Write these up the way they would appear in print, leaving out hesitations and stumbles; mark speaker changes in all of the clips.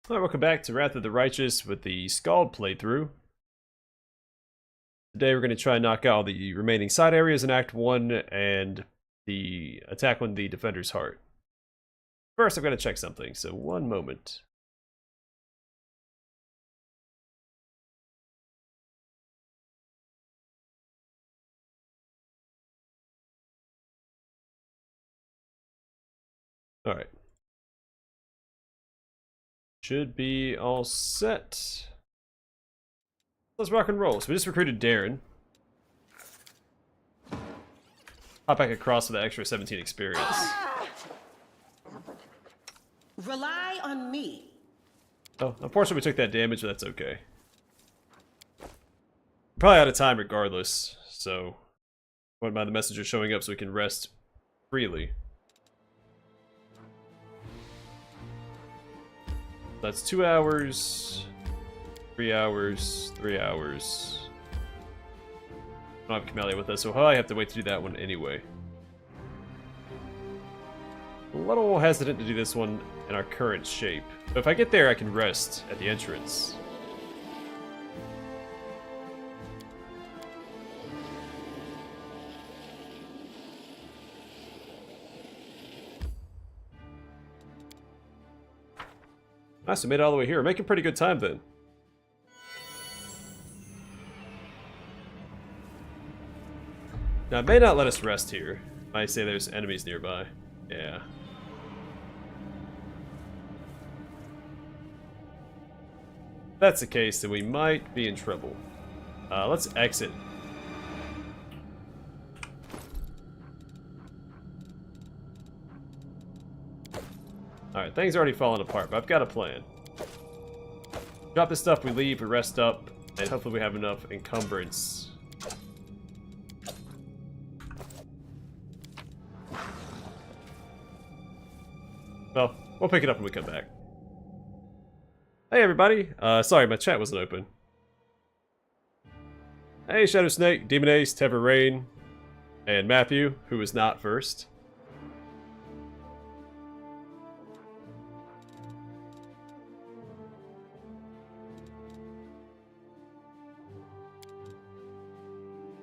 Speaker 1: Alright, welcome back to Wrath of the Righteous with the Skald playthrough. Today we're going to try and knock out the remaining side areas in Act 1 and the attack on the Defender's Heart. First, I've got to check something, so one moment. Alright. Should be all set. Let's rock and roll. So we just recruited Darren. Hop back across with that extra 17 experience.
Speaker 2: Rely on me.
Speaker 1: Oh, unfortunately we took that damage, but that's okay. We're probably out of time regardless, so I wouldn't mind the messenger showing up so we can rest freely. That's 2 hours, 3 hours, 3 hours. I don't have Camellia with us, so I have to wait to do that one anyway. A little hesitant to do this one in our current shape, but if I get there I can rest at the entrance. Nice, we made it all the way here. We're making pretty good time then. Now, it may not let us rest here. I say there's enemies nearby. Yeah. If that's the case, then we might be in trouble. Let's exit. Alright, things are already falling apart, but I've got a plan. Drop this stuff, we leave, we rest up, and hopefully we have enough encumbrance. Well, we'll pick it up when we come back. Hey everybody! Sorry, my chat wasn't open. Hey Shadow Snake, Demon Ace, Tavern, and Matthew, who was not first.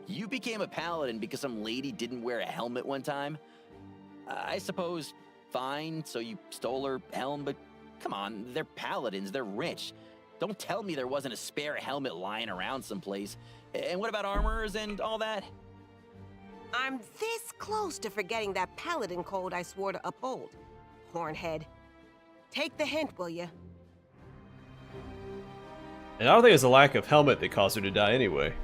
Speaker 3: You became a paladin because some lady didn't wear a helmet one time? I suppose, fine, so you stole her helm, but come on, they're paladins, they're rich. Don't tell me there wasn't a spare helmet lying around someplace. And what about armors and all that?
Speaker 2: I'm this close to forgetting that paladin code I swore to uphold. Hornhead. Take the hint, will ya?
Speaker 1: And I don't think it's a lack of helmet that caused her to die anyway.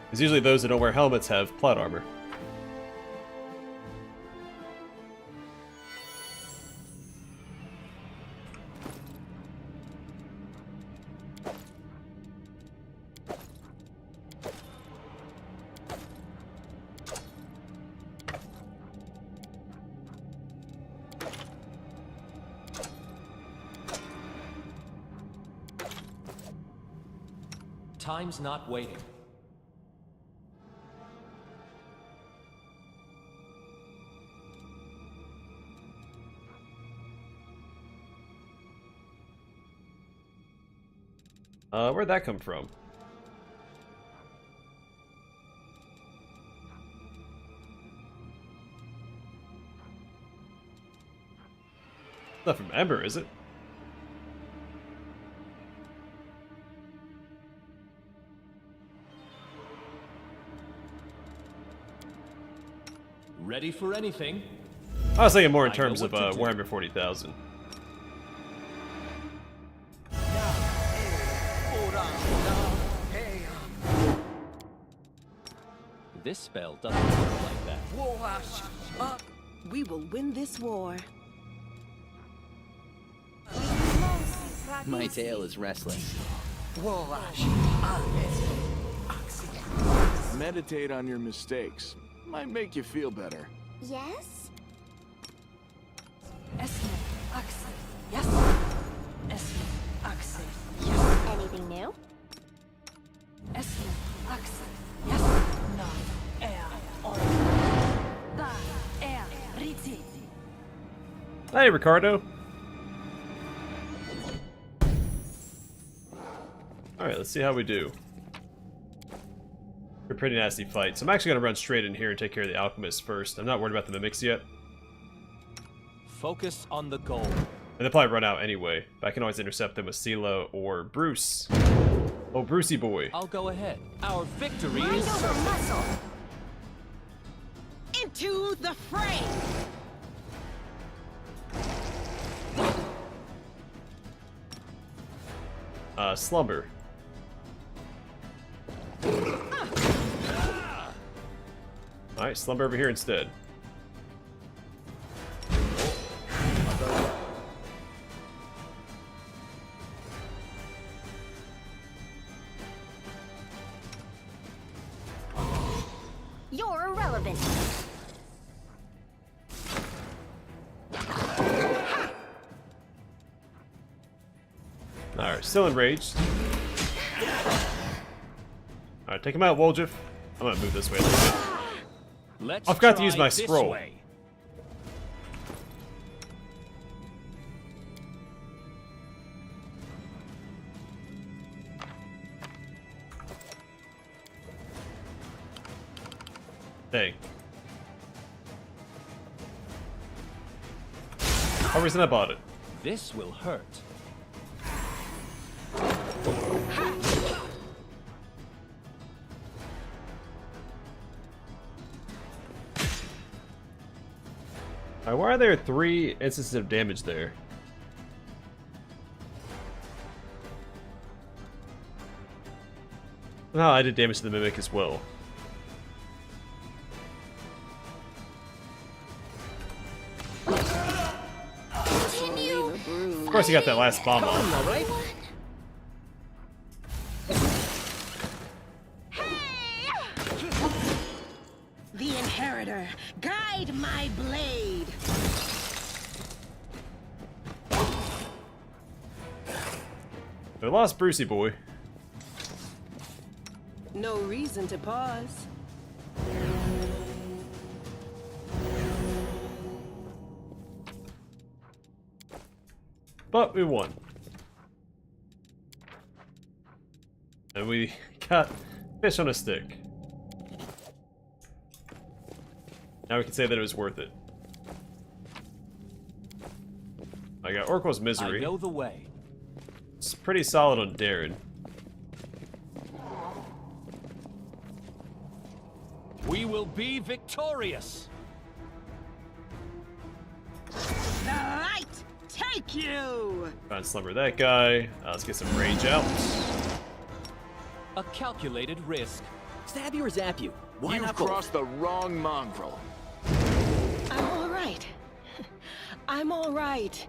Speaker 1: Because usually those that don't wear helmets have plot armor.
Speaker 4: Time's not waiting.
Speaker 1: Where'd that come from? Not from Ember, is it?
Speaker 4: Ready for anything?
Speaker 1: I was thinking more in
Speaker 4: I
Speaker 1: terms
Speaker 4: know
Speaker 1: of
Speaker 4: what to do.
Speaker 1: Warhammer 40,000.
Speaker 4: This spell doesn't work like that.
Speaker 2: We will win this war.
Speaker 3: My tail is restless.
Speaker 5: Meditate on your mistakes. Might make you feel better.
Speaker 6: Yes? Anything new?
Speaker 1: Hey, Ricardo. Alright, let's see how we do. A pretty nasty fight. So I'm actually going to run straight in here and take care of the alchemists first. I'm not worried about the mimics yet.
Speaker 4: Focus on the goal.
Speaker 1: And they'll probably run out anyway. But I can always intercept them with Sela or Bruce. Oh, Brucey boy.
Speaker 4: I'll go ahead. Our victory
Speaker 6: Mind
Speaker 4: is
Speaker 6: over
Speaker 4: certain.
Speaker 6: muscle.
Speaker 2: Into the fray!
Speaker 1: Slumber. Alright, slumber over here instead.
Speaker 6: You're irrelevant.
Speaker 1: Alright, still enraged. Alright, take him out, Woljif. I'm gonna move this way a little bit.
Speaker 4: Let's
Speaker 1: I forgot to
Speaker 4: try
Speaker 1: use my
Speaker 4: this
Speaker 1: scroll.
Speaker 4: way.
Speaker 1: Dang. Oh, reason I bought it.
Speaker 4: This will hurt.
Speaker 1: Alright, why are there 3 instances of damage there? Somehow I did damage to the mimic as well.
Speaker 6: Continue.
Speaker 1: Of course, he got that last bomb off.
Speaker 2: The Inheritor, guide my blade!
Speaker 1: We lost Brucey boy.
Speaker 2: No reason to pause.
Speaker 1: But we won. And we got fish on a stick. Now we can say that it was worth it. I got Oracle's
Speaker 4: I
Speaker 1: Misery.
Speaker 4: know the way.
Speaker 1: It's pretty solid on Darren.
Speaker 4: We will be victorious.
Speaker 2: The light take you!
Speaker 1: Try and slumber that guy. Let's get some rage out.
Speaker 4: A calculated risk.
Speaker 3: Stab you or zap you? Why
Speaker 5: You've
Speaker 3: not both?
Speaker 5: crossed the wrong mongrel.
Speaker 2: I'm all right. I'm all right.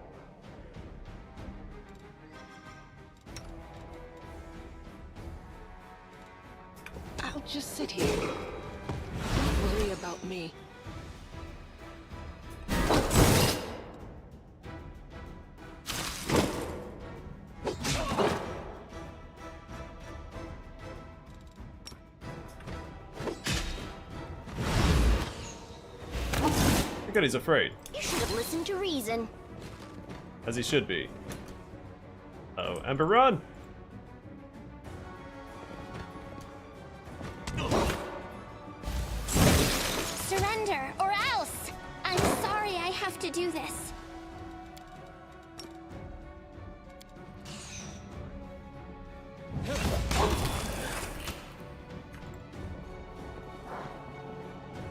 Speaker 2: I'll just sit here. Don't worry about me.
Speaker 1: Good, he's afraid.
Speaker 6: You should have listened to reason.
Speaker 1: As he should be. Uh-oh, Ember run!
Speaker 6: Surrender, or else! I'm sorry I have to do this.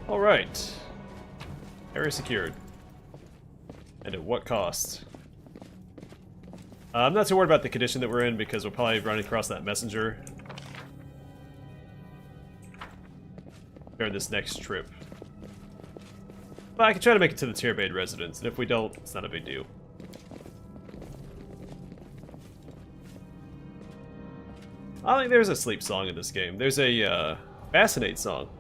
Speaker 1: Alright. Area secured. And at what cost? I'm not too worried about the condition that we're in because we'll probably run across that messenger during this next trip. But I can try to make it to the Tierbade residence, and if we don't, it's not a big deal. I don't think there's a sleep song in this game. There's a Fascinate song.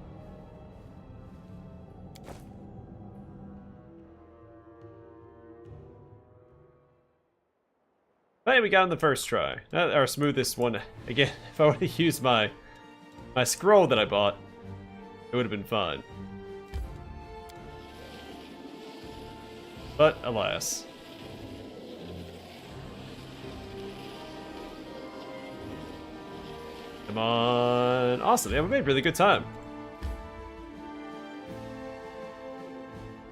Speaker 1: Hey, we got in the first try. Our smoothest one. Again, if I would have used my scroll that I bought, it would have been fine. But alas. Come on. Awesome. Yeah, we made really good time.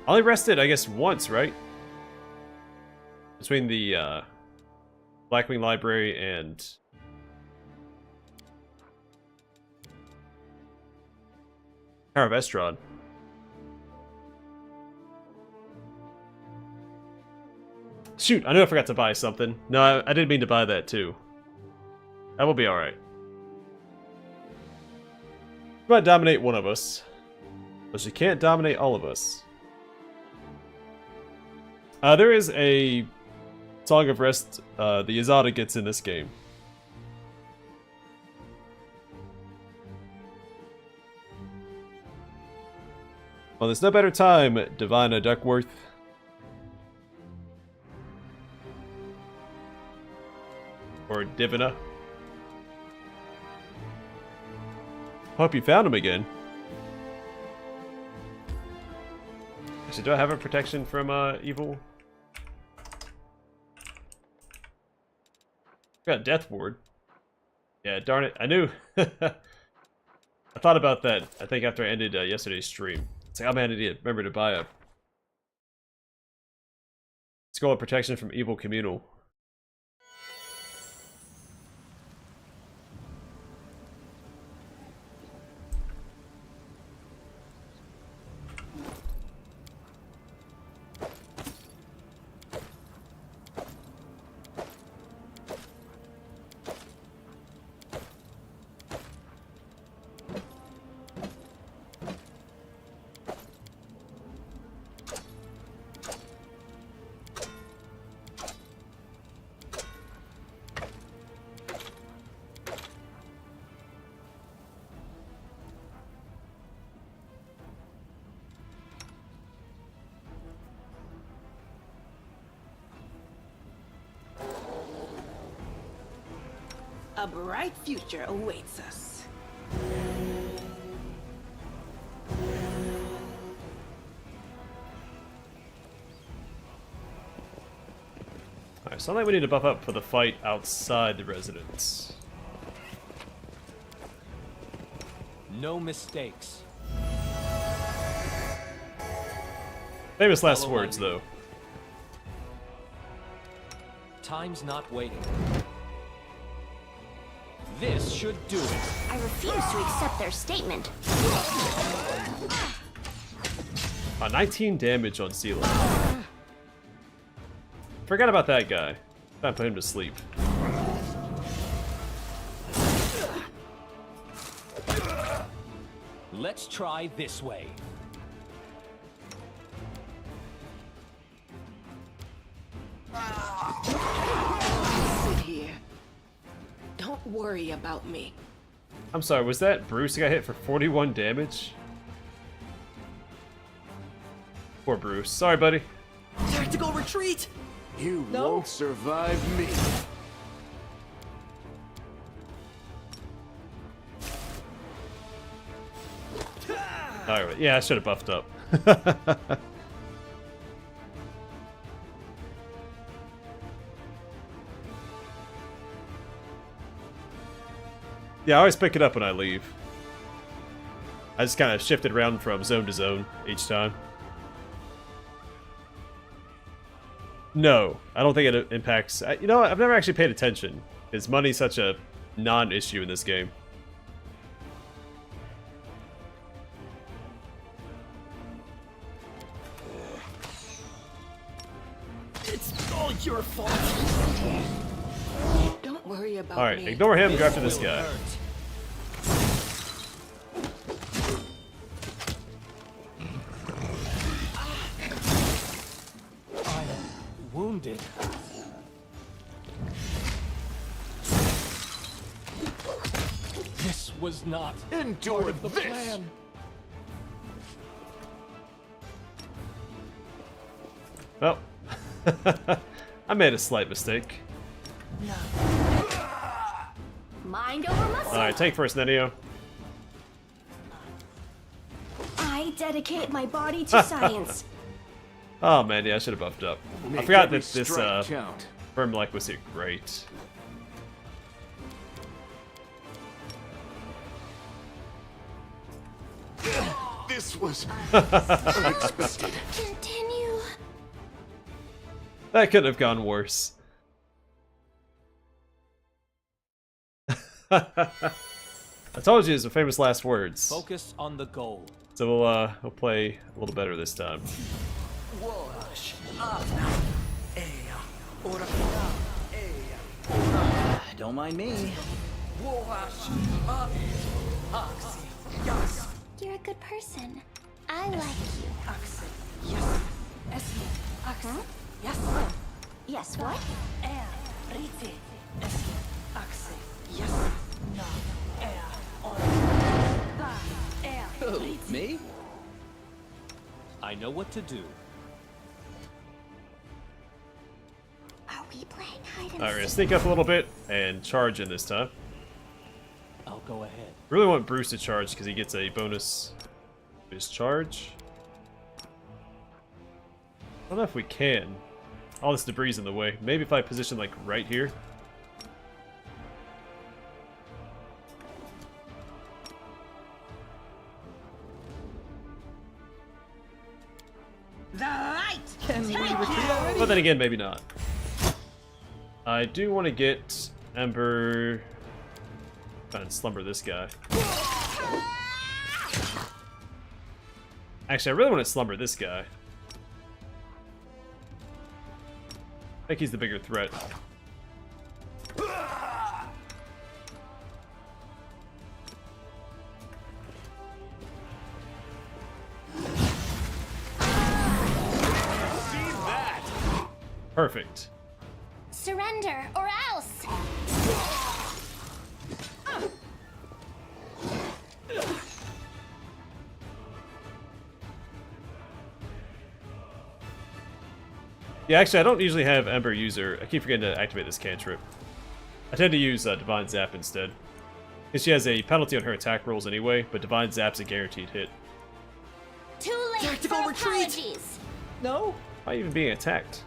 Speaker 1: I only rested, I guess, once, right? Between the Blackwing Library and Tower of Estrad. Shoot, I knew I forgot to buy something. No, I didn't mean to buy that too. That will be alright. She might dominate one of us, but she can't dominate all of us. There is a Song of Rest the Azata gets in this game. Well, there's no better time, Divina Duckworth. Or Divina. Hope you found him again. Actually, do I have a protection from evil? Got Death Ward. Yeah, darn it. I knew. I thought about that, I think, after I ended yesterday's stream. It's like, I'm an idiot. Remember to buy a Skull of Protection from Evil Communal.
Speaker 2: A bright future awaits us.
Speaker 1: Alright, sounds like we need to buff up for the fight outside the residence.
Speaker 4: No mistakes.
Speaker 1: Famous last
Speaker 4: Follow
Speaker 1: words,
Speaker 4: my lead.
Speaker 1: though.
Speaker 4: Time's not waiting. This should do it.
Speaker 6: I refuse to accept their statement.
Speaker 1: 19 damage on Cellar. Forgot about that guy. Time to put him to sleep.
Speaker 4: Let's try this way.
Speaker 2: Sit here. Don't worry about me.
Speaker 1: I'm sorry, was that Bruce who got hit for 41 damage? Poor Bruce. Sorry, buddy.
Speaker 5: Tactical retreat! You won't survive me.
Speaker 1: Alright, yeah, I should have buffed up. Yeah, I always pick it up when I leave. I just kind of shifted around from zone to zone each time. No, I don't think it impacts... You know what? I've never actually paid attention, because money's such a non-issue in this game.
Speaker 2: It's all your fault. Don't worry about
Speaker 1: Alright,
Speaker 2: me.
Speaker 1: ignore him, go after this guy.
Speaker 4: I'm wounded. This was not
Speaker 5: Endure
Speaker 4: part of the
Speaker 5: this.
Speaker 4: plan.
Speaker 1: Well, I made a slight mistake.
Speaker 6: Mind over muscle.
Speaker 1: Alright, tank first, Nenio.
Speaker 6: I dedicate my body to science.
Speaker 1: Oh man, yeah, I should have buffed up. I
Speaker 5: Make
Speaker 1: forgot
Speaker 5: every
Speaker 1: that this
Speaker 5: strike count.
Speaker 1: firm like was here. Great.
Speaker 5: This was unexpected.
Speaker 6: Continue.
Speaker 1: That could have gone worse. I told you it's the famous last words.
Speaker 4: Focus on the goal.
Speaker 1: So we'll play a little better this time.
Speaker 3: Don't mind me.
Speaker 6: You're a good person. I like you. Huh? Yes, what?
Speaker 3: Who, me?
Speaker 4: I know what to do.
Speaker 6: Are we playing hide and
Speaker 1: Alright, we're gonna
Speaker 6: seek?
Speaker 1: sneak up a little bit and charge in this time.
Speaker 4: I'll go ahead.
Speaker 1: Really want Bruce to charge because he gets a bonus to his charge. I don't know if we can. All this debris is in the way. Maybe if I position like right here.
Speaker 2: The light!
Speaker 3: Can we retreat already?
Speaker 1: But then again, maybe not. I do want to get Ember. Try and slumber this guy. Actually, I really want to slumber this guy. I think he's the bigger threat. Perfect.
Speaker 6: Surrender or else.
Speaker 1: Yeah, actually, I don't usually have Ember user. I keep forgetting to activate this cantrip. I tend to use Divine Zap instead. Because she has a penalty on her attack rolls anyway, but Divine Zap's a guaranteed hit.
Speaker 6: Too late
Speaker 3: Tactical
Speaker 6: for
Speaker 3: retreat.
Speaker 6: apologies.
Speaker 3: No?
Speaker 1: Why even being attacked?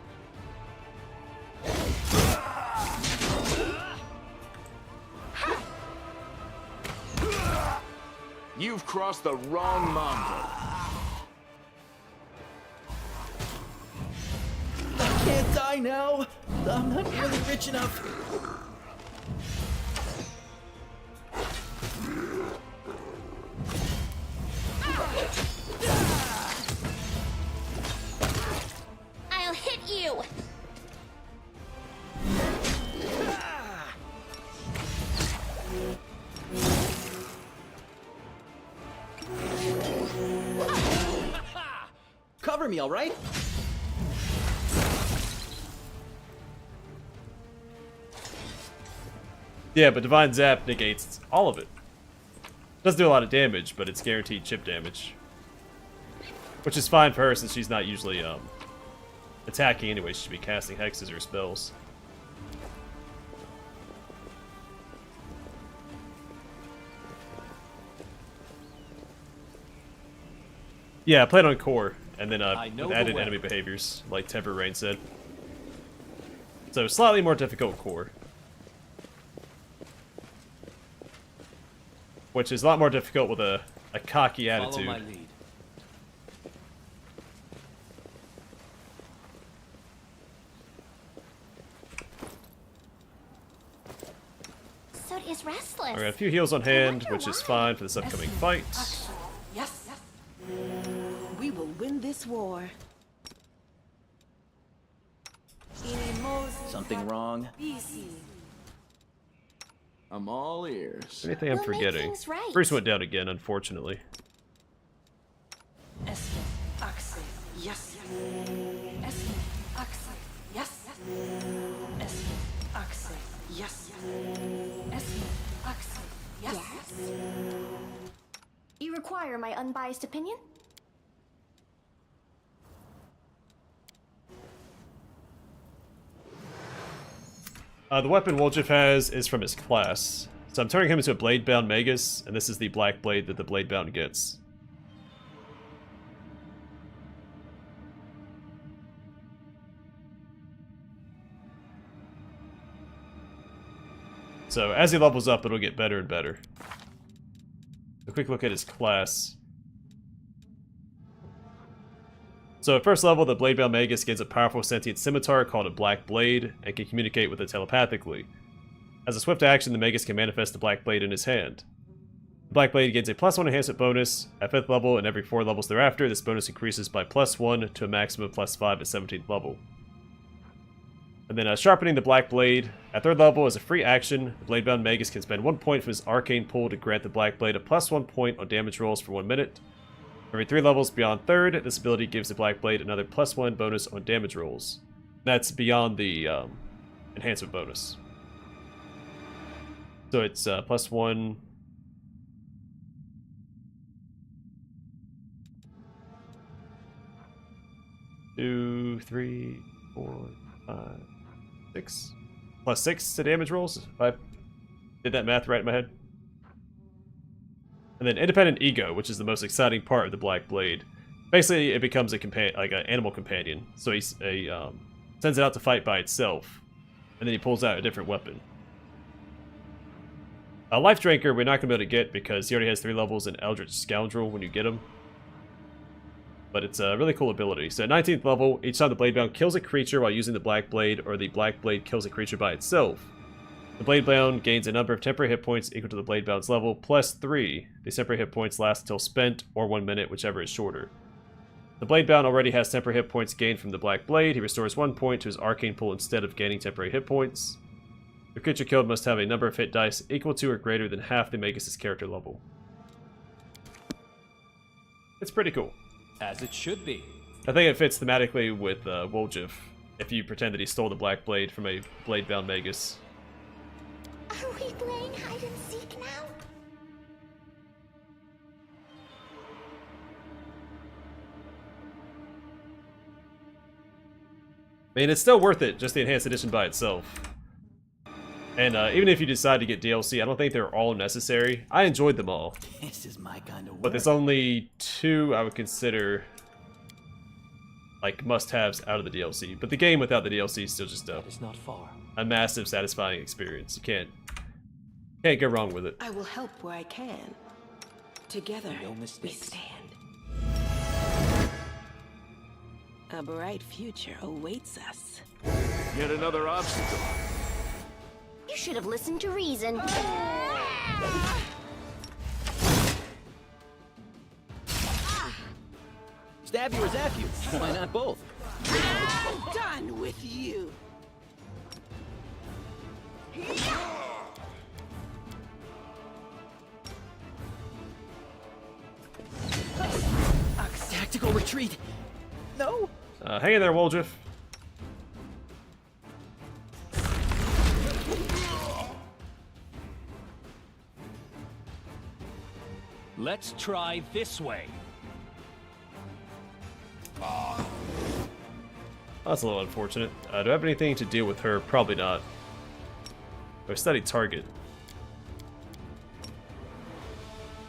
Speaker 5: You've crossed the wrong mountain.
Speaker 3: I can't die now. I'm not really rich enough.
Speaker 6: I'll hit you.
Speaker 3: Cover me, all right?
Speaker 1: Yeah, but Divine Zap negates all of it. Doesn't do a lot of damage, but it's guaranteed chip damage. Which is fine for her since she's not usually attacking anyway. She should be casting hexes or spells. Yeah, I played on core, and then
Speaker 4: I know
Speaker 1: with
Speaker 4: the
Speaker 1: added
Speaker 4: way.
Speaker 1: enemy behaviors, like Temper Rain said. So slightly more difficult core. Which is a lot more difficult with a cocky
Speaker 4: Follow
Speaker 1: attitude.
Speaker 4: my lead.
Speaker 6: So is restless.
Speaker 1: I got a few heals on hand, which is fine for this upcoming fight.
Speaker 2: Yes. We will win this war.
Speaker 3: Something wrong?
Speaker 5: I'm all ears.
Speaker 1: Anything I'm
Speaker 6: We'll make
Speaker 1: forgetting?
Speaker 6: things right.
Speaker 1: Bruce went down again, unfortunately.
Speaker 6: Yes. You require my unbiased opinion?
Speaker 1: The weapon Woljif has is from his class. So I'm turning him into a blade-bound Magus, and this is the black blade that the blade-bound gets. So as he levels up, it'll get better and better. A quick look at his class. So at first level, the Bladebound Magus gains a powerful sentient scimitar called a Black Blade and can communicate with it telepathically. As a swift action, the Magus can manifest the Black Blade in his hand. The Black Blade gains a +1 enhancement bonus at 5th level, and every 4 levels thereafter, this bonus increases by +1 to a maximum of +5 at 17th level. And then sharpening the Black Blade. At 3rd level, as a free action, the Bladebound Magus can spend 1 point from his arcane pool to grant the Black Blade a +1 point on damage rolls for 1 minute. Every 3 levels beyond 3rd, this ability gives the Black Blade another +1 bonus on damage rolls. That's beyond the enhancement bonus. So it's +1... 2, 3, 4, 5, 6. +6 to damage rolls, if I did that math right in my head. And then Independent Ego, which is the most exciting part of the Black Blade. Basically, it becomes an animal companion. So he sends it out to fight by itself, and then he pulls out a different weapon. A Life Drinker we're not going to be able to get because he already has 3 levels in Eldritch Scoundrel when you get him. But it's a really cool ability. So at 19th level, each time the Bladebound kills a creature while using the Black Blade, or the Black Blade kills a creature by itself, the Bladebound gains a number of temporary hit points equal to the Bladebound's level, +3. These temporary hit points last until spent, or 1 minute, whichever is shorter. The Bladebound already has temporary hit points gained from the Black Blade. He restores 1 point to his arcane pool instead of gaining temporary hit points. The creature killed must have a number of hit dice equal to or greater than half the Magus' character level. It's pretty cool.
Speaker 4: As it should be.
Speaker 1: I think it fits thematically with Woljif, if you pretend that he stole the Black Blade from a Bladebound Magus.
Speaker 6: Are we playing hide and seek now?
Speaker 1: I mean, it's still worth it, just the Enhanced Edition by itself. And even if you decide to get DLC, I don't think they're all necessary. I enjoyed them all.
Speaker 3: This is my kind of work.
Speaker 1: But there's only 2 I would consider like must-haves out of the DLC. But the game without the DLC is still just
Speaker 4: It's not far.
Speaker 1: a massive, satisfying experience. You can't go wrong with it.
Speaker 2: I will help where I can. Together,
Speaker 4: No
Speaker 2: we
Speaker 4: mistakes.
Speaker 2: stand. A bright future awaits us.
Speaker 5: Yet another obstacle.
Speaker 6: You should have listened to reason.
Speaker 3: Stab you or zap you? Why not both?
Speaker 2: Done with you.
Speaker 3: Tactical retreat. No.
Speaker 1: Hang in there, Woljif.
Speaker 4: Let's try this way.
Speaker 1: Oh, that's a little unfortunate. Do I have anything to deal with her? Probably not. Or study target.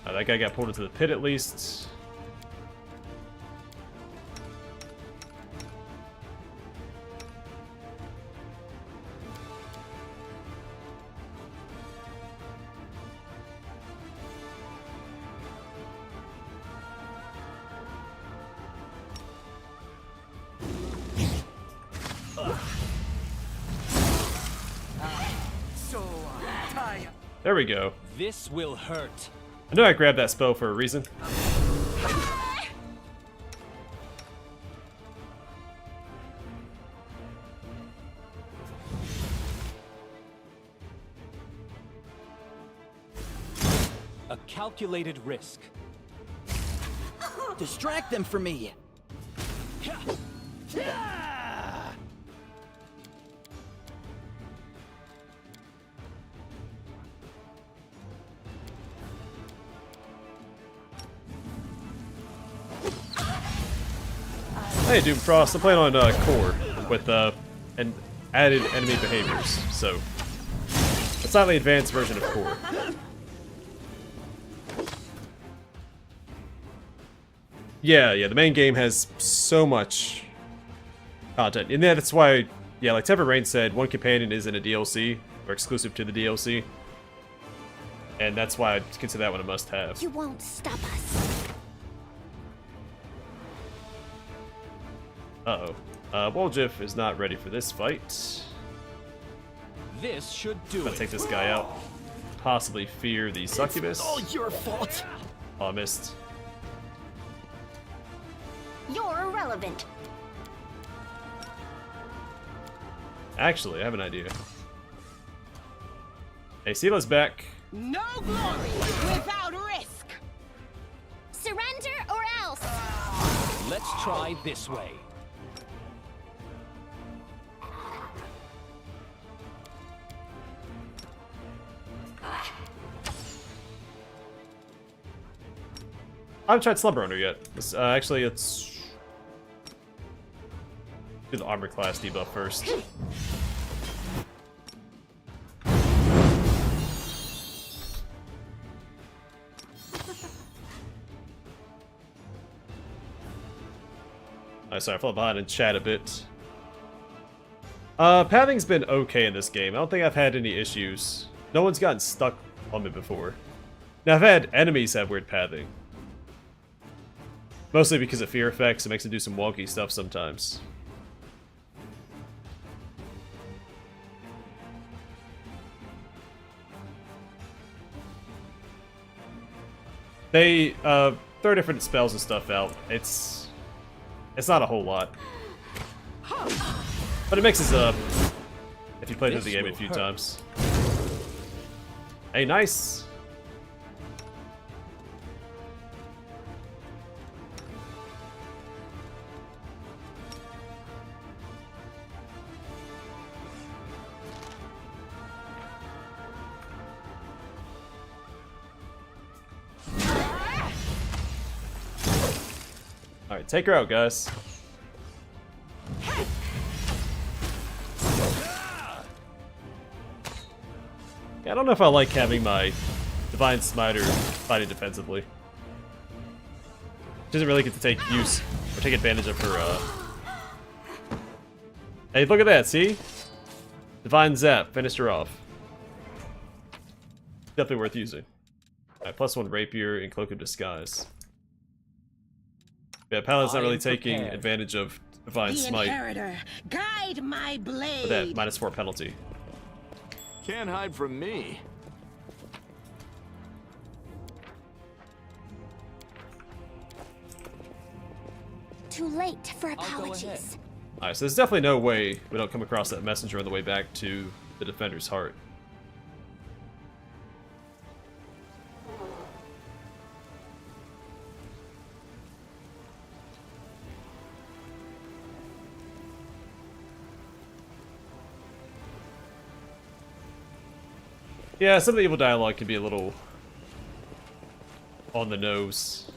Speaker 1: That guy got pulled into the pit at least. There we go.
Speaker 4: This will hurt.
Speaker 1: I know I grabbed that spell for a reason.
Speaker 4: A calculated risk.
Speaker 3: Distract them from me.
Speaker 1: Hey, Doomfrost, I'm playing on Core with and added enemy behaviors, so a slightly advanced version of Core. Yeah, the main game has so much content, and that's why, yeah, like Tavern Rain said, one companion is in a DLC or exclusive to the DLC, and that's why I consider that one a must-have.
Speaker 6: You won't stop us.
Speaker 1: Uh-oh. Woljif is not ready for this fight.
Speaker 4: This should do
Speaker 1: Let's
Speaker 4: it.
Speaker 1: take this guy out. Possibly fear the succubus.
Speaker 3: It's all your fault.
Speaker 1: Oh, I missed.
Speaker 6: You're irrelevant.
Speaker 1: Actually, I have an idea. Hey, Sila's back.
Speaker 2: No glory without risk.
Speaker 6: Surrender or else.
Speaker 4: Let's try this way.
Speaker 1: I haven't tried Slumber Under yet. Actually, let's do the armor class debuff first. Sorry, I fell behind in chat a bit. Pathing's been okay in this game. I don't think I've had any issues. No one's gotten stuck on me before. Now, I've had enemies have weird pathing. Mostly because of fear effects, it makes them do some wonky stuff sometimes. They throw different spells and stuff out. It's not a whole lot. But it mixes up if you play through the game a few times. Hey, nice! Alright, take her out, guys. Yeah, I don't know if I like having my Divine Smiter fighting defensively. She doesn't really get to take use or take advantage of her, Hey, look at that, see? Divine Zap, finished her off. Definitely worth using. Alright, +1 Rapier and Cloak of Disguise. Yeah, Paladin's not really taking advantage of Divine Smite.
Speaker 2: Inheritor, guide my blade.
Speaker 1: For that -4 penalty.
Speaker 5: Can't hide from me.
Speaker 6: Too late for
Speaker 4: go ahead.
Speaker 6: apologies.
Speaker 1: Alright, so there's definitely no way we don't come across that messenger on the way back to the Defender's Heart. Yeah, some of the evil dialogue can be a little on the nose.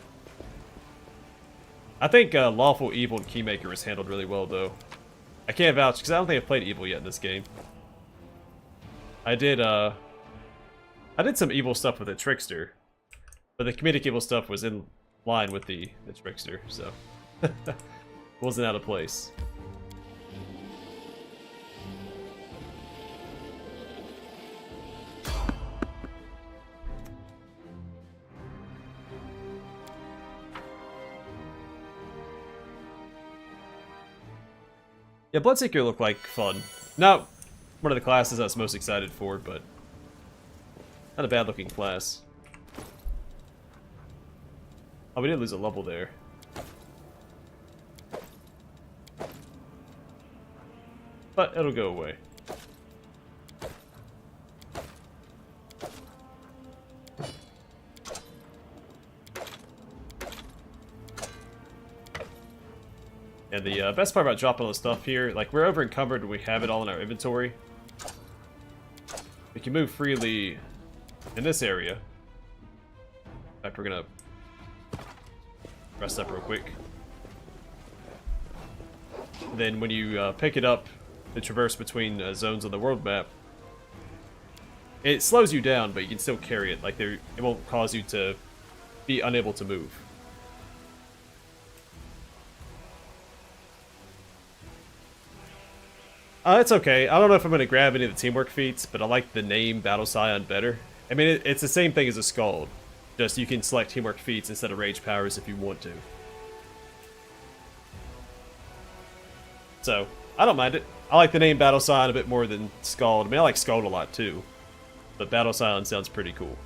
Speaker 1: I think Lawful Evil and Kingmaker is handled really well, though. I can't vouch, because I don't think I've played Evil yet in this game. I did some evil stuff with the Trickster, but the comedic evil stuff was in line with the Trickster, so wasn't out of place. Yeah, Bloodseeker looked like fun. Not one of the classes I was most excited for, but not a bad looking class. Oh, we did lose a level there. But it'll go away. And the best part about dropping all the stuff here, like we're over encumbered and we have it all in our inventory. We can move freely in this area. In fact, we're gonna rest up real quick. And then when you pick it up, to traverse between zones on the world map, it slows you down, but you can still carry it. Like it won't cause you to be unable to move. It's okay. I don't know if I'm going to grab any of the teamwork feats, but I like the name Battle Scion better. I mean, it's the same thing as a Skald. Just you can select teamwork feats instead of rage powers if you want to. So, I don't mind it. I like the name Battle Scion a bit more than Skald. I mean, I like Skald a lot too. But Battle Scion sounds pretty cool.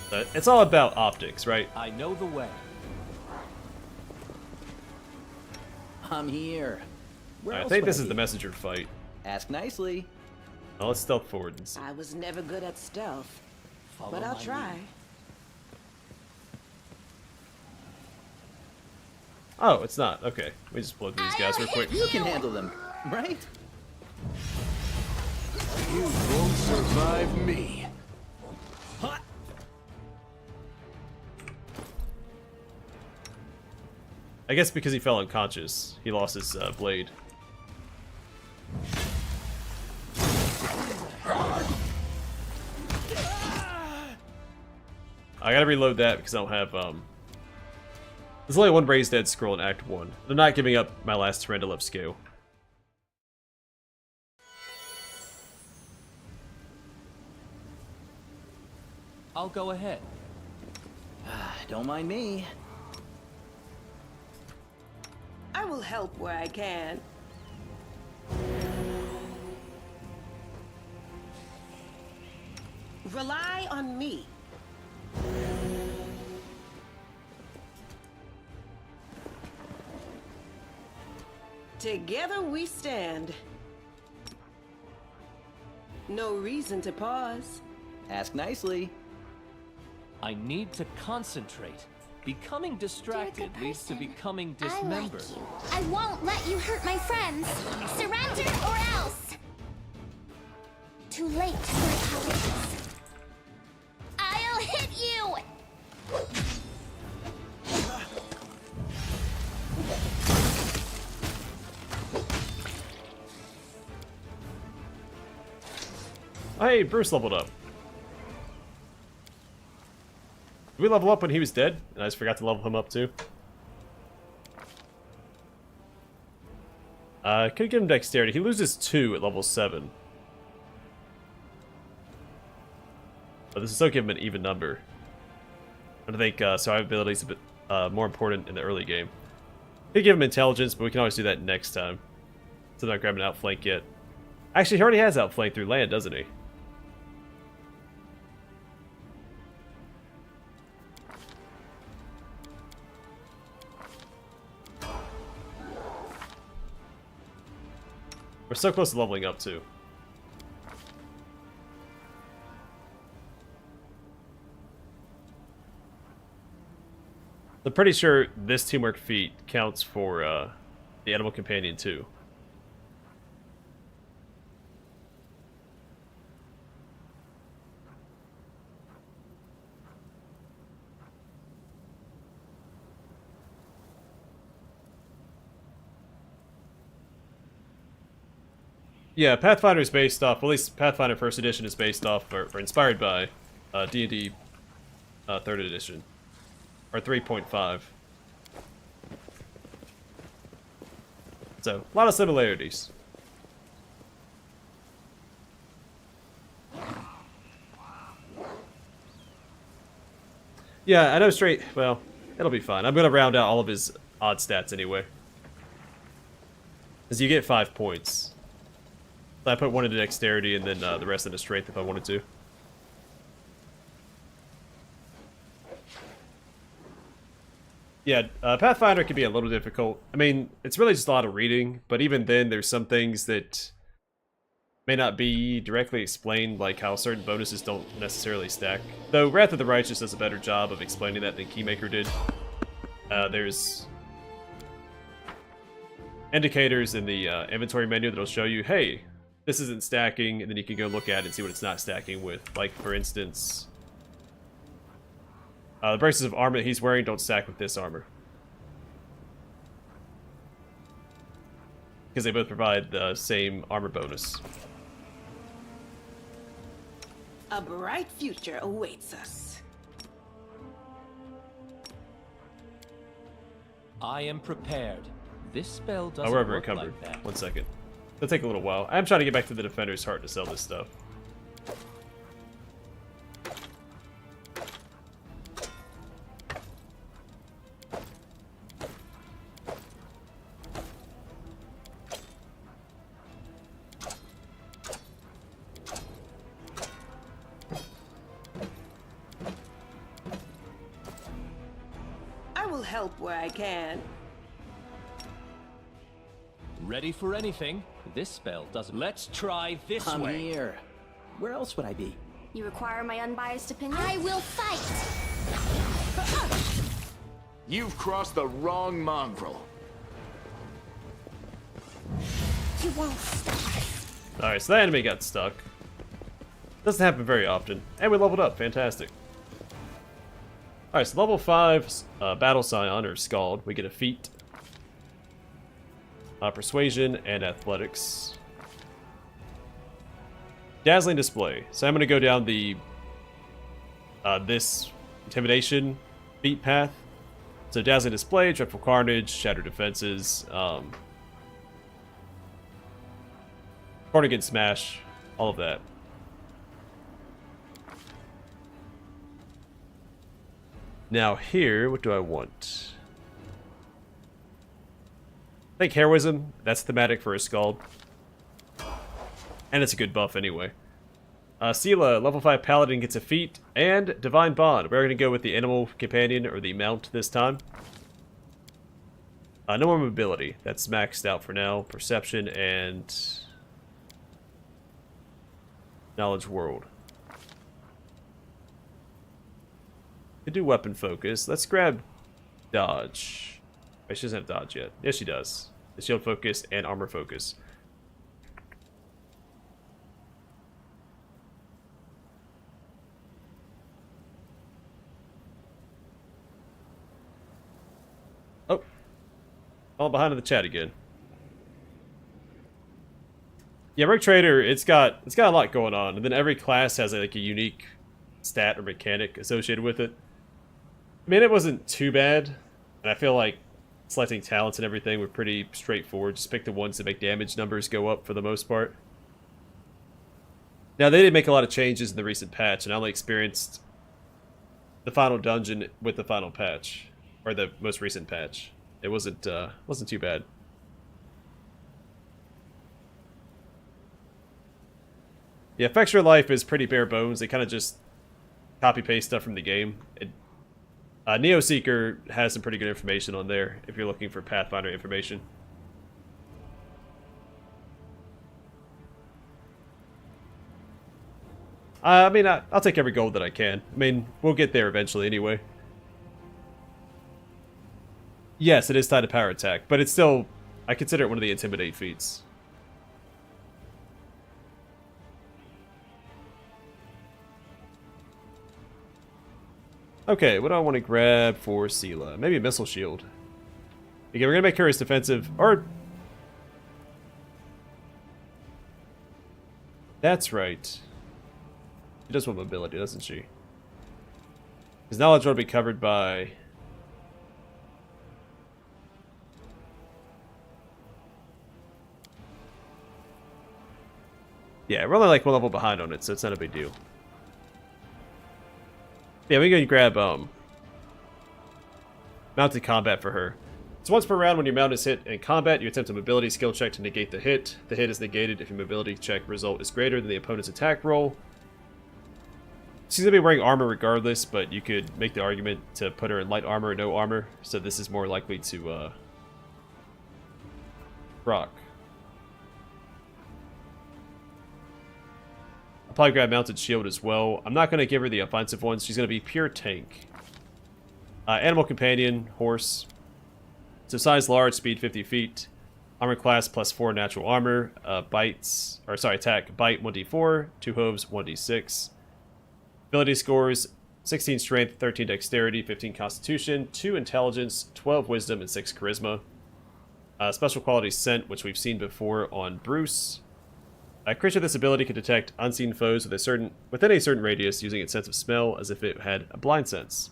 Speaker 1: But it's all about optics, right?
Speaker 4: I know the way.
Speaker 3: I'm here. Where
Speaker 1: I
Speaker 3: else
Speaker 1: think
Speaker 3: would
Speaker 1: this
Speaker 3: I
Speaker 1: is the
Speaker 3: be?
Speaker 1: messenger fight.
Speaker 3: Ask nicely.
Speaker 1: Now let's stealth forward and see.
Speaker 2: I was never good at stealth,
Speaker 4: Follow
Speaker 2: but I'll
Speaker 4: my
Speaker 2: try.
Speaker 4: lead.
Speaker 1: Oh, it's not. Okay. We just blow through these guys real quick.
Speaker 3: You can handle them, right?
Speaker 5: You won't survive me.
Speaker 1: I guess because he fell unconscious, he lost his blade. I gotta reload that because I don't have, There's only one raised dead scroll in Act 1. I'm not giving up my last Tyrandal upscale.
Speaker 4: I'll go ahead.
Speaker 3: Don't mind me.
Speaker 2: I will help where I can. Rely on me. Together we stand. No reason to pause.
Speaker 3: Ask nicely.
Speaker 4: I need to concentrate. Becoming distracted
Speaker 6: You're a good
Speaker 4: leads to
Speaker 6: person.
Speaker 4: becoming
Speaker 6: I like
Speaker 4: dismembered.
Speaker 6: you. I won't let you hurt my friends. Surrender or else. Too late for apologies. I'll hit you.
Speaker 1: Oh, hey, Bruce leveled up. Did we level up when he was dead? And I just forgot to level him up too. Could give him dexterity. He loses 2 at level 7. But this will still give him an even number. I think survivability is a bit more important in the early game. Could give him intelligence, but we can always do that next time. So I'm not grabbing an outflank yet. Actually, he already has outflank through land, doesn't he? We're so close to leveling up, too. I'm pretty sure this teamwork feat counts for the animal companion, too. Yeah, Pathfinder is based off, well, at least Pathfinder First Edition is based off, or inspired by, D&D 3rd Edition, or 3.5. So, a lot of similarities. Yeah, I know straight, well, it'll be fine. I'm going to round out all of his odd stats anyway. Because you get 5 points. I put 1 into dexterity and then the rest into strength if I wanted to. Yeah, Pathfinder can be a little difficult. I mean, it's really just a lot of reading, but even then there's some things that may not be directly explained, like how certain bonuses don't necessarily stack. Though Wrath of the Righteous does a better job of explaining that than Kingmaker did. There's indicators in the inventory menu that'll show you, hey, this isn't stacking, and then you can go look at it and see what it's not stacking with. Like, for instance, the braces of armor that he's wearing don't stack with this armor. Because they both provide the same armor bonus.
Speaker 2: A bright future awaits us.
Speaker 4: I am prepared. This spell doesn't
Speaker 1: However
Speaker 4: work
Speaker 1: encumbered.
Speaker 4: like that.
Speaker 1: 1 second. It'll take a little while. I'm trying to get back to the Defender's Heart to sell this stuff.
Speaker 2: help where I can.
Speaker 4: Ready for anything? This spell doesn't. Let's try this
Speaker 7: I'm
Speaker 4: way.
Speaker 7: here. Where else would I be?
Speaker 6: You require my unbiased opinion? I will fight!
Speaker 5: You've crossed the wrong mongrel.
Speaker 6: You won't stop.
Speaker 1: Alright, so that enemy got stuck. Doesn't happen very often. And we leveled up. Fantastic. Alright, so level 5 Battle Scion, or Skald. We get a feat. Persuasion and Athletics. Dazzling Display. So I'm going to go down the this Intimidation feat path. So Dazzling Display, Dreadful Carnage, Shattered Defenses, Cornigan Smash, all of that. Now here, what do I want? I think Heroism, that's thematic for a Skald. And it's a good buff anyway. Sela, level 5 Paladin gets a feat, and Divine Bond. We're going to go with the Animal Companion, or the Mount this time. No more mobility. That's maxed out for now. Perception and Knowledge World. Could do Weapon Focus. Let's grab Dodge. Wait, she doesn't have Dodge yet. Yes, she does. The Shield Focus and Armor Focus. Oh. Falling behind in the chat again. Yeah, Rogue Trader, it's got a lot going on, and then every class has like a unique stat or mechanic associated with it. I mean, it wasn't too bad, and I feel like selecting talents and everything were pretty straightforward. Just pick the ones that make damage numbers go up for the most part. Now, they did make a lot of changes in the recent patch, and I only experienced the final dungeon with the final patch, or the most recent patch. It wasn't too bad. Yeah, Affects Your Life is pretty bare bones. They kind of just copy-paste stuff from the game. Neo Seeker has some pretty good information on there if you're looking for Pathfinder information. I mean, I'll take every gold that I can. I mean, we'll get there eventually anyway. Yes, it is tied to power attack, but it's still, I consider it one of the Intimidate feats. Okay, what do I want to grab for Sela? Maybe a Missile Shield. Okay, we're going to make her as defensive, or... That's right. She does want mobility, doesn't she? His knowledge will be covered by... Yeah, we're only like one level behind on it, so it's not a big deal. Yeah, we can grab mounted combat for her. So once per round, when your mount is hit in combat, you attempt a mobility skill check to negate the hit. The hit is negated if your mobility check result is greater than the opponent's attack roll. She's going to be wearing armor regardless, but you could make the argument to put her in light armor or no armor, so this is more likely to proc. I'll probably grab Mounted Shield as well. I'm not going to give her the offensive ones. She's going to be pure tank. Animal Companion, Horse. So size large, speed 50 feet. Armor class +4 natural armor. Attack, bite 1d4. 2 hooves 1d6. Ability scores 16 strength, 13 dexterity, 15 constitution, 2 intelligence, 12 wisdom, and 6 charisma. Special quality scent, which we've seen before on Bruce. A creature with this ability can detect unseen foes within a certain radius using its sense of smell as if it had a blind sense.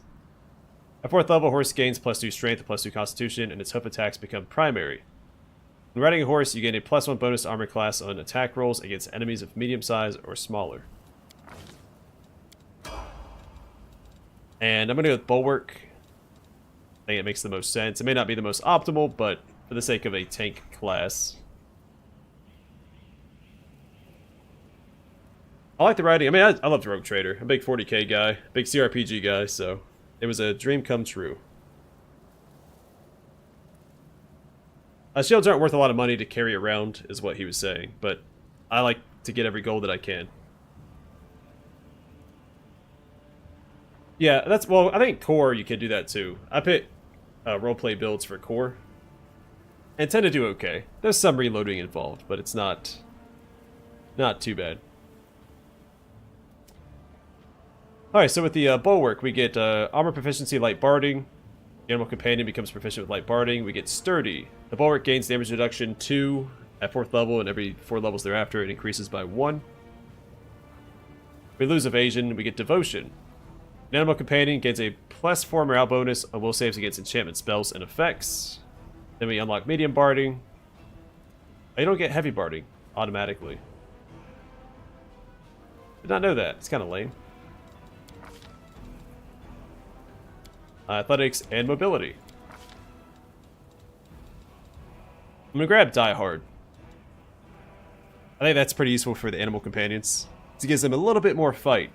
Speaker 1: At 4th level, horse gains +2 strength and +2 constitution, and its hoof attacks become primary. When riding a horse, you gain a +1 bonus armor class on attack rolls against enemies of medium size or smaller. And I'm going to go with Bulwark. I think it makes the most sense. It may not be the most optimal, but for the sake of a tank class. I like the writing. I mean, I love the Rogue Trader. I'm a big 40k guy, big CRPG guy, so it was a dream come true. Shields aren't worth a lot of money to carry around, is what he was saying, but I like to get every gold that I can. Yeah, that's, well, I think core you can do that too. I pick roleplay builds for core, and tend to do okay. There's some reloading involved, but it's not too bad. Alright, so with the bulwark, we get armor proficiency, light barding. Animal companion becomes proficient with light barding. We get sturdy. The bulwark gains damage reduction 2 at 4th level, and every 4 levels thereafter it increases by 1. We lose evasion. We get devotion. An animal companion gains a +4 morale bonus on will saves against enchantment spells and effects. Then we unlock medium barding. You don't get heavy barding automatically. Did not know that. It's kind of lame. Athletics and mobility. I'm gonna grab Die Hard. I think that's pretty useful for the animal companions. It gives them a little bit more fight.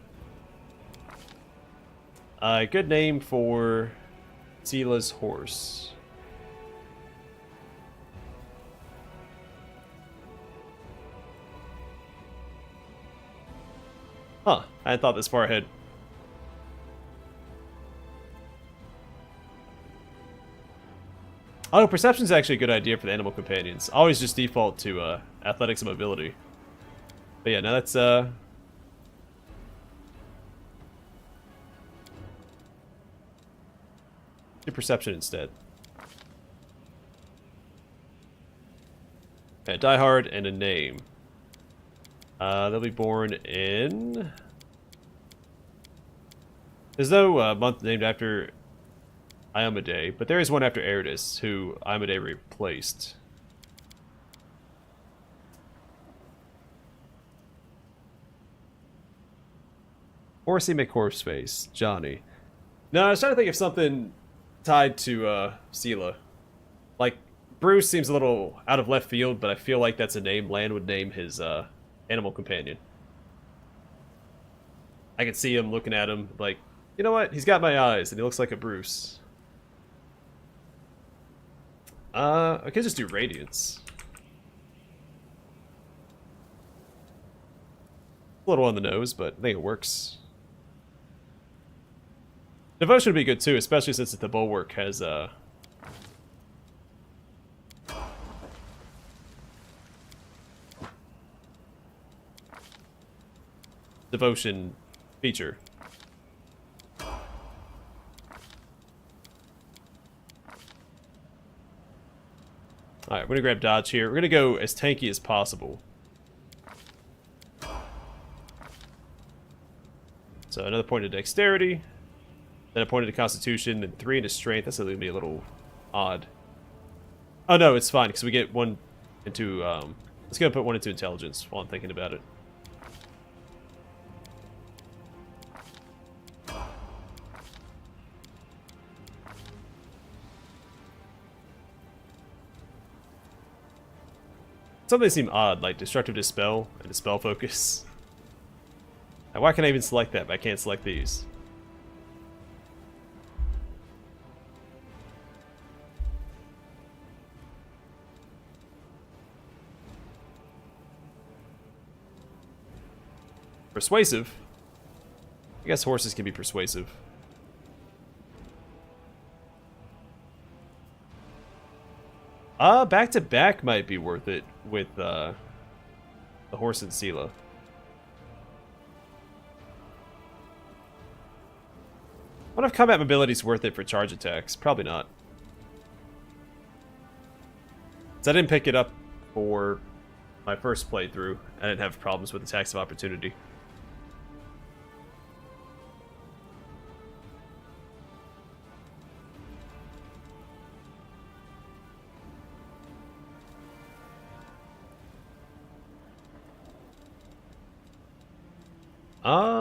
Speaker 1: Good name for Sila's horse. Huh, I hadn't thought this far ahead. Oh, perception's actually a good idea for the animal companions. I always just default to athletics and mobility. But yeah, now that's do perception instead. Okay, Die Hard and a name. They'll be born in... There's no month named after Iomedae, but there is one after Eridus, who Iomedae replaced. Horsey McHorseface, Johnny. No, I was trying to think of something tied to Sela. Like, Bruce seems a little out of left field, but I feel like that's a name Lan would name his animal companion. I could see him looking at him like, you know what? He's got my eyes, and he looks like a Bruce. I could just do Radiance. A little on the nose, but I think it works. Devotion would be good too, especially since the bulwark has devotion feature. Alright, we're gonna grab dodge here. We're gonna go as tanky as possible. So another point of dexterity, then a point of constitution, and 3 into strength. That's gonna be a little odd. Oh no, it's fine, because we get 1 into, let's go put 1 into intelligence while I'm thinking about it. Some of these seem odd, like Destructive Dispel and Dispel Focus. Now, why can I even select that, but I can't select these? Persuasive? I guess horses can be persuasive. Back to back might be worth it with the horse and Sela. I wonder if combat mobility is worth it for charge attacks. Probably not. So I didn't pick it up for my first playthrough. I didn't have problems with attacks of opportunity.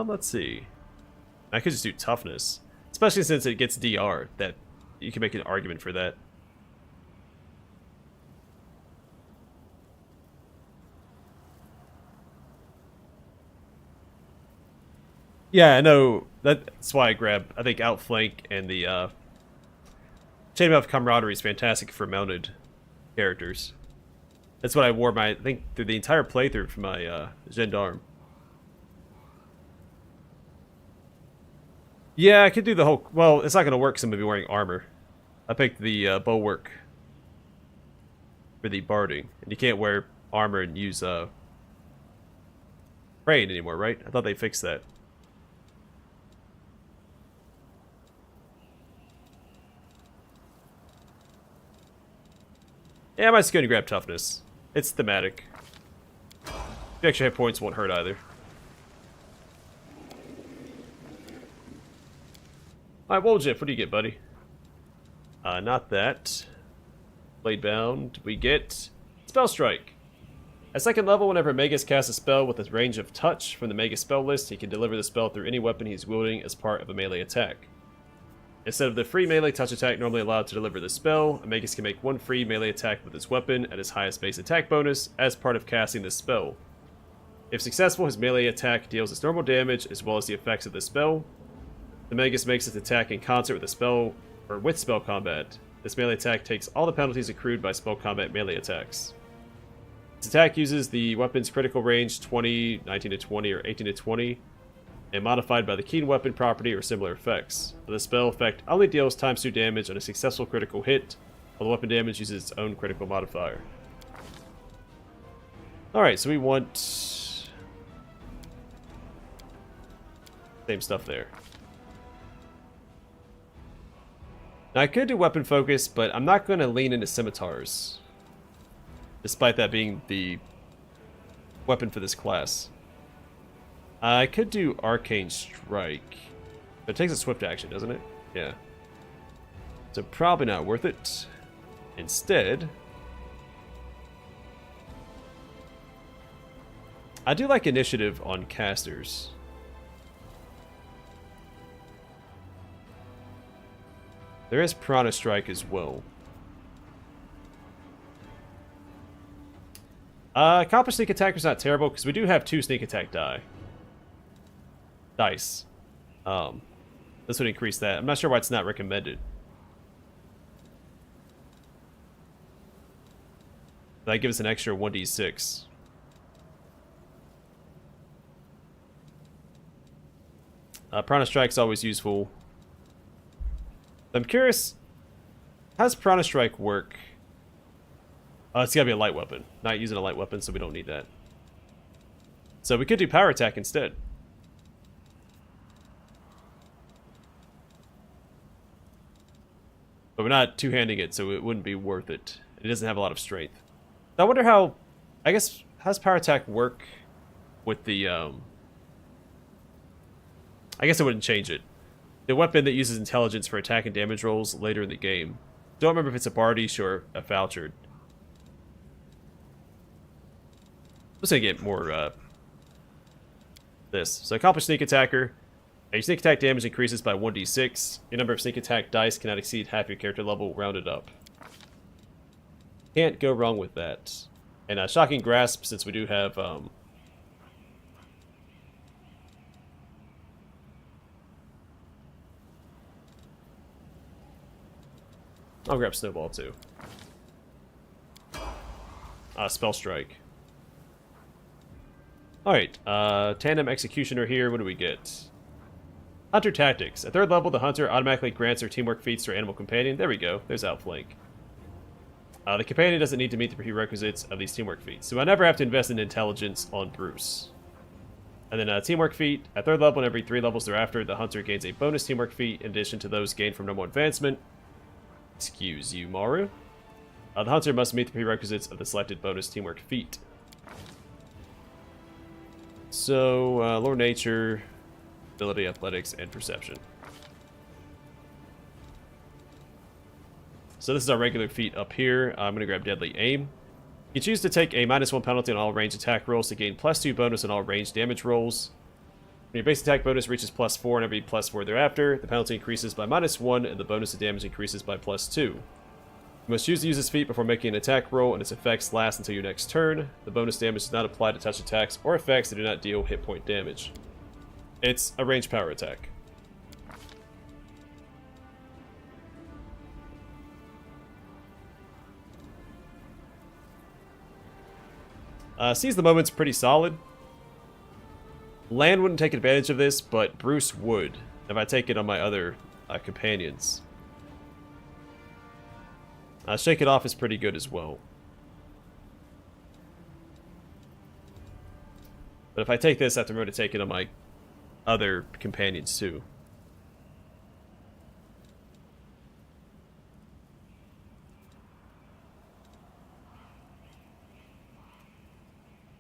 Speaker 1: Let's see. I could just do toughness. Especially since it gets DR, that you can make an argument for that. Yeah, I know. That's why I grab, I think, Outflank and the Chain of Camaraderie is fantastic for mounted characters. That's what I wore I think through the entire playthrough for my gendarme. Yeah, I could do the whole... Well, it's not going to work because I'm going to be wearing armor. I picked the bulwark for the barding. And you can't wear armor and use praying anymore, right? I thought they fixed that. Yeah, I might just go and grab toughness. It's thematic. The extra hit points won't hurt either. Alright, Woljif, what do you get, buddy? Not that. Blade bound. We get Spell Strike. At second level, whenever Magus casts a spell with a range of touch from the Magus spell list, he can deliver the spell through any weapon he's wielding as part of a melee attack. Instead of the free melee touch attack normally allowed to deliver the spell, a Magus can make one free melee attack with his weapon at his highest base attack bonus as part of casting this spell. If successful, his melee attack deals its normal damage as well as the effects of the spell. The Magus makes its attack in concert with the spell or with spell combat. This melee attack takes all the penalties accrued by spell combat melee attacks. Its attack uses the weapon's critical range 20, 19 to 20, or 18 to 20, and modified by the keen weapon property or similar effects. The spell effect only deals ×2 damage on a successful critical hit, while the weapon damage uses its own critical modifier. Alright, so we want... same stuff there. Now I could do weapon focus, but I'm not going to lean into scimitars. Despite that being the weapon for this class. I could do Arcane Strike. But it takes a swift action, doesn't it? Yeah. So probably not worth it. Instead... I do like initiative on casters. There is Piranha Strike as well. Accomplished Sneak Attack is not terrible, because we do have 2 Sneak Attack dice. This would increase that. I'm not sure why it's not recommended. That gives us an extra 1d6. Piranha Strike's always useful. I'm curious, how does Piranha Strike work? It's gotta be a light weapon. Not using a light weapon, so we don't need that. So we could do Power Attack instead. But we're not two-handing it, so it wouldn't be worth it. It doesn't have a lot of strength. I wonder how... I guess, how does Power Attack work with the... I guess it wouldn't change it. The weapon that uses intelligence for attack and damage rolls later in the game. Don't remember if it's a Bardiche or a Falchard. I'm just gonna get more, this. So accomplish Sneak Attacker. Your sneak attack damage increases by 1d6. Your number of sneak attack dice cannot exceed half your character level, rounded up. Can't go wrong with that. And Shocking Grasp, since we do have, I'll grab Snowball too. Spell Strike. Alright, Tandem Executioner here, what do we get? Hunter Tactics. At 3rd level, the Hunter automatically grants her teamwork feats to her animal companion. There we go, there's Outflank. The companion doesn't need to meet the prerequisites of these teamwork feats, so I never have to invest in intelligence on Bruce. And then teamwork feat. At 3rd level and every 3 levels thereafter, the Hunter gains a bonus teamwork feat in addition to those gained from normal advancement. Excuse you, Maru. The Hunter must meet the prerequisites of the selected bonus teamwork feat. So, Lore Nature, Ability, Athletics, and Perception. So this is our regular feat up here. I'm going to grab Deadly Aim. You choose to take a -1 penalty on all ranged attack rolls to gain +2 bonus on all ranged damage rolls. When your base attack bonus reaches +4 and every +4 thereafter, the penalty increases by -1 and the bonus of damage increases by +2. You must choose to use this feat before making an attack roll, and its effects last until your next turn. The bonus damage does not apply to touch attacks or effects that do not deal hit point damage. It's a ranged power attack. Seize the Moment's pretty solid. Land wouldn't take advantage of this, but Bruce would if I take it on my other companions. Shake It Off is pretty good as well. But if I take this, I have to remember to take it on my other companions too.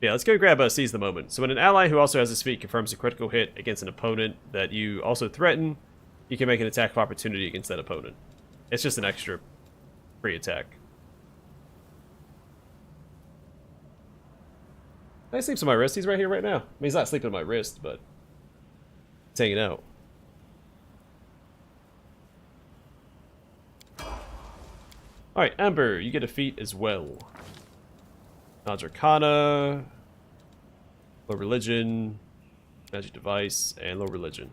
Speaker 1: Yeah, let's go grab Seize the Moment. So when an ally who also has this feat confirms a critical hit against an opponent that you also threaten, you can make an attack of opportunity against that opponent. It's just an extra free attack. He sleeps on my wrist. He's right here right now. I mean, he's not sleeping on my wrist, but he's hanging out. Alright, Amber, you get a feat as well. Knowledge Arcana, Low Religion, Magic Device, and Low Religion.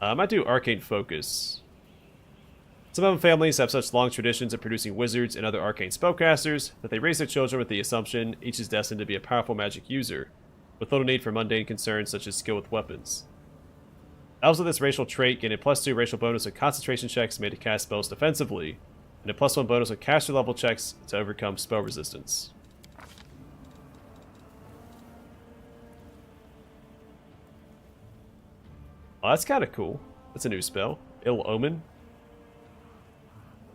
Speaker 1: I might do Arcane Focus. Some of them families have such long traditions of producing wizards and other arcane spellcasters that they raise their children with the assumption each is destined to be a powerful magic user, with little need for mundane concerns such as skill with weapons. Elves with this racial trait gain a +2 racial bonus on concentration checks made to cast spells defensively, and a +1 bonus on caster level checks to overcome spell resistance. Oh, that's kind of cool. That's a new spell. Ill Omen.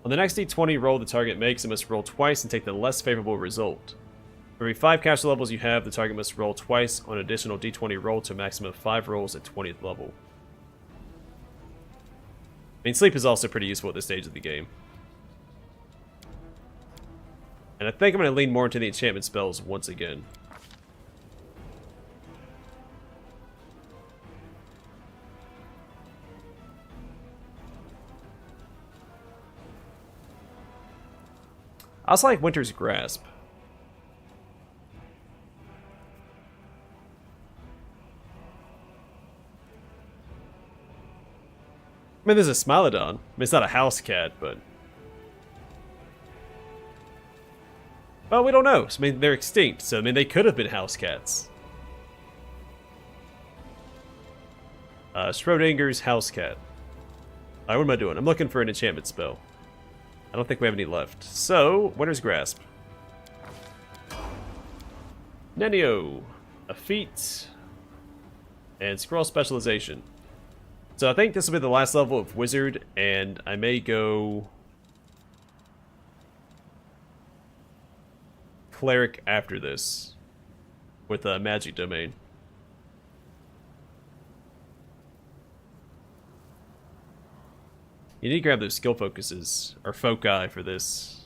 Speaker 1: On the next d20 roll the target makes, it must roll twice and take the less favorable result. For every 5 caster levels you have, the target must roll twice on an additional d20 roll to a maximum of 5 rolls at 20th level. I mean, sleep is also pretty useful at this stage of the game. And I think I'm going to lean more into the enchantment spells once again. I also like Winter's Grasp. I mean, there's a Smilodon. I mean, it's not a house cat, but... well, we don't know. I mean, they're extinct, so I mean, they could have been house cats. Schrodinger's house cat. Alright, what am I doing? I'm looking for an enchantment spell. I don't think we have any left. So, Winter's Grasp. Nenio. A feat. And Scroll Specialization. So I think this will be the last level of Wizard, and I may go Cleric after this with a Magic Domain. You need to grab those skill focuses, or foci for this.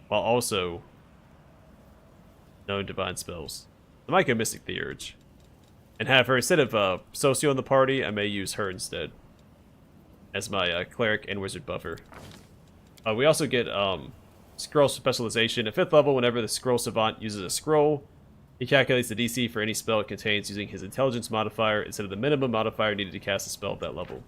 Speaker 1: While also knowing divine spells. I might go Mystic Theurge. And have her, instead of Socio in the party, I may use her instead. As my Cleric and Wizard buffer. We also get Scroll Specialization. At 5th level, whenever the Scroll Savant uses a scroll, he calculates the DC for any spell it contains using his Intelligence modifier instead of the minimum modifier needed to cast a spell at that level.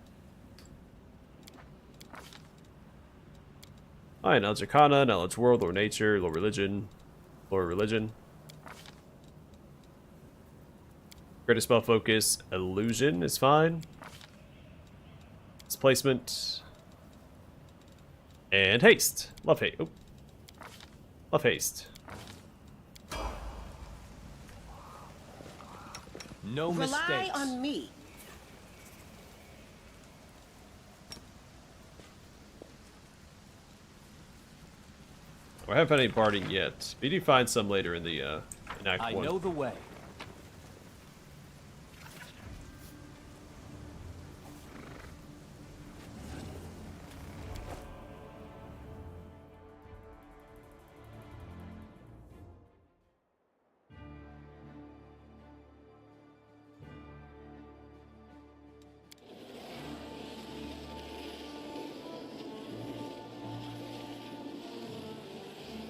Speaker 1: Alright, Knowledge Arcana, Knowledge World, Lore Nature, Lore Religion, Lore Religion. Greater Spell Focus, Illusion is fine. Displacement. And Haste. Love Haste. Oh. Love Haste.
Speaker 4: No
Speaker 2: Rely
Speaker 4: mistakes.
Speaker 2: on me.
Speaker 1: I haven't found any barding yet. But you do find some later in the in Act 1.
Speaker 4: I know the way.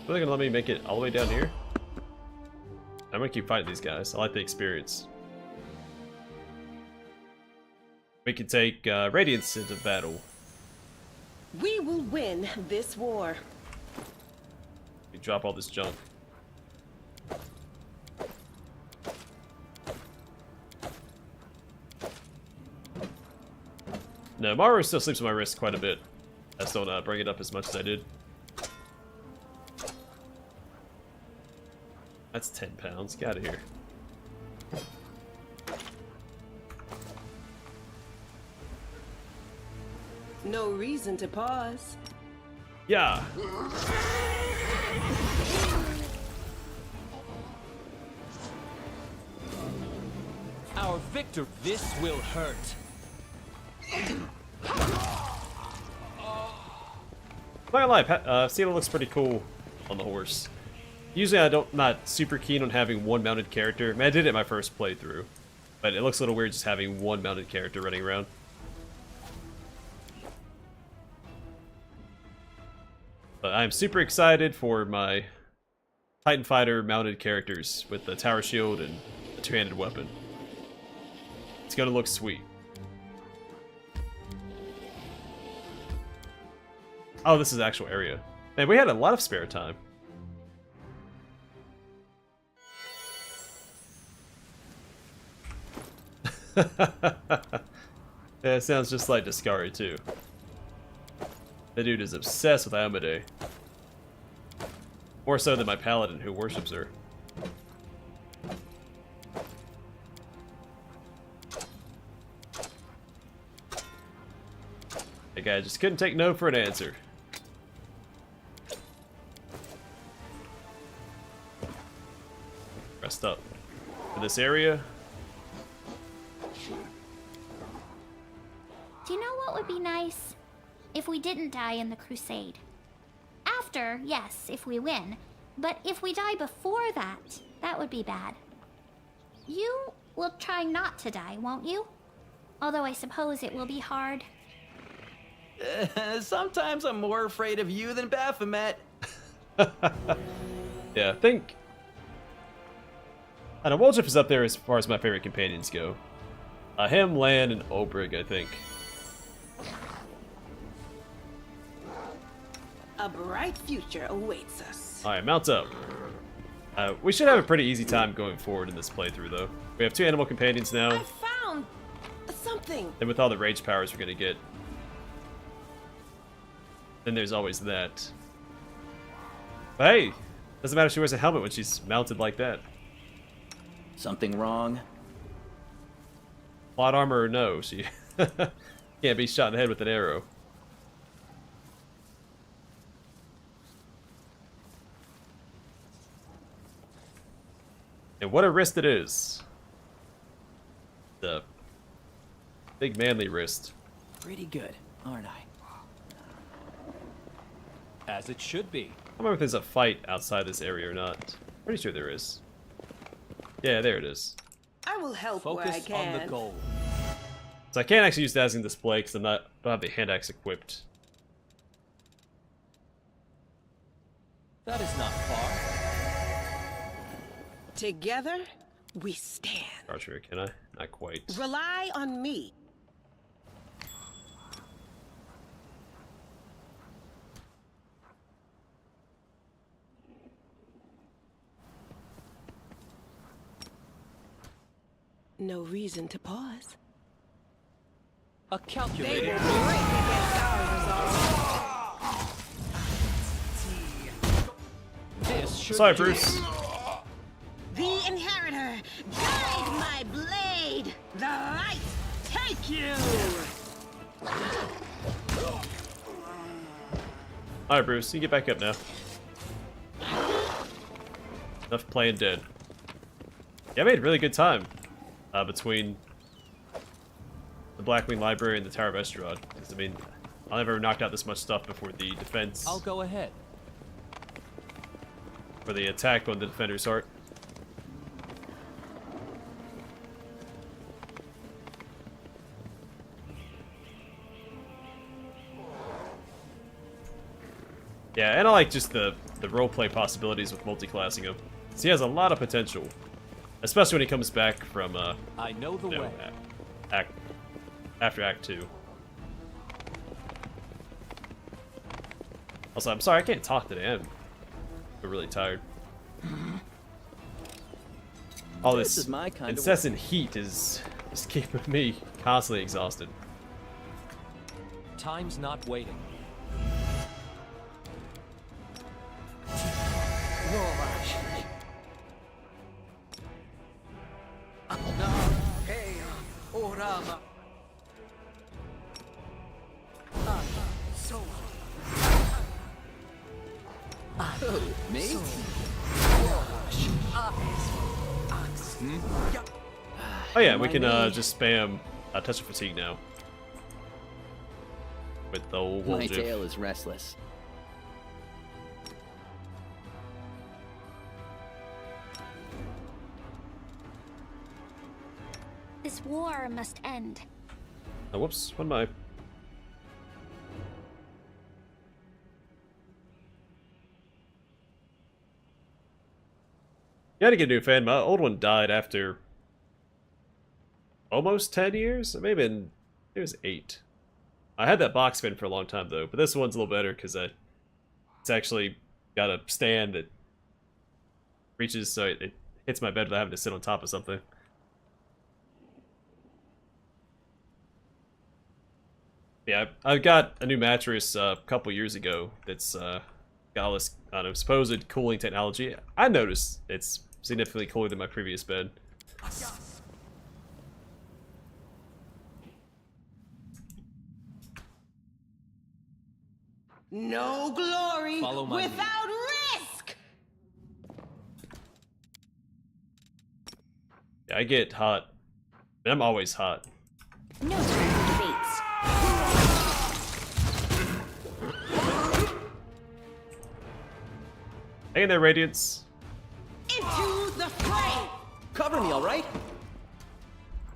Speaker 1: Are they gonna let me make it all the way down here? I'm gonna keep fighting these guys. I like the experience. We can take Radiance into battle.
Speaker 2: We will win this war.
Speaker 1: We drop all this junk. No, Maru still sleeps on my wrist quite a bit. I just don't bring it up as much as I did. That's 10 pounds. Get out of here.
Speaker 2: No reason to pause.
Speaker 1: Yeah.
Speaker 4: Our victor. This will hurt.
Speaker 1: I'm not gonna lie, Sela looks pretty cool on the horse. Usually I'm not super keen on having one mounted character. I mean, I did it in my first playthrough, but it looks a little weird just having one mounted character running around. But I'm super excited for my Titan Fighter mounted characters with the tower shield and the two-handed weapon. It's gonna look sweet. Oh, this is the actual area. Man, we had a lot of spare time. Yeah, it sounds just like Discari too. The dude is obsessed with Amade. More so than my paladin who worships her. The guy just couldn't take no for an answer. Rest up. For this area.
Speaker 6: Do you know what would be nice? If we didn't die in the Crusade. After, yes, if we win. But if we die before that, that would be bad. You will try not to die, won't you? Although I suppose it will be hard.
Speaker 3: Sometimes I'm more afraid of you than Baphomet.
Speaker 1: Yeah, I think... I know, Woljif is up there as far as my favorite companions go. Him, Lan, and Obrig, I think.
Speaker 2: A bright future awaits us.
Speaker 1: Alright, mount up. We should have a pretty easy time going forward in this playthrough, though. We have 2 animal companions now.
Speaker 2: I found something.
Speaker 1: And with all the rage powers we're gonna get. Then there's always that. But hey, doesn't matter if she wears a helmet when she's mounted like that.
Speaker 7: Something wrong?
Speaker 1: Plot armor or no, she can't be shot in the head with an arrow. And what a wrist it is. The big manly wrist.
Speaker 7: Pretty good, aren't I?
Speaker 4: As it should be.
Speaker 1: I don't remember if there's a fight outside this area or not. Pretty sure there is. Yeah, there it is.
Speaker 2: I will help where I
Speaker 4: Focus
Speaker 2: can.
Speaker 4: on the goal.
Speaker 1: So I can't actually use Dazzling Display because I don't have the hand axe equipped.
Speaker 4: That is not far.
Speaker 2: Together, we stand.
Speaker 1: Archer, can I? Not quite.
Speaker 2: Rely on me. No reason to pause.
Speaker 4: A
Speaker 2: They
Speaker 4: calculated
Speaker 2: will
Speaker 4: move.
Speaker 2: break against our resolve.
Speaker 4: This should
Speaker 1: Sorry,
Speaker 4: do
Speaker 1: Bruce.
Speaker 4: it.
Speaker 2: The Inheritor, guide my blade. The light, take you.
Speaker 1: Alright, Bruce, you get back up now. Enough playing dead. Yeah, I made really good time between the Blackwing Library and the Tower of Estrad. Because, I mean, I never knocked out this much stuff before the defense.
Speaker 4: I'll go ahead.
Speaker 1: For the attack on the Defender's Heart. Yeah, and I like just the roleplay possibilities with multi-classing him. So he has a lot of potential. Especially when he comes back from,
Speaker 4: I know the way.
Speaker 1: after Act 2. Also, I'm sorry, I can't talk today. I'm really tired. All this
Speaker 7: is my kind of
Speaker 1: incessant heat is just keeping me constantly exhausted.
Speaker 4: Time's not waiting.
Speaker 7: Me?
Speaker 1: Oh yeah, we can just spam Touch of Fatigue now. With the old
Speaker 7: My
Speaker 1: GIF.
Speaker 7: tail is restless.
Speaker 6: This war must end.
Speaker 1: Oh, whoops, what am I? You had to get a new fan. My old one died after almost 10 years? Maybe it was 8. I had that box fan for a long time though, but this one's a little better because it's actually got a stand that reaches so it hits my bed without having to sit on top of something. Yeah, I got a new mattress a couple years ago that's got all this, I don't know, supposed cooling technology. I noticed it's significantly cooler than my previous bed.
Speaker 2: No glory
Speaker 4: Follow my lead.
Speaker 2: without risk!
Speaker 1: Yeah, I get hot. And I'm always hot.
Speaker 6: No time for debates.
Speaker 1: Hang in there, Radiance.
Speaker 2: Into the fray!
Speaker 7: Cover me, all right?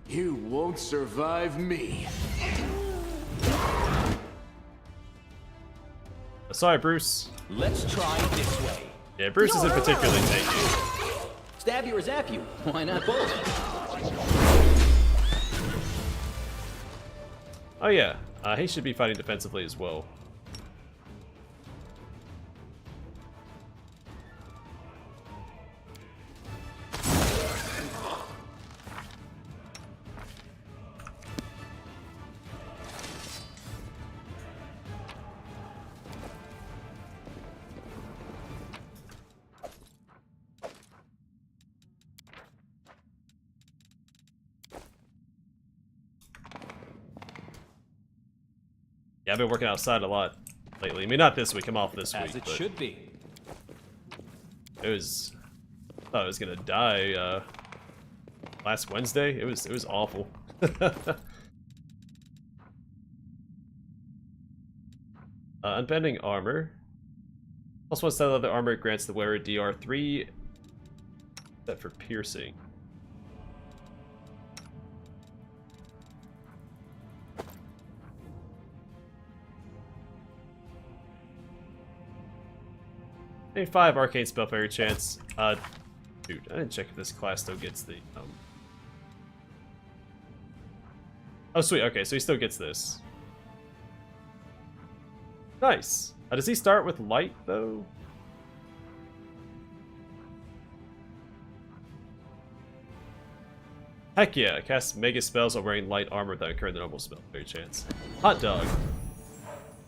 Speaker 5: You won't survive me.
Speaker 1: Sorry, Bruce.
Speaker 4: Let's try this way.
Speaker 1: Yeah, Bruce isn't particularly tanky.
Speaker 7: Stab you or zap you? Why not both?
Speaker 1: Oh yeah, he should be fighting defensively as well. Yeah, I've been working outside a lot lately. I mean, not this week. I'm off this week.
Speaker 4: As it
Speaker 1: but
Speaker 4: should be.
Speaker 1: It was. I thought I was gonna die last Wednesday. It was awful. Unbending armor. Plus one style of the armor grants the wearer DR3. Set for piercing. A 5 arcane spell failure chance. Dude, I didn't check if this class still gets the Oh sweet, okay, so he still gets this. Nice. Does he start with light though? Heck yeah, cast mega spells while wearing light armor without incurring the normal spell failure chance. Hot dog.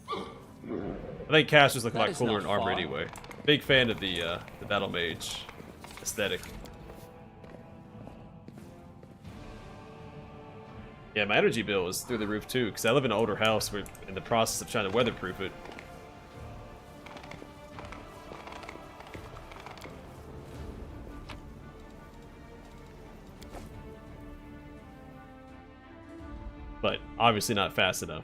Speaker 1: I think casters look a
Speaker 4: That
Speaker 1: lot
Speaker 4: is
Speaker 1: cooler
Speaker 4: not
Speaker 1: in armor
Speaker 4: far.
Speaker 1: anyway. Big fan of the battle mage aesthetic. Yeah, my energy bill is through the roof too, because I live in an older house. We're in the process of trying to weatherproof it. But obviously not fast enough.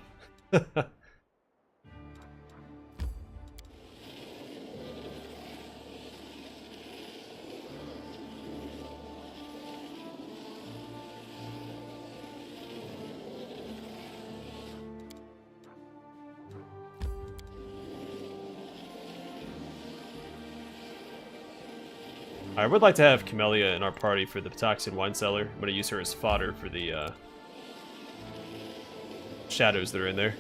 Speaker 1: I would like to have Camellia in our party for the Toxian Wine Cellar. I'm going to use her as fodder for the shadows that are in there.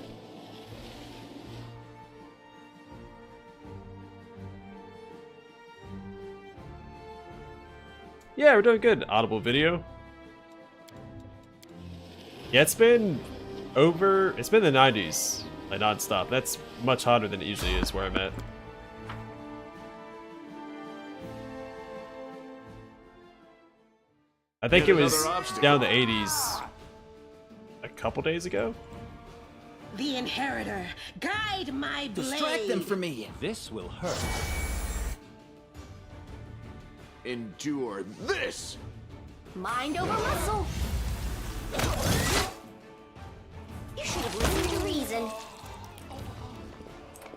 Speaker 1: Yeah, we're doing good. Audible video. Yeah, it's been the 90s, like non-stop. That's much hotter than it usually is where I'm at. I think
Speaker 5: Yet
Speaker 1: it was
Speaker 5: another obstacle.
Speaker 1: down in the 80s a couple days ago.
Speaker 2: The Inheritor, guide my blade.
Speaker 7: Distract them from me.
Speaker 4: This will hurt.
Speaker 5: Endure this!
Speaker 6: Mind over muscle. You should have listened to reason.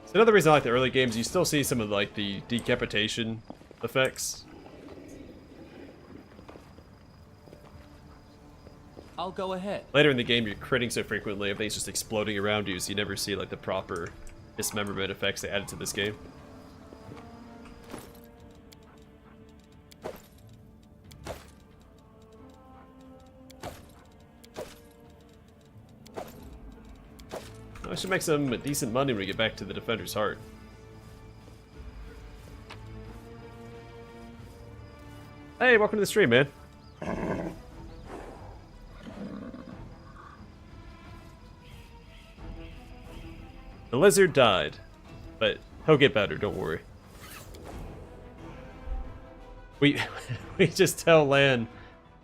Speaker 1: So another reason I like the early games, you still see some of like the decapitation effects.
Speaker 4: I'll go ahead.
Speaker 1: Later in the game, you're critting so frequently, everything's just exploding around you, so you never see like the proper dismemberment effects they added to this game. I should make some decent money when we get back to the Defender's Heart. Hey, welcome to the stream, man. The lizard died, but he'll get better, don't worry. We just tell Lan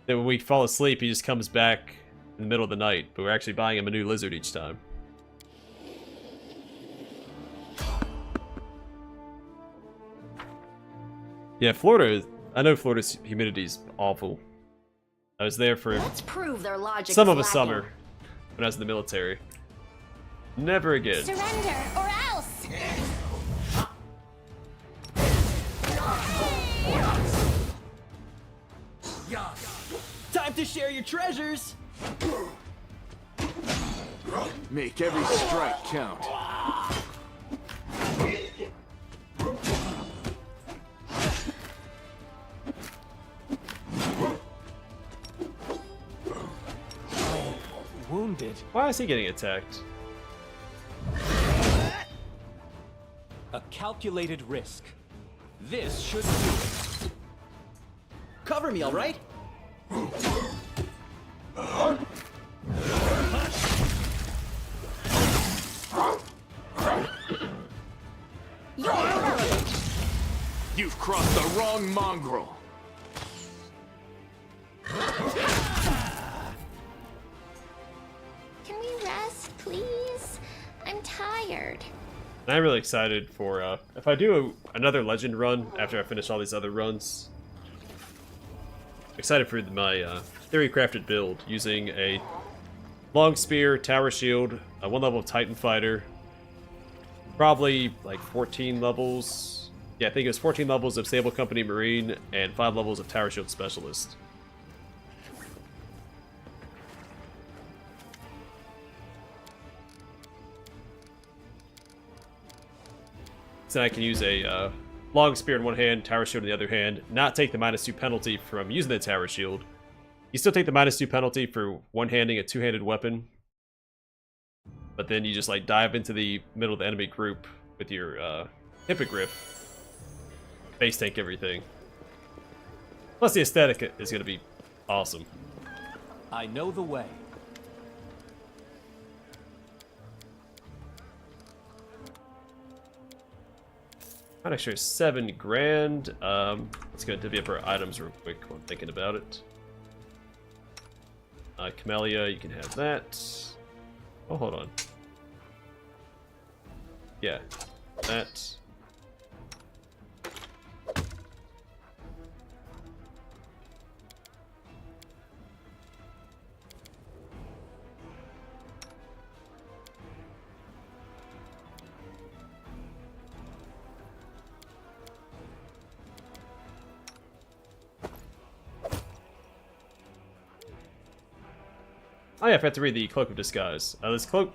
Speaker 1: that when we fall asleep, he just comes back in the middle of the night, but we're actually buying him a new lizard each time. Yeah, Florida, I know Florida's humidity is awful. I was there for
Speaker 6: Let's prove their logic.
Speaker 1: some
Speaker 6: is
Speaker 1: of a
Speaker 6: lacking.
Speaker 1: summer when I was in the military. Never again.
Speaker 6: Surrender or else.
Speaker 7: Time to share your treasures.
Speaker 5: Make every strike count.
Speaker 4: Wounded.
Speaker 1: Why is he getting attacked?
Speaker 4: A calculated risk. This should do it.
Speaker 7: Cover me, all right?
Speaker 6: You're irrelevant.
Speaker 5: You've crossed the wrong mongrel.
Speaker 6: Can we rest, please? I'm tired.
Speaker 1: And I'm really excited for, if I do another Legend run after I finish all these other runs. Excited for my theory crafted build using a long spear, tower shield, one level of Titan fighter, probably like 14 levels. Yeah, I think it was 14 levels of Sable Company Marine and 5 levels of tower shield specialist. So I can use a long spear in one hand, tower shield in the other hand, not take the -2 penalty from using the tower shield. You still take the -2 penalty for one-handing a two-handed weapon, but then you just like dive into the middle of the enemy group with your hippogriff, base tank everything. Plus the aesthetic is going to be awesome.
Speaker 4: I know the way.
Speaker 1: Got an extra 7 grand. Let's go divvy up our items real quick while I'm thinking about it. Camellia, you can have that. Oh, hold on. Yeah, that. Oh yeah, I forgot to read the Cloak of Disguise. This cloak...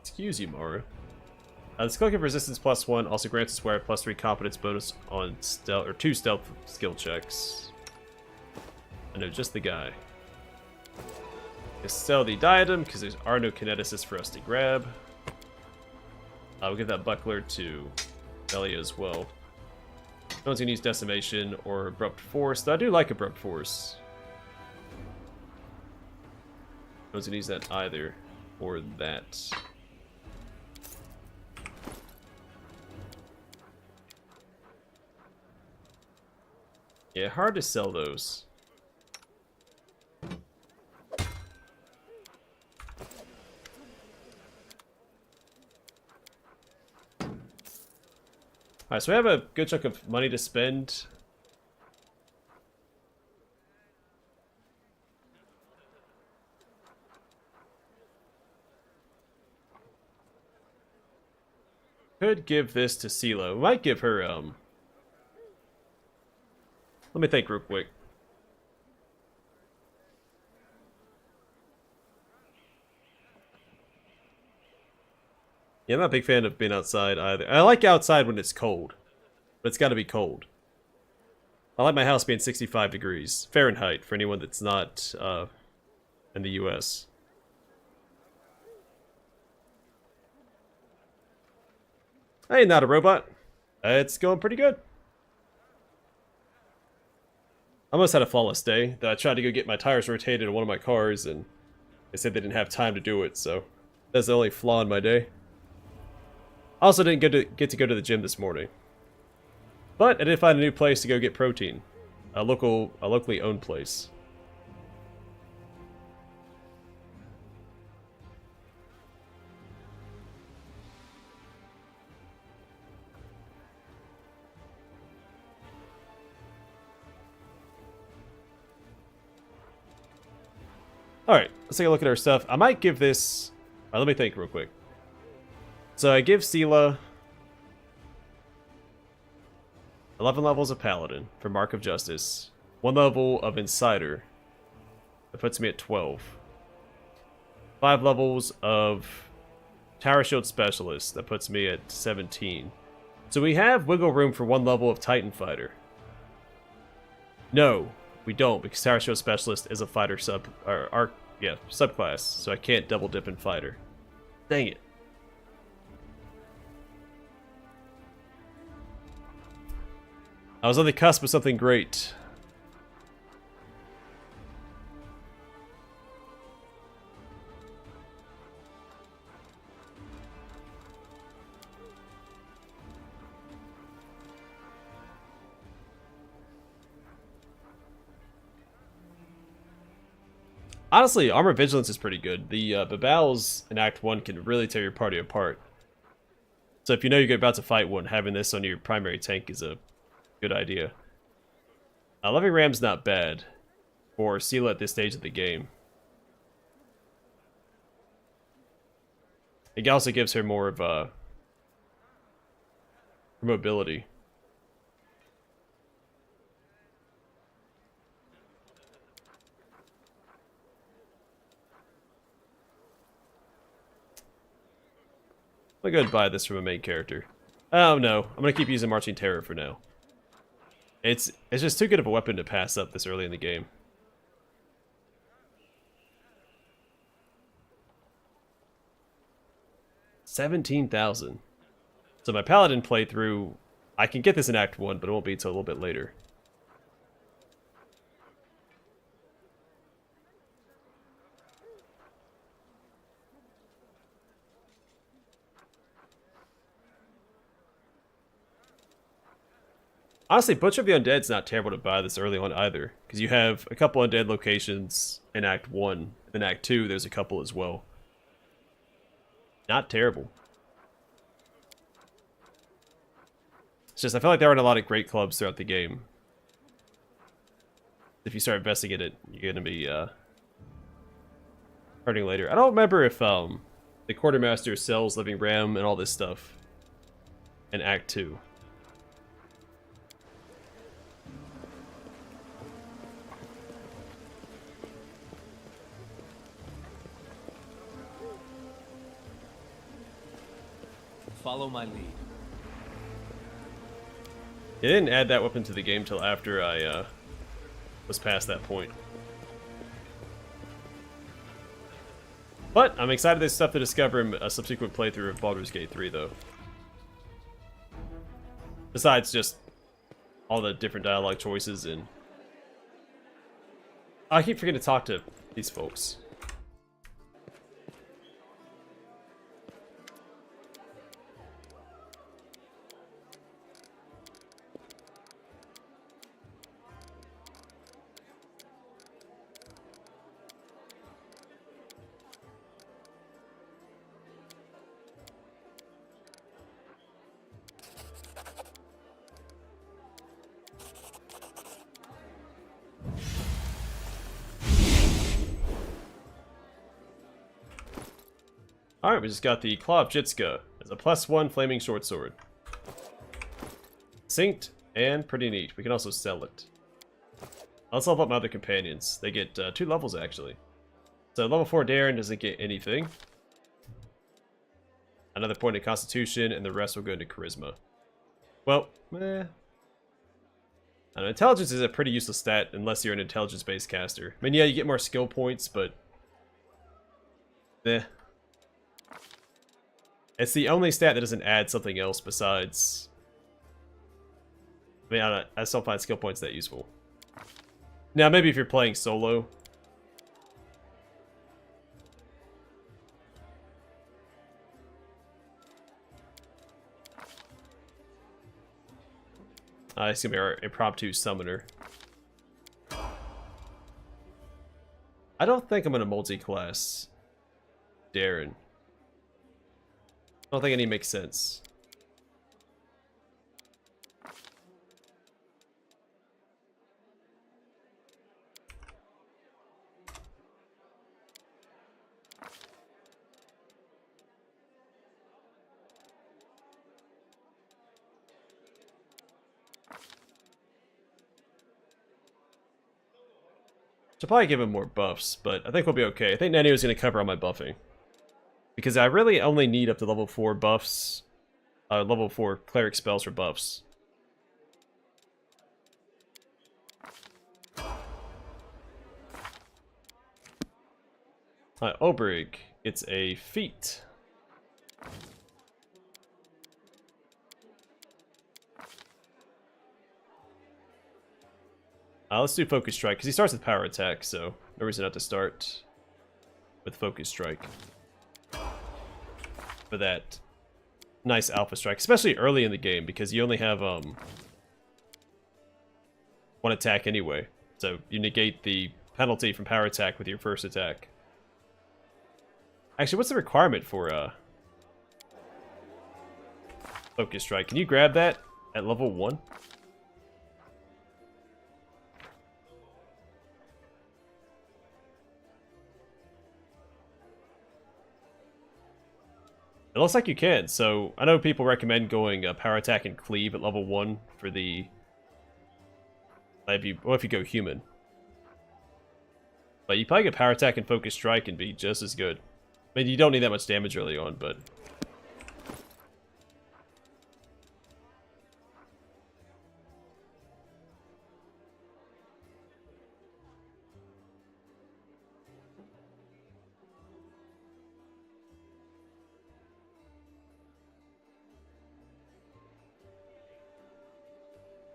Speaker 1: Excuse you, Maru. This Cloak of Resistance +1 also grants its wearer +3 competence bonus on stealth, or 2 stealth skill checks. I know just the guy. Let's sell the diadem because there are no kineticists for us to grab. We'll give that buckler to Belia as well. No one's gonna use decimation or abrupt force, though I do like abrupt force. No one's gonna use that either, or that. Yeah, hard to sell those. Alright, so we have a good chunk of money to spend. Could give this to Sela. We might give her, let me think real quick. Yeah, I'm not a big fan of being outside either. I like outside when it's cold, but it's got to be cold. I like my house being 65 degrees Fahrenheit for anyone that's not in the US. Hey, not a robot. It's going pretty good. I almost had a flawless day, though I tried to go get my tires rotated in one of my cars, and they said they didn't have time to do it, so that's the only flaw in my day. I also didn't get to go to the gym this morning. But I did find a new place to go get protein. A locally owned place. Alright, let's take a look at our stuff. I might give this... let me think real quick. So I give Sela 11 levels of Paladin for Mark of Justice. 1 level of Insider. That puts me at 12. 5 levels of Tower Shield Specialist. That puts me at 17. So we have wiggle room for 1 level of Titan Fighter. No, we don't, because Tower Shield Specialist is a fighter subclass, so I can't double dip in fighter. Dang it. I was on the cusp of something great. Honestly, Armor Vigilance is pretty good. The Babals in Act 1 can really tear your party apart. So if you know you're about to fight one, having this on your primary tank is a good idea. Loving Ram's not bad for Sela at this stage of the game. It also gives her more of mobility. I'm gonna go and buy this from a main character. Oh no, I'm gonna keep using Marching Terror for now. It's just too good of a weapon to pass up this early in the game. $17,000. So my Paladin playthrough, I can get this in Act 1, but it won't be until a little bit later. Honestly, Butcher of the Undead's not terrible to buy this early on either, because you have a couple undead locations in Act 1, and in Act 2 there's a couple as well. Not terrible. It's just, I feel like there aren't a lot of great clubs throughout the game. If you start investing in it, you're going to be hurting later. I don't remember if the Quartermaster sells Living Ram and all this stuff in Act 2.
Speaker 4: Follow my lead.
Speaker 1: They didn't add that weapon to the game till after I was past that point. But I'm excited there's stuff to discover in a subsequent playthrough of Baldur's Gate 3, though. Besides just all the different dialogue choices and... I keep forgetting to talk to these folks. Alright, we just got the Claw of Jitska as a +1 flaming short sword. Synced and pretty neat. We can also sell it. Let's level up my other companions. They get 2 levels actually. So level 4 Darren doesn't get anything. Another point in Constitution, and the rest will go into Charisma. Well, Intelligence is a pretty useless stat unless you're an intelligence-based caster. I mean, yeah, you get more skill points, but... It's the only stat that doesn't add something else besides... I mean, I still find skill points that useful. Now, maybe if you're playing solo... It's gonna be our impromptu summoner. I don't think I'm gonna multi-class Darren. I don't think any makes sense. Should probably give him more buffs, but I think we'll be okay. I think Nanny was going to cover all my buffing. Because I really only need up to level 4 buffs. Level 4 cleric spells for buffs. Obrig, it's a feat. Let's do Focus Strike, because he starts with Power Attack, so no reason not to start with Focus Strike. For that nice Alpha Strike, especially early in the game, because you only have 1 attack anyway. So you negate the penalty from Power Attack with your first attack. Actually, what's the requirement for Focus Strike? Can you grab that at level 1? It looks like you can, so I know people recommend going Power Attack and Cleave at level 1 for the... if you go human. But you probably get Power Attack and Focus Strike and be just as good. I mean, you don't need that much damage early on, but...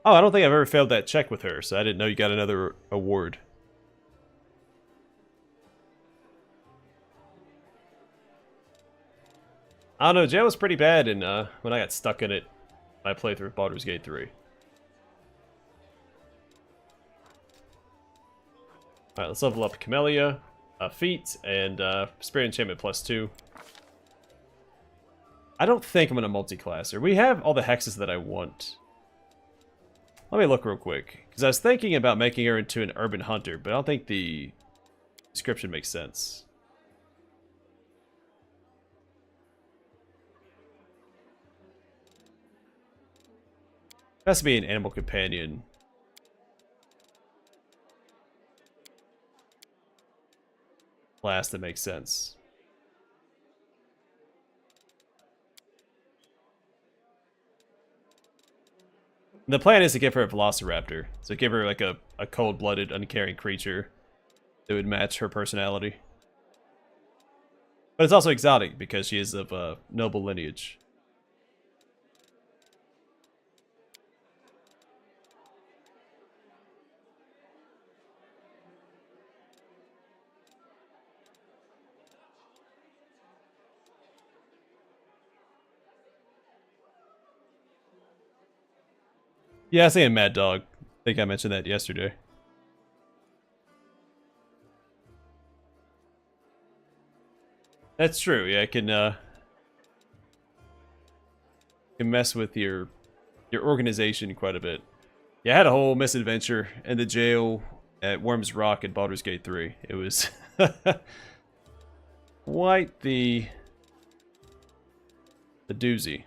Speaker 1: Oh, I don't think I've ever failed that check with her, so I didn't know you got another award. I don't know, jail was pretty bad in, when I got stuck in it when I played through Baldur's Gate 3. Alright, let's level up Camellia, Feat, and Spirit Enchantment +2. I don't think I'm going to multi-class her. We have all the hexes that I want. Let me look real quick, because I was thinking about making her into an urban hunter, but I don't think the description makes sense. It has to be an animal companion. Class that makes sense. The plan is to give her a Velociraptor. So give her like a cold-blooded, uncaring creature that would match her personality. But it's also exotic because she is of noble lineage. Yeah, I was saying Mad Dog. I think I mentioned that yesterday. That's true. Yeah, it can mess with your organization quite a bit. Yeah, I had a whole misadventure in the jail at Worms Rock in Baldur's Gate 3. It was quite the doozy.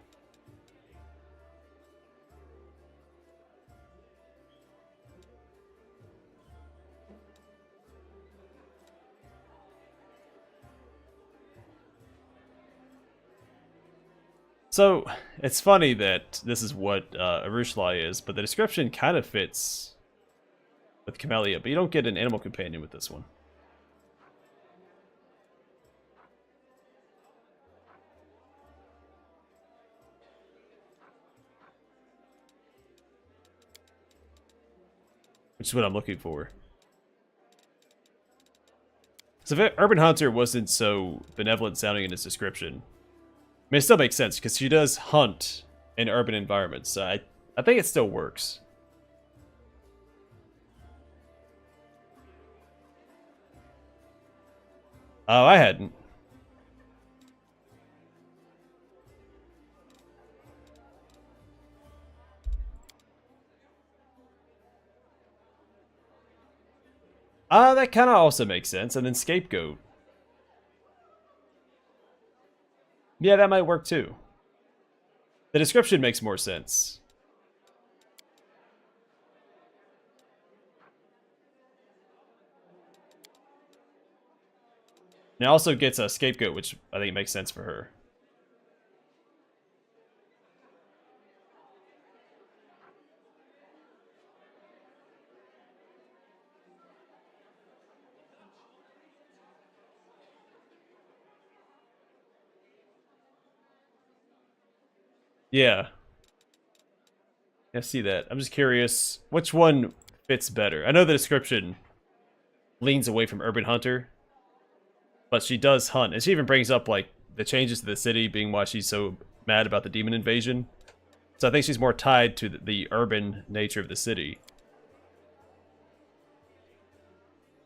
Speaker 1: So, it's funny that this is what Arushli is, but the description kind of fits with Camellia, but you don't get an animal companion with this one. Which is what I'm looking for. So if Urban Hunter wasn't so benevolent sounding in its description, I mean, it still makes sense, because she does hunt in urban environments, so I think it still works. Oh, I hadn't. That kind of also makes sense, and then Scapegoat. Yeah, that might work too. The description makes more sense. And it also gets a Scapegoat, which I think makes sense for her. Yeah. I see that. I'm just curious, which one fits better? I know the description leans away from Urban Hunter, but she does hunt. And she even brings up, like, the changes to the city being why she's so mad about the demon invasion. So I think she's more tied to the urban nature of the city.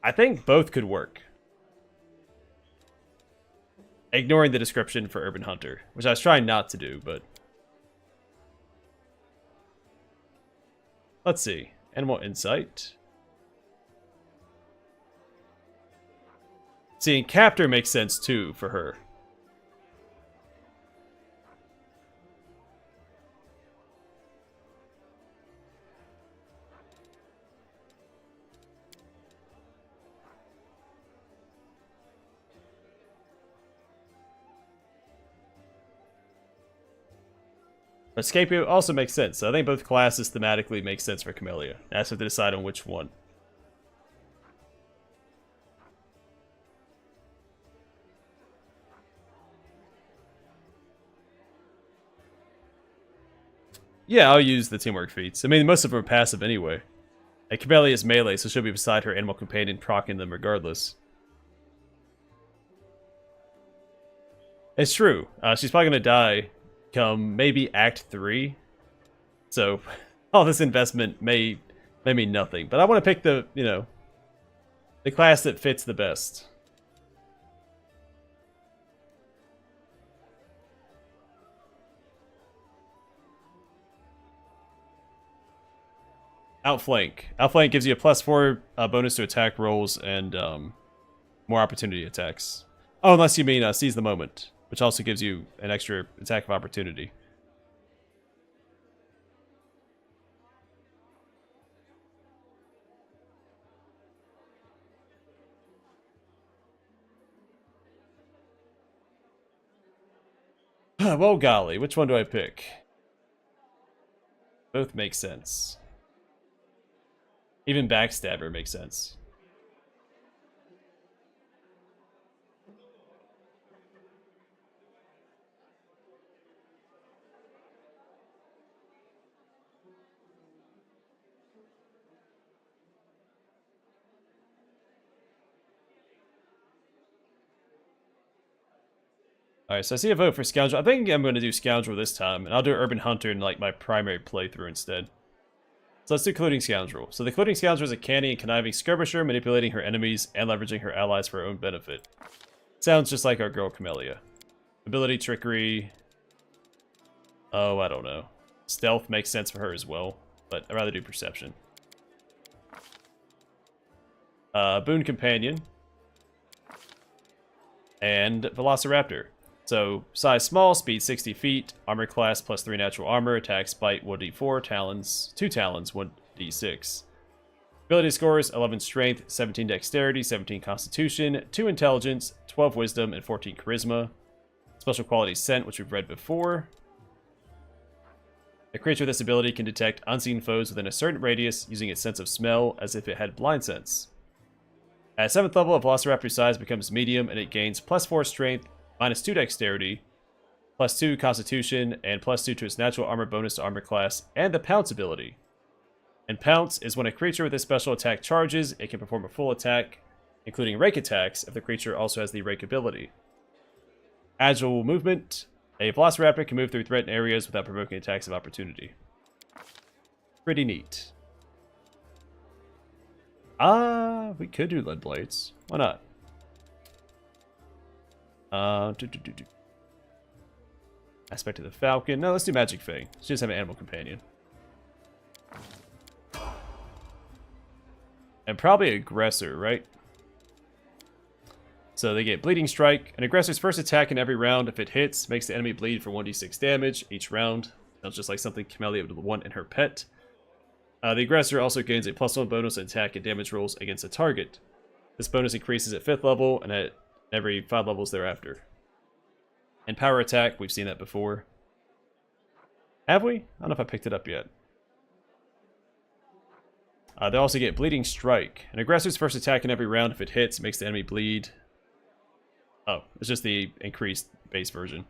Speaker 1: I think both could work. Ignoring the description for Urban Hunter, which I was trying not to do, but... Let's see. Animal Insight. See, and Captor makes sense too for her. But Scapegoat also makes sense, so I think both classes thematically make sense for Camellia. I just have to decide on which one. Yeah, I'll use the teamwork feats. I mean, most of them are passive anyway. And Camellia is melee, so she'll be beside her animal companion, proccing them regardless. It's true. She's probably going to die come maybe Act 3. So, all this investment may mean nothing. But I want to pick the, you know, the class that fits the best. Outflank. Outflank gives you a +4 bonus to attack rolls and more opportunity attacks. Oh, unless you mean seize the moment, which also gives you an extra attack of opportunity. Well, golly, which one do I pick? Both make sense. Even Backstabber makes sense. Alright, so I see a vote for Scoundrel. I think I'm going to do Scoundrel this time, and I'll do Urban Hunter in like my primary playthrough instead. So let's do Colluding Scoundrel. So the Colluding Scoundrel is a canny and conniving skirmisher, manipulating her enemies and leveraging her allies for her own benefit. Sounds just like our girl Camellia. Ability, Trickery. Oh, I don't know. Stealth makes sense for her as well, but I'd rather do Perception. Boon Companion. And Velociraptor. So, size small, speed 60 feet, armor class plus 3 natural armor, attacks, bite 1d4, talons, 2 talons, 1d6. Ability scores 11 strength, 17 dexterity, 17 constitution, 2 intelligence, 12 wisdom, and 14 charisma. Special quality scent, which we've read before. A creature with this ability can detect unseen foes within a certain radius using its sense of smell as if it had blind sense. At 7th level, a Velociraptor size becomes medium and it gains plus 4 strength, minus 2 dexterity, plus 2 constitution, and plus 2 to its natural armor bonus to armor class, and the Pounce ability. And Pounce is when a creature with a special attack charges, it can perform a full attack, including rake attacks, if the creature also has the rake ability. Agile movement. A Velociraptor can move through threatened areas without provoking attacks of opportunity. Pretty neat. We could do Lead Blades. Why not? Aspect of the Falcon. No, let's do Magic Fang. Let's just have an animal companion. And probably Aggressor, right? So they get Bleeding Strike. An aggressor's first attack in every round, if it hits, makes the enemy bleed for 1d6 damage each round. Sounds just like something Camellia would want in her pet. The aggressor also gains a +1 bonus on attack and damage rolls against a target. This bonus increases at 5th level and at every 5 levels thereafter. And power attack, we've seen that before. Have we? I don't know if I picked it up yet. They also get Bleeding Strike. An aggressor's first attack in every round, if it hits, makes the enemy bleed. Oh, it's just the increased base version.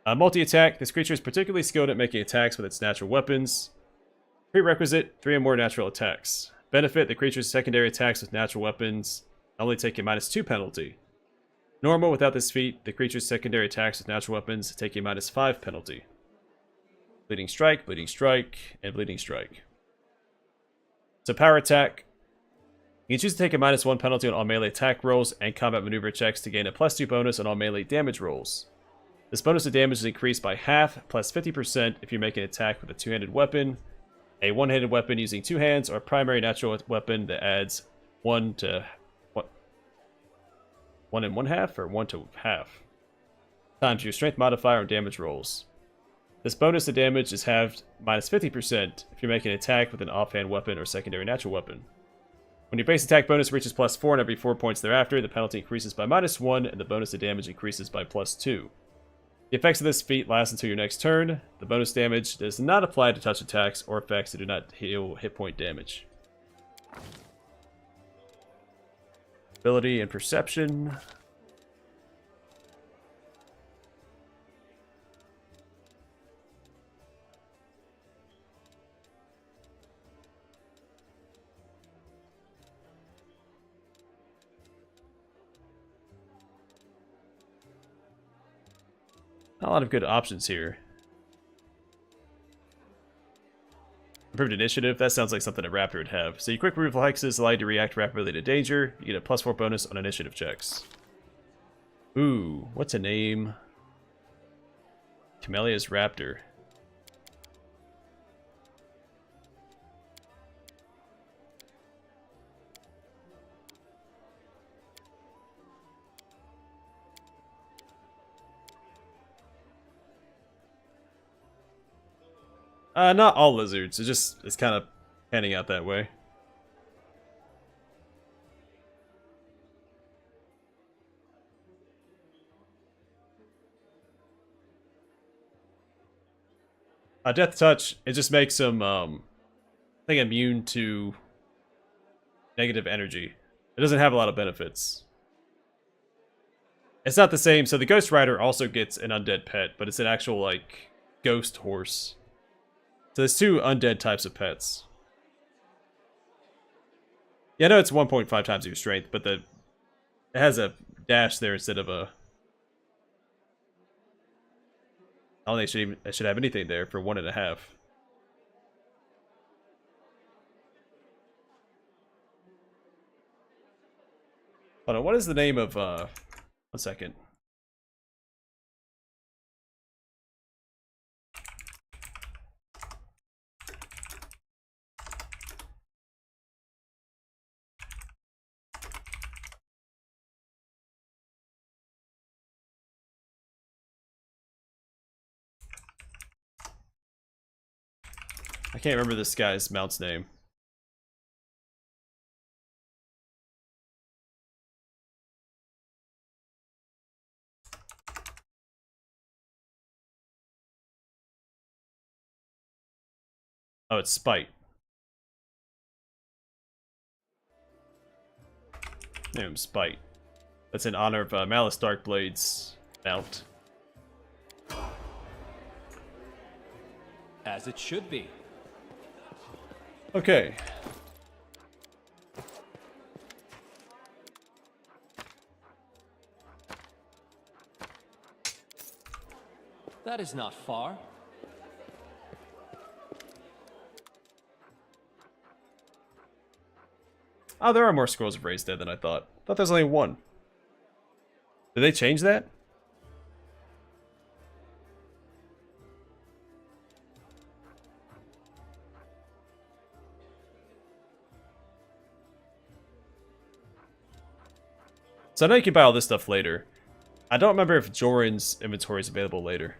Speaker 1: Multi-attack. This creature is particularly skilled at making attacks with its natural weapons. Prerequisite, 3 or more natural attacks. Benefit, the creature's secondary attacks with natural weapons only take a -2 penalty. Normal, without this feat, the creature's secondary attacks with natural weapons take a -5 penalty. Bleeding Strike, and Bleeding Strike. So power attack. You can choose to take a -1 penalty on all melee attack rolls and combat maneuver checks to gain a +2 bonus on all melee damage rolls. This bonus of damage is increased by half, plus 50% if you make an attack with a 2-handed weapon, a 1-handed weapon using 2 hands, or a primary natural weapon that adds 1 to... what? 1 and 1/2 or 1 to half? Times your strength modifier on damage rolls. This bonus to damage is halved -50% if you make an attack with an offhand weapon or secondary natural weapon. When your base attack bonus reaches +4 and every 4 points thereafter, the penalty increases by -1 and the bonus to damage increases by +2. The effects of this feat last until your next turn. The bonus damage does not apply to touch attacks or effects that do not heal hit point damage. Ability and Perception. Not a lot of good options here. Improved Initiative, that sounds like something a Raptor would have. So your quick reflexes allow you to react rapidly to danger. You get a +4 bonus on initiative checks. Ooh, what's a name? Camellia's Raptor. Not all lizards. It's kind of panning out that way. Death Touch, it just makes him, I think, immune to negative energy. It doesn't have a lot of benefits. It's not the same, so the Ghost Rider also gets an undead pet, but it's an actual, like, ghost horse. So there's 2 undead types of pets. Yeah, I know it's 1.5 times your strength, but it has a dash there instead of a I don't think I should have anything there for 1.5. Hold on, what is the name of 1 second. I can't remember this guy's mount's name. Oh, it's Spite. Name Spite. That's in honor of Malice Darkblade's mount.
Speaker 4: As it should be.
Speaker 1: Okay.
Speaker 4: That is not far.
Speaker 1: Oh, there are more Scrolls of Raised Dead than I thought. I thought there was only 1. Did they change that? So I know you can buy all this stuff later. I don't remember if Joran's inventory is available later.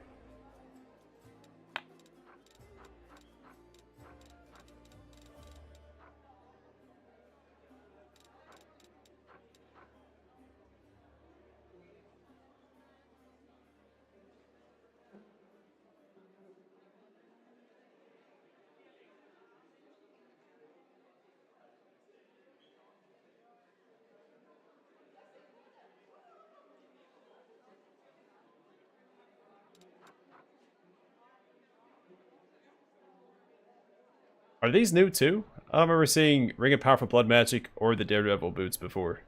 Speaker 1: Are these new too? I don't remember seeing Ring of Powerful Blood Magic or the Daredevil boots before.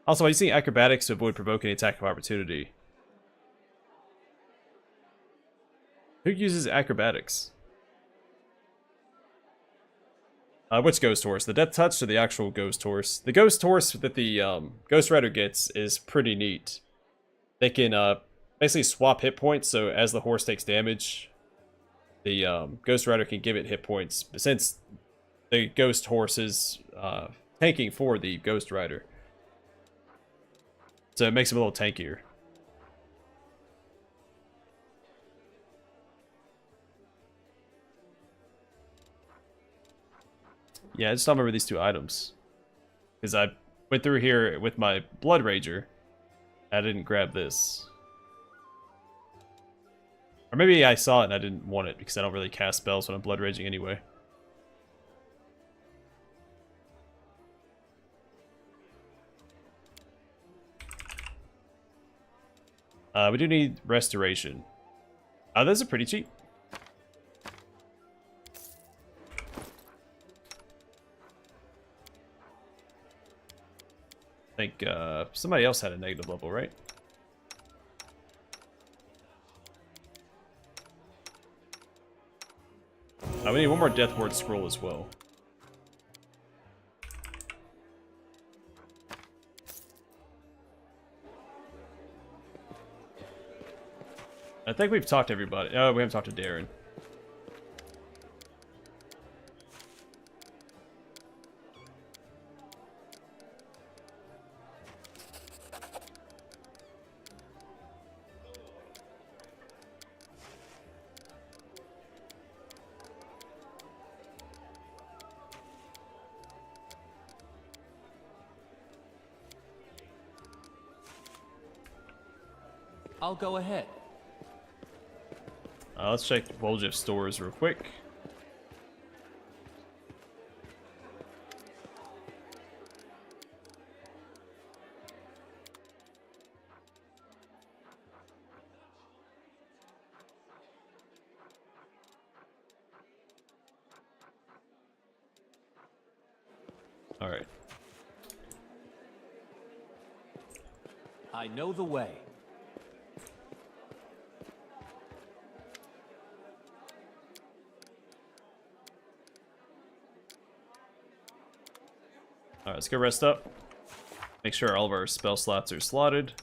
Speaker 1: Also, by using acrobatics to avoid provoking attack of opportunity. Who uses acrobatics? Which Ghost Horse? The Death Touch or the actual Ghost Horse? The Ghost Horse that the Ghost Rider gets is pretty neat. They can basically swap hit points, so as the horse takes damage, the Ghost Rider can give it hit points. But since the Ghost Horse is tanking for the Ghost Rider, so it makes him a little tankier. Yeah, I just don't remember these 2 items. Because I went through here with my Blood Rager. I didn't grab this. Or maybe I saw it and I didn't want it because I don't really cast spells when I'm Blood Raging anyway. We do need Restoration. Those are pretty cheap. I think somebody else had a negative level, right? We need 1 more Death Ward scroll as well. I think we've talked to everybody. Oh, we haven't talked to Darren.
Speaker 4: I'll go ahead.
Speaker 1: Let's check Woljif's stores real quick. All right.
Speaker 4: I know the way.
Speaker 1: Alright, let's go rest up. Make sure all of our spell slots are slotted.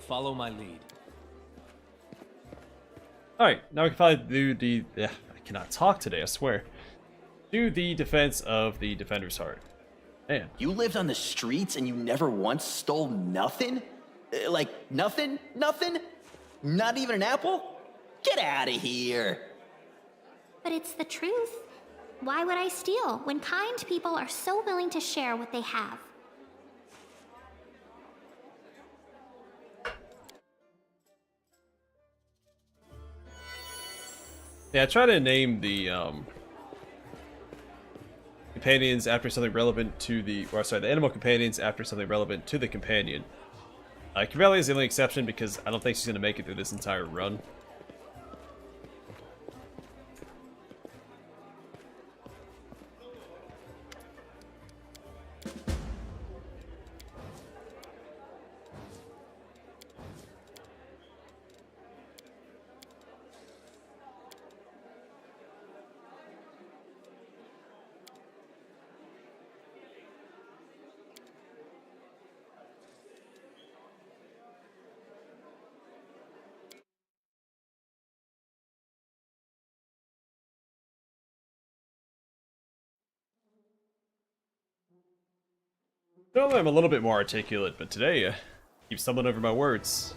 Speaker 4: Follow my lead.
Speaker 1: Alright, now we can finally do the... I cannot talk today, I swear. Do the defense of the Defender's Heart. Man.
Speaker 3: You lived on the streets and you never once stole nothing? Like, nothing? Nothing? Not even an apple? Get out of here!
Speaker 6: But it's the truth. Why would I steal when kind people are so willing to share what they have?
Speaker 1: Yeah, I try to name the companions after something relevant to the... Or sorry, the animal companions after something relevant to the companion. Corellia is the only exception because I don't think she's going to make it through this entire run. Normally I'm a little bit more articulate, but today I keep stumbling over my words.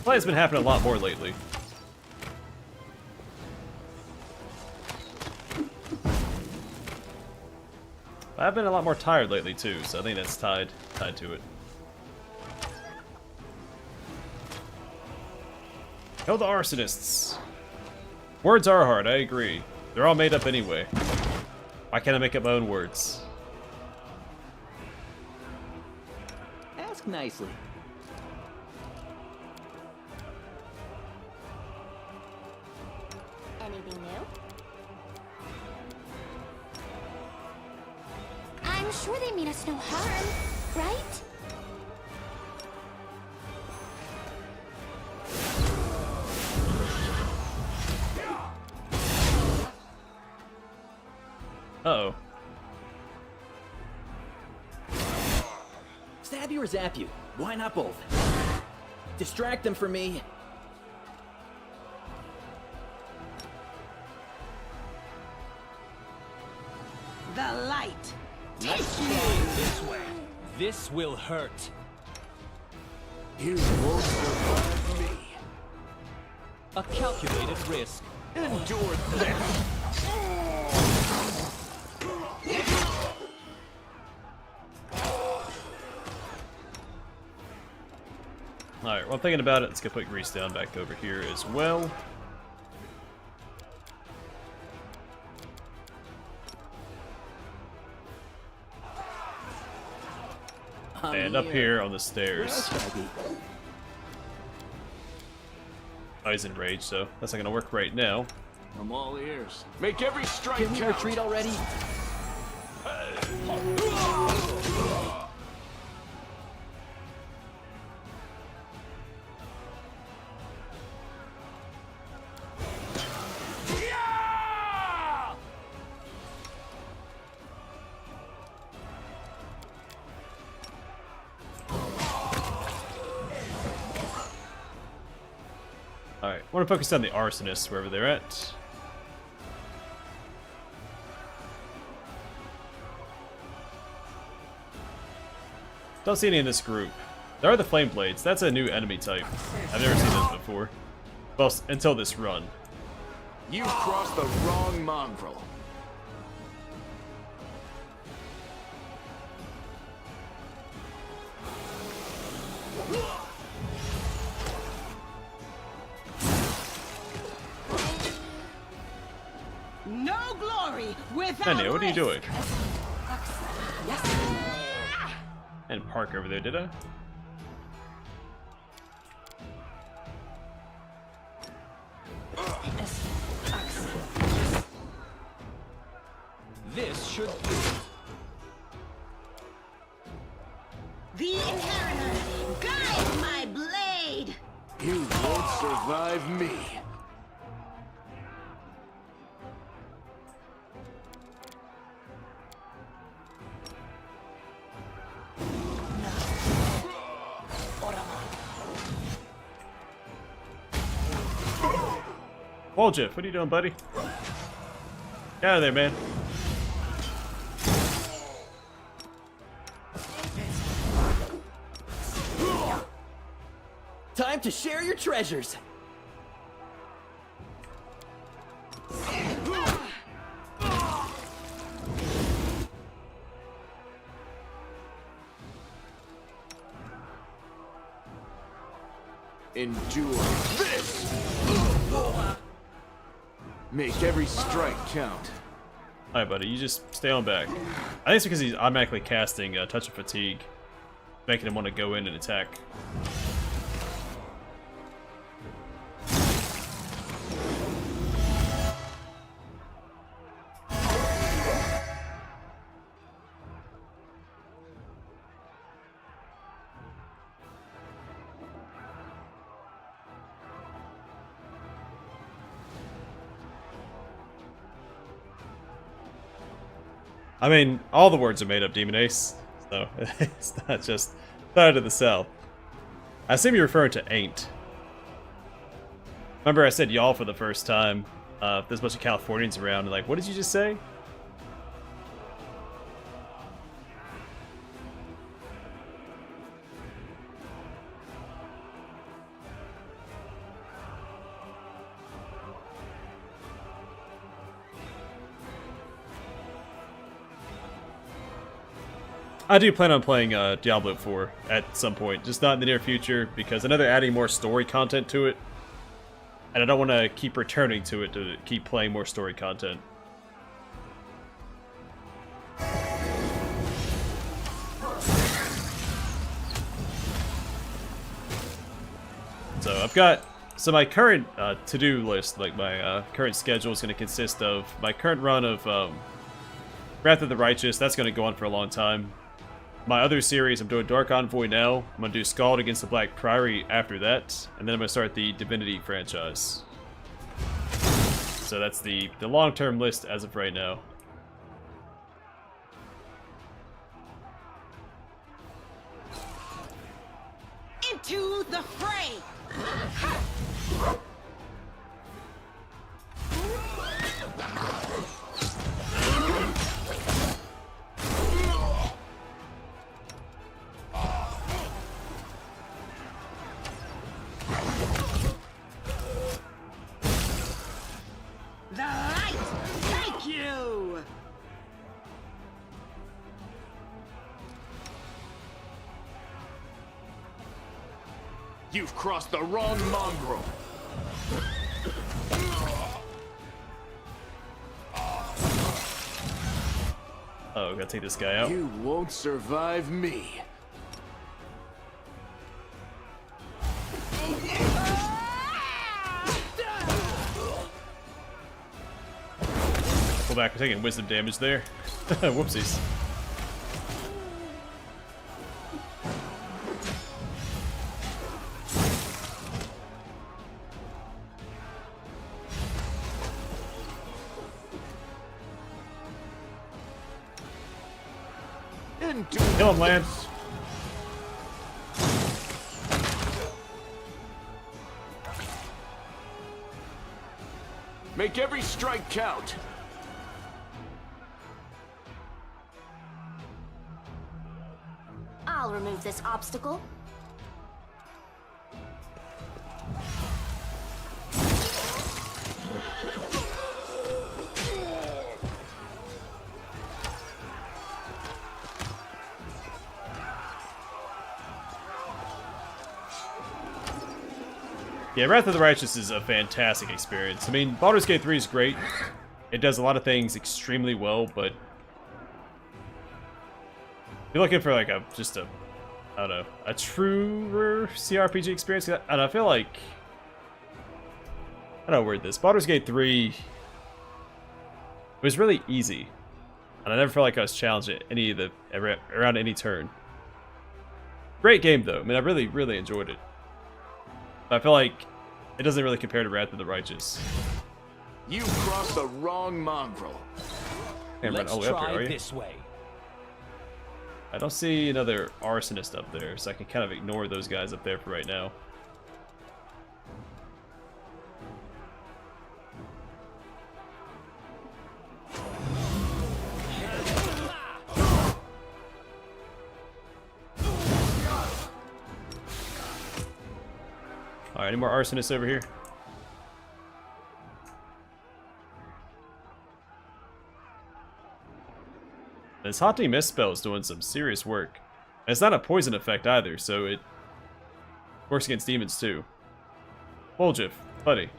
Speaker 1: Well, it's been happening a lot more lately. I've been a lot more tired lately too, so I think that's tied to it. Kill the arsonists. Words are hard, I agree. They're all made up anyway. Why can't I make up my own words?
Speaker 7: Ask nicely.
Speaker 6: Anything new? I'm sure they mean us no harm, right?
Speaker 1: Uh-oh.
Speaker 7: Stab you or zap you? Why not both? Distract them for me.
Speaker 2: The light.
Speaker 4: Let's try this way. This will hurt.
Speaker 5: You won't survive me.
Speaker 4: A calculated risk.
Speaker 5: Endure this.
Speaker 1: Alright, well, thinking about it, let's go put Grease down back over here as well. And up here on the stairs. Oh, he's enraged, so that's not gonna work right now.
Speaker 5: I'm all ears. Make every strike
Speaker 7: Can we
Speaker 5: count.
Speaker 7: retreat already?
Speaker 1: Alright, I want to focus on the arsonists wherever they're at. Don't see any in this group. There are the Flame Blades. That's a new enemy type. I've never seen those before. Well, until this run.
Speaker 5: You've crossed the wrong mongrel.
Speaker 2: No glory without
Speaker 1: Anya, what are you
Speaker 2: risk.
Speaker 1: doing?
Speaker 2: Yes.
Speaker 1: And park over there, did I?
Speaker 4: This should do.
Speaker 2: The inheritor, guide my blade.
Speaker 5: You won't survive me.
Speaker 1: Jeff, what are you doing, buddy? Get out of there, man.
Speaker 7: Time to share your treasures.
Speaker 5: Endure this! Make every strike count.
Speaker 1: Alright, buddy, you just stay on back. I think it's because he's automatically casting Touch of Fatigue, making him want to go in and attack. I mean, all the words are made up, Demon Ace, so it's not just side of the south. I assume you're referring to ain't. Remember I said y'all for the first time. There's a bunch of Californians around, like, what did you just say? I do plan on playing Diablo 4 at some point, just not in the near future, because I know they're adding more story content to it, and I don't want to keep returning to it to keep playing more story content. So I've got, so my current to-do list, like my current schedule is going to consist of my current run of Wrath of the Righteous. That's going to go on for a long time. My other series, I'm doing Dark Envoy now. I'm going to do Skald against the Black Priory after that. And then I'm going to start the Divinity franchise. So that's the long-term list as of right now.
Speaker 2: Into the fray. The light! Thank you!
Speaker 5: You've crossed the wrong mongrel.
Speaker 1: Oh, we gotta take this guy out.
Speaker 5: You won't survive me.
Speaker 1: Pull back, we're taking wisdom damage there. Whoopsies. Kill him, Lance.
Speaker 5: Make every strike count.
Speaker 6: I'll remove this obstacle.
Speaker 1: Yeah, Wrath of the Righteous is a fantastic experience. I mean, Baldur's Gate 3 is great. It does a lot of things extremely well, but if you're looking for like I don't know, a truer CRPG experience, and I feel like, I don't know word this. Baldur's Gate 3 was really easy, and I never felt like I was challenged at around any turn. Great game though. I mean, I really, really enjoyed it. But I feel like it doesn't really compare to Wrath of the Righteous.
Speaker 5: You crossed the wrong mongrel.
Speaker 1: Can't run
Speaker 4: Let's
Speaker 1: all the way up
Speaker 4: try
Speaker 1: here, are you?
Speaker 4: this way.
Speaker 1: I don't see another arsonist up there, so I can kind of ignore those guys up there for right now. Alright, any more arsonists over here? This Haunting Mist spell is doing some serious work. And it's not a poison effect either, so it works against demons too. Voljif, buddy.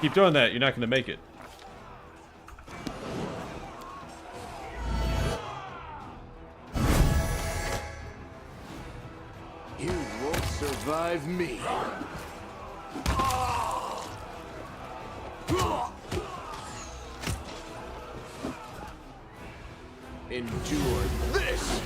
Speaker 1: Keep doing that, you're not going to make it.
Speaker 5: You won't survive me. Endure this!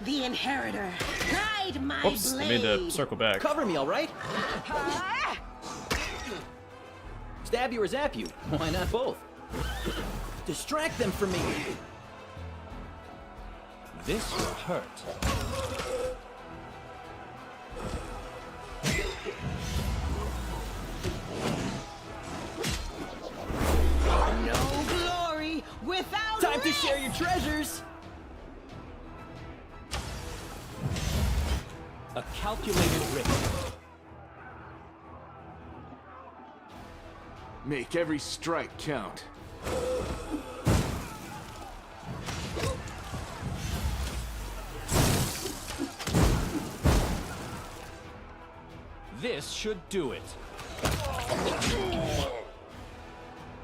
Speaker 2: The Inheritor, guide my
Speaker 1: Oops, I
Speaker 2: blade.
Speaker 1: mean to circle back.
Speaker 7: Cover me, all right? Stab you or zap you? Why not both? Distract them from me.
Speaker 4: This will hurt.
Speaker 2: No glory without
Speaker 7: Time to
Speaker 2: risk.
Speaker 7: share your treasures.
Speaker 4: A calculated risk.
Speaker 5: Make every strike count.
Speaker 4: This should do it.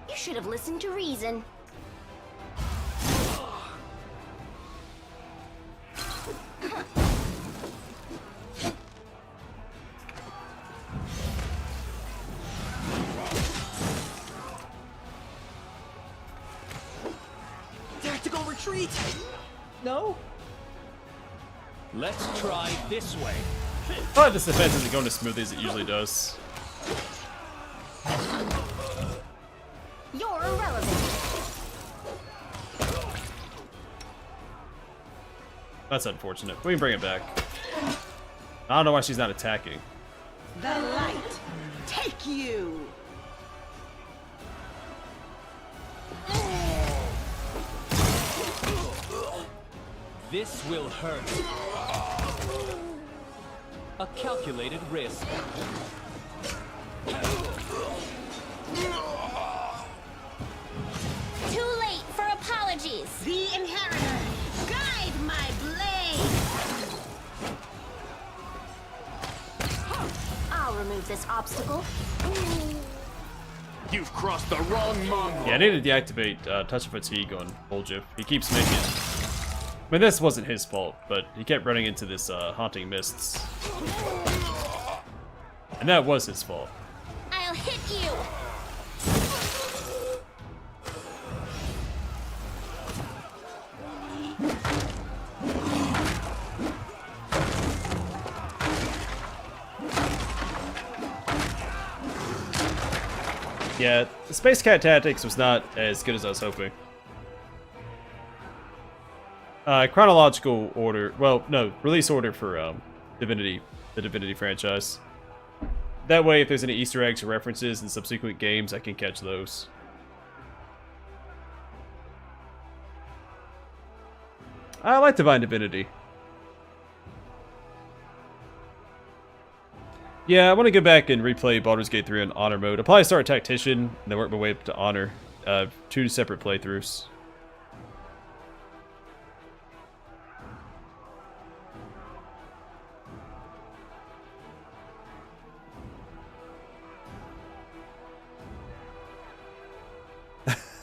Speaker 6: You should have listened to reason.
Speaker 7: Tactical retreat. No?
Speaker 4: Let's try this way.
Speaker 1: But this defense isn't going as smoothly as it usually does.
Speaker 6: You're irrelevant.
Speaker 1: That's unfortunate. We can bring it back. I don't know why she's not attacking.
Speaker 2: The light, take you.
Speaker 4: This will hurt. A calculated risk.
Speaker 6: Too late for apologies.
Speaker 2: The Inheritor, guide my blade.
Speaker 6: I'll remove this obstacle.
Speaker 5: You've crossed the wrong mongrel.
Speaker 1: Yeah, I need to deactivate Touch of Fatigue on Voljif. He keeps making... I mean, this wasn't his fault, but he kept running into this Haunting Mists. And that was his fault.
Speaker 6: I'll hit you.
Speaker 1: Yeah, the Space Cat Tactics was not as good as I was hoping. Chronological order, well, no, release order for Divinity, the Divinity franchise. That way, if there's any Easter eggs or references in subsequent games, I can catch those. I like Divine Divinity. Yeah, I want to go back and replay Baldur's Gate 3 on Honor mode. I'll probably start a Tactician, and then work my way up to Honor. 2 separate playthroughs.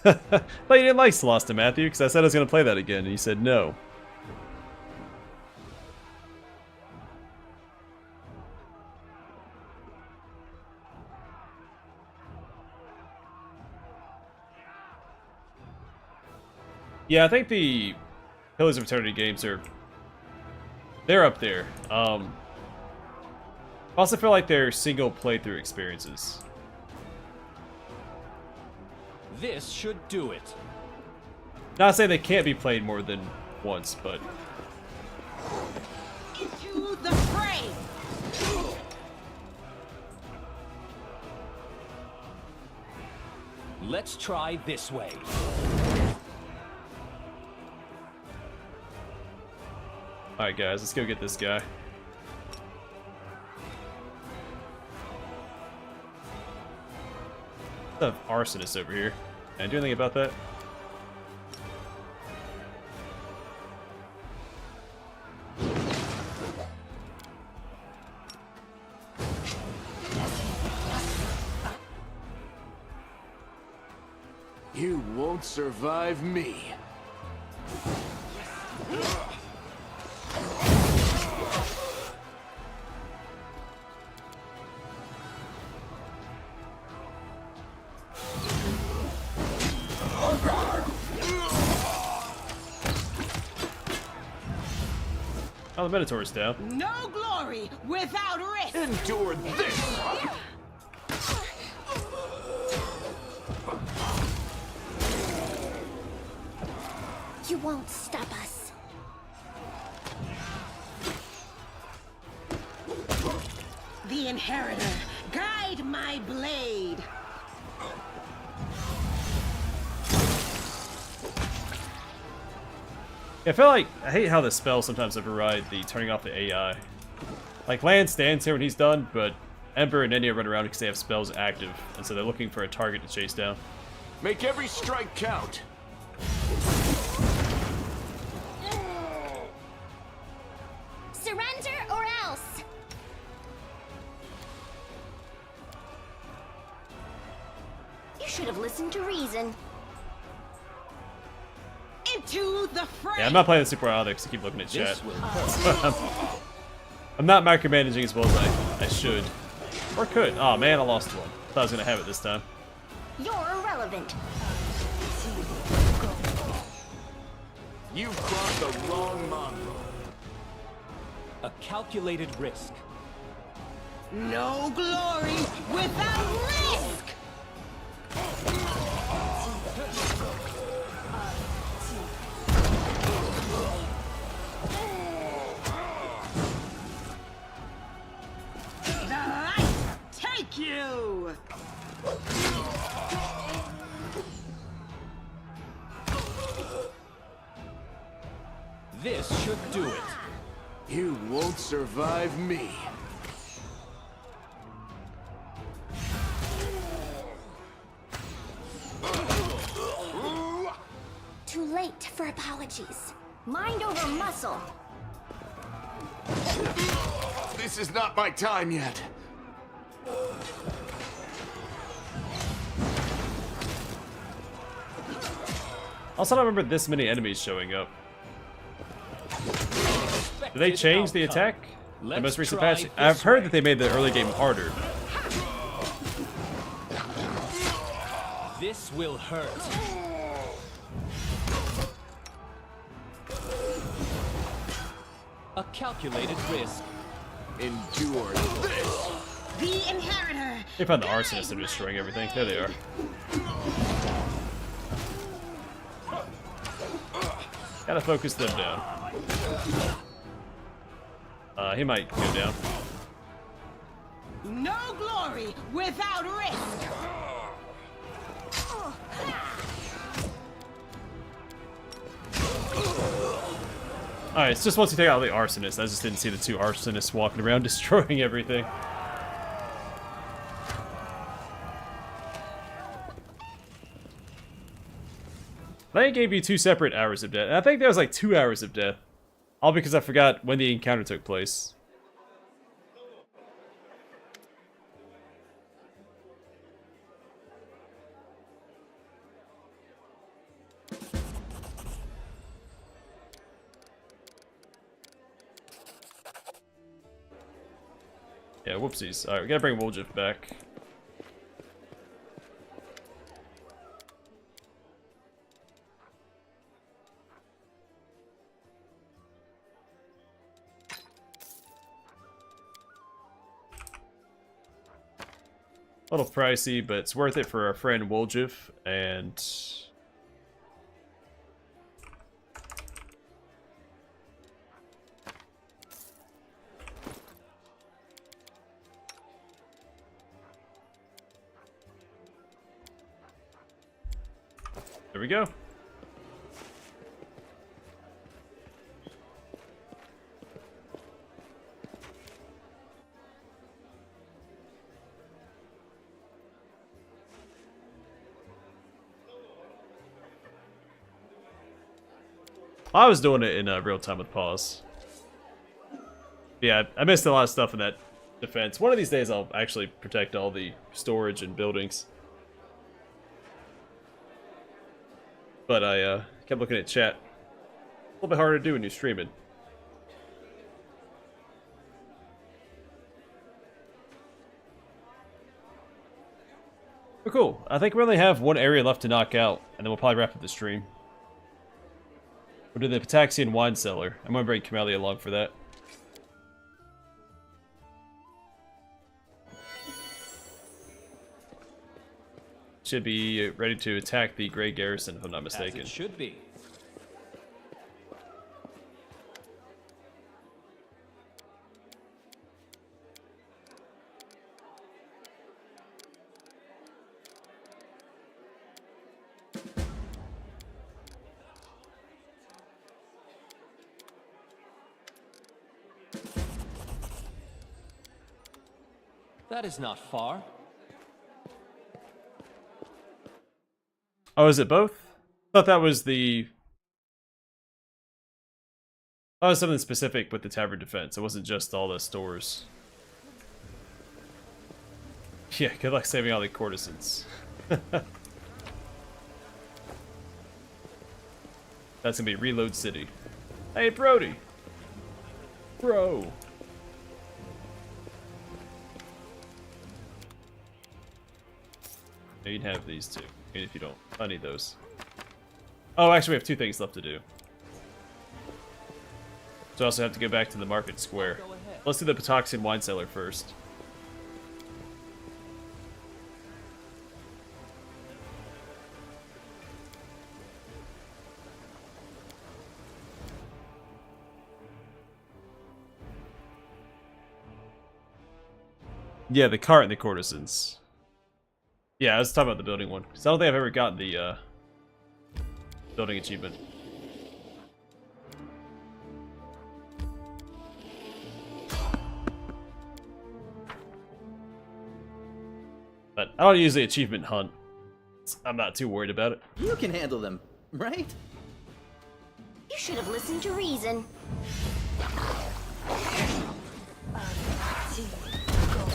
Speaker 1: Thought you didn't like Celeste, Matthew, because I said I was going to play that again, and you said no. Yeah, I think the Pillars of Eternity games they're up there. I also feel like they're single playthrough experiences.
Speaker 4: This should do it.
Speaker 1: Not saying they can't be played more than once, but
Speaker 2: Into the fray!
Speaker 4: Let's try this way.
Speaker 1: alright guys, let's go get this guy. The arsonist over here. Can I do anything about that?
Speaker 5: You won't survive me.
Speaker 1: Oh, the Minotaur's down.
Speaker 2: No glory without risk!
Speaker 5: Endure this!
Speaker 6: You won't stop us.
Speaker 2: The Inheritor, guide my blade!
Speaker 1: Yeah, I feel like I hate how the spells sometimes override the turning off the AI. Like Lance stands here when he's done, but Ember and Enya run around because they have spells active, and so they're looking for a target to chase down.
Speaker 5: Make every strike count.
Speaker 6: Surrender or else. You should have listened to reason.
Speaker 2: Into the fray!
Speaker 1: Yeah, I'm not playing the Super either because I keep looking at chat.
Speaker 4: This will hurt.
Speaker 1: I'm not micromanaging as well as I should. Or could. Oh man, I lost one. Thought I was gonna have it this time.
Speaker 6: You're irrelevant.
Speaker 5: You've crossed the wrong mongrel.
Speaker 4: A calculated risk.
Speaker 2: No glory without risk! The light take you!
Speaker 4: This should do it.
Speaker 5: You won't survive me.
Speaker 6: Too late for apologies. Mind over muscle.
Speaker 5: This is not my time yet.
Speaker 1: Also, I don't remember this many enemies showing up. Did they change the attack? The most recent patch? I've heard that they made the early game harder.
Speaker 4: This will hurt. A calculated risk.
Speaker 5: Endure this.
Speaker 2: The Inheritor!
Speaker 1: They found the arsonists and destroying everything. There they are. Gotta focus them down. He might go down.
Speaker 2: No glory without risk!
Speaker 1: Alright, it's just once you take out the arsonists. I just didn't see the two arsonists walking around destroying everything. I think it gave you 2 separate hours of death. And I think there was like 2 hours of death. All because I forgot when the encounter took place. Yeah, whoopsies. Alright, we gotta bring Woljif back. A little pricey, but it's worth it for our friend Woljif, and... there we go. I was doing it in real time with pause. Yeah, I missed a lot of stuff in that defense. One of these days I'll actually protect all the storage and buildings. But I kept looking at chat. A little bit harder to do when you're streaming. But cool. I think we only have one area left to knock out, and then we'll probably wrap up the stream. We'll do the Pataxian wine cellar. I'm gonna bring Camellia along for that. Should be ready to attack the Grey Garrison, if I'm not mistaken.
Speaker 4: As it should be. That is not far.
Speaker 1: Oh, is it both? I thought that was the... that was something specific with the Tavern defense. It wasn't just all the stores. Yeah, good luck saving all the courtesans. That's gonna be Reload City. Hey, Brody! Bro! You can have these two, even if you don't. I need those. Oh, actually, we have 2 things left to do. So I also have to go back to the market square. Let's do the Pataxian wine cellar first. Yeah, the cart and the courtesans. Yeah, I was talking about the building one, because I don't think I've ever gotten the building achievement. But I don't use the achievement hunt. I'm not too worried about it.
Speaker 7: You can handle them, right?
Speaker 6: You should have listened to reason.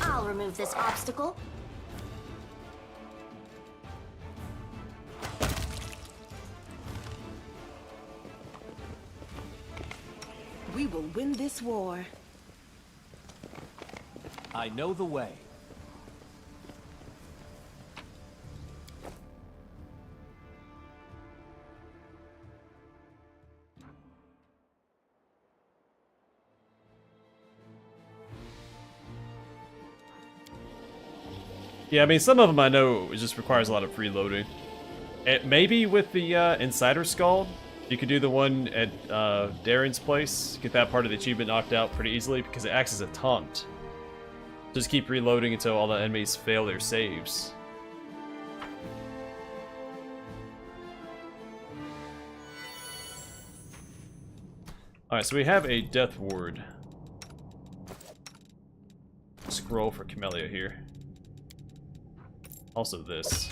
Speaker 6: I'll remove this obstacle.
Speaker 2: We will win this war.
Speaker 4: I know the way.
Speaker 1: Yeah, I mean, some of them I know it just requires a lot of reloading. And maybe with the Insider Skald, you could do the one at Darren's place, get that part of the achievement knocked out pretty easily, because it acts as a taunt. Just keep reloading until all the enemies fail their saves. Alright, so we have a Death Ward scroll for Camellia here. Also this.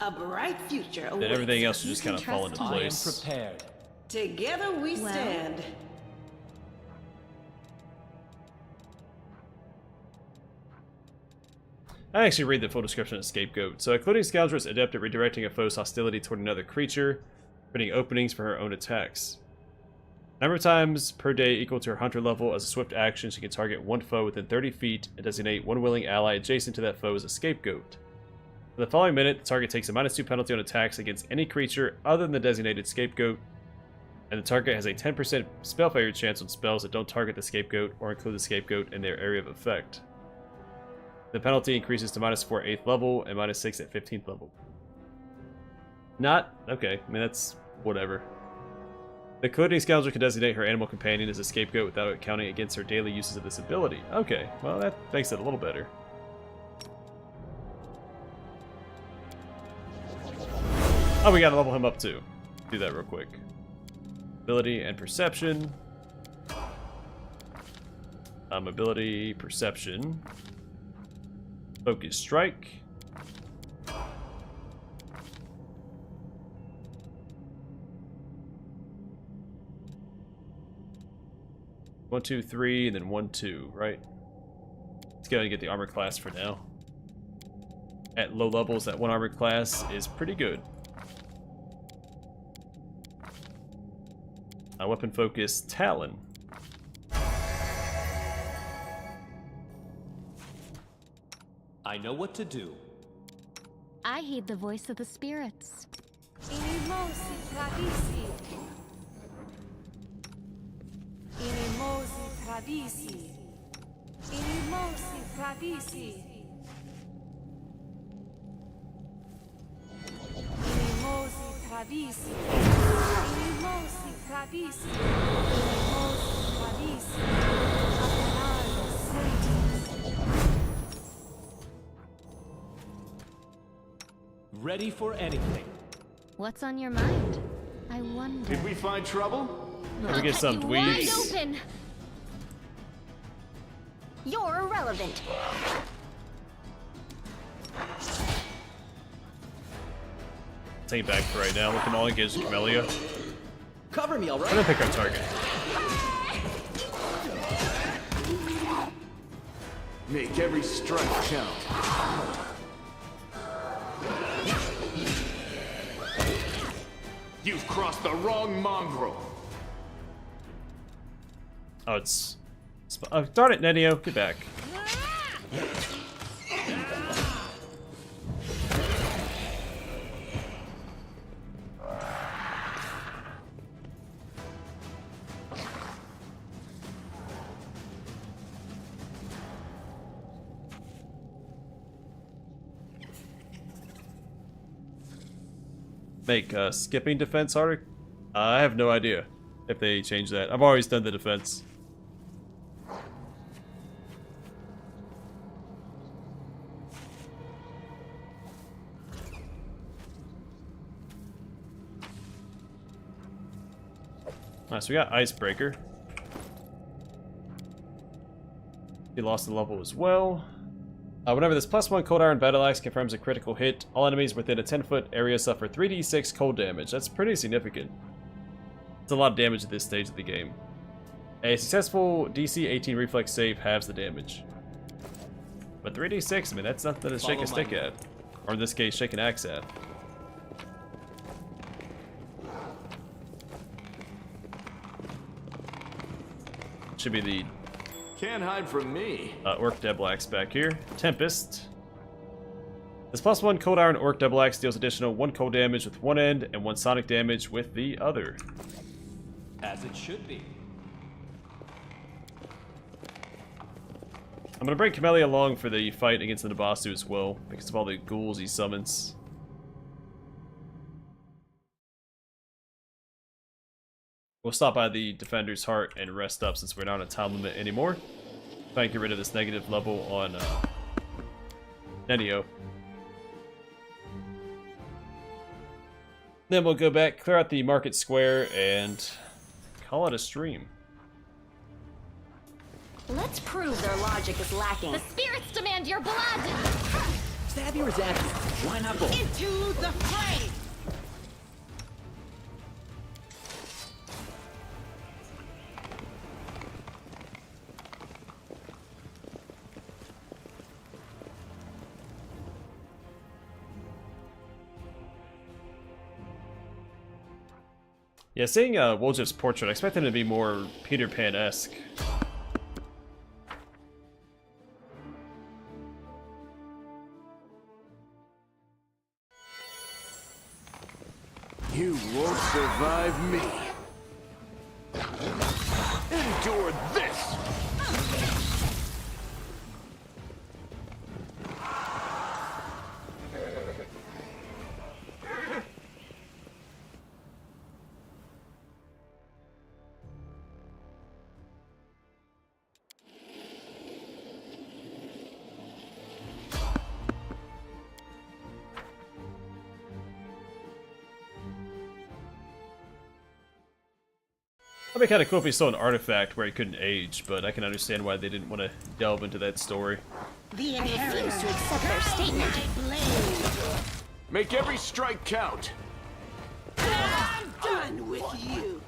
Speaker 2: A bright future awaits.
Speaker 1: Then everything else should just kind of
Speaker 6: can
Speaker 1: fall into
Speaker 6: trust
Speaker 4: I am
Speaker 1: place.
Speaker 4: prepared.
Speaker 2: Together we
Speaker 6: Well.
Speaker 2: stand.
Speaker 1: I actually read the full description of Scapegoat. So, including Scoundrel is adept at redirecting a foe's hostility toward another creature, creating openings for her own attacks. Number of times per day equal to her hunter level. As a swift action, she can target one foe within 30 feet and designate one willing ally adjacent to that foe as a scapegoat. For the following minute, the target takes a -2 penalty on attacks against any creature other than the designated scapegoat, and the target has a 10% spell failure chance on spells that don't target the scapegoat or include the scapegoat in their area of effect. The penalty increases to -4 at 8th level and -6 at 15th level. Not okay. I mean, that's whatever. The Colluding Scoundrel can designate her animal companion as a scapegoat without it counting against her daily uses of this ability. Okay, well that makes it a little better. Oh, we gotta level him up too. Do that real quick. Ability and perception. Ability, perception. Focus strike. One, two, three, and then 1, 2, right? Let's go ahead and get the armor class for now. At low levels, that one armor class is pretty good. Weapon focus, Talon.
Speaker 4: I know what to do.
Speaker 6: I heed the voice of the spirits.
Speaker 8: Inimosi tradisi. Inimosi tradisi. Inimosi tradisi. Inimosi tradisi. Inimosi tradisi. Inimosi tradisi. Apenalo sentis.
Speaker 4: Ready for anything.
Speaker 6: What's on your mind? I wonder.
Speaker 5: Did we find trouble?
Speaker 1: Let me get some
Speaker 6: Wide
Speaker 1: dweebs.
Speaker 6: open. You're irrelevant.
Speaker 1: Take it back for right now. We can all engage Camellia.
Speaker 7: Cover me,
Speaker 1: I'm
Speaker 7: alright?
Speaker 1: gonna pick our target.
Speaker 5: Make every strike count. You've crossed the wrong mongrel.
Speaker 1: Oh, it's... Oh, darn it, Nenio. Get back. Make skipping defense harder? I have no idea if they change that. I've always done the defense. Alright, so we got Icebreaker. He lost the level as well. Whenever this +1 Cold Iron Battle Axe confirms a critical hit, all enemies within a 10-foot area suffer 3d6 cold damage. That's pretty significant. It's a lot of damage at this stage of the game. A successful DC 18 reflex save halves the damage. But 3d6, I mean, that's nothing to shake a stick at. Or in this case, shake an axe at. Should be the
Speaker 5: Can't hide from me.
Speaker 1: Orc Double Axe back here. Tempest. This +1 Cold Iron Orc Double Axe deals additional 1 cold damage with one end and 1 sonic damage with the other.
Speaker 4: As it should be.
Speaker 1: I'm gonna bring Camellia along for the fight against the Nabasu as well, because of all the ghouls he summons. We'll stop by the Defender's Heart and rest up since we're not on a time limit anymore. Try and get rid of this negative level on Nenio. Then we'll go back, clear out the market square, and call it a stream.
Speaker 6: Let's prove their logic is lacking. The spirits demand your blood!
Speaker 7: Stabby or zappy? Why not both?
Speaker 2: Into the fray!
Speaker 1: Yeah, seeing Woljif's portrait, I expect him to be more Peter Pan-esque.
Speaker 5: You won't survive me. Endure this!
Speaker 1: That'd be kind of cool if he saw an artifact where he couldn't age, but I can understand why they didn't want to delve into that story.
Speaker 2: The
Speaker 6: I refuse to accept their statement.
Speaker 5: Make every strike count.
Speaker 2: I'm done with you.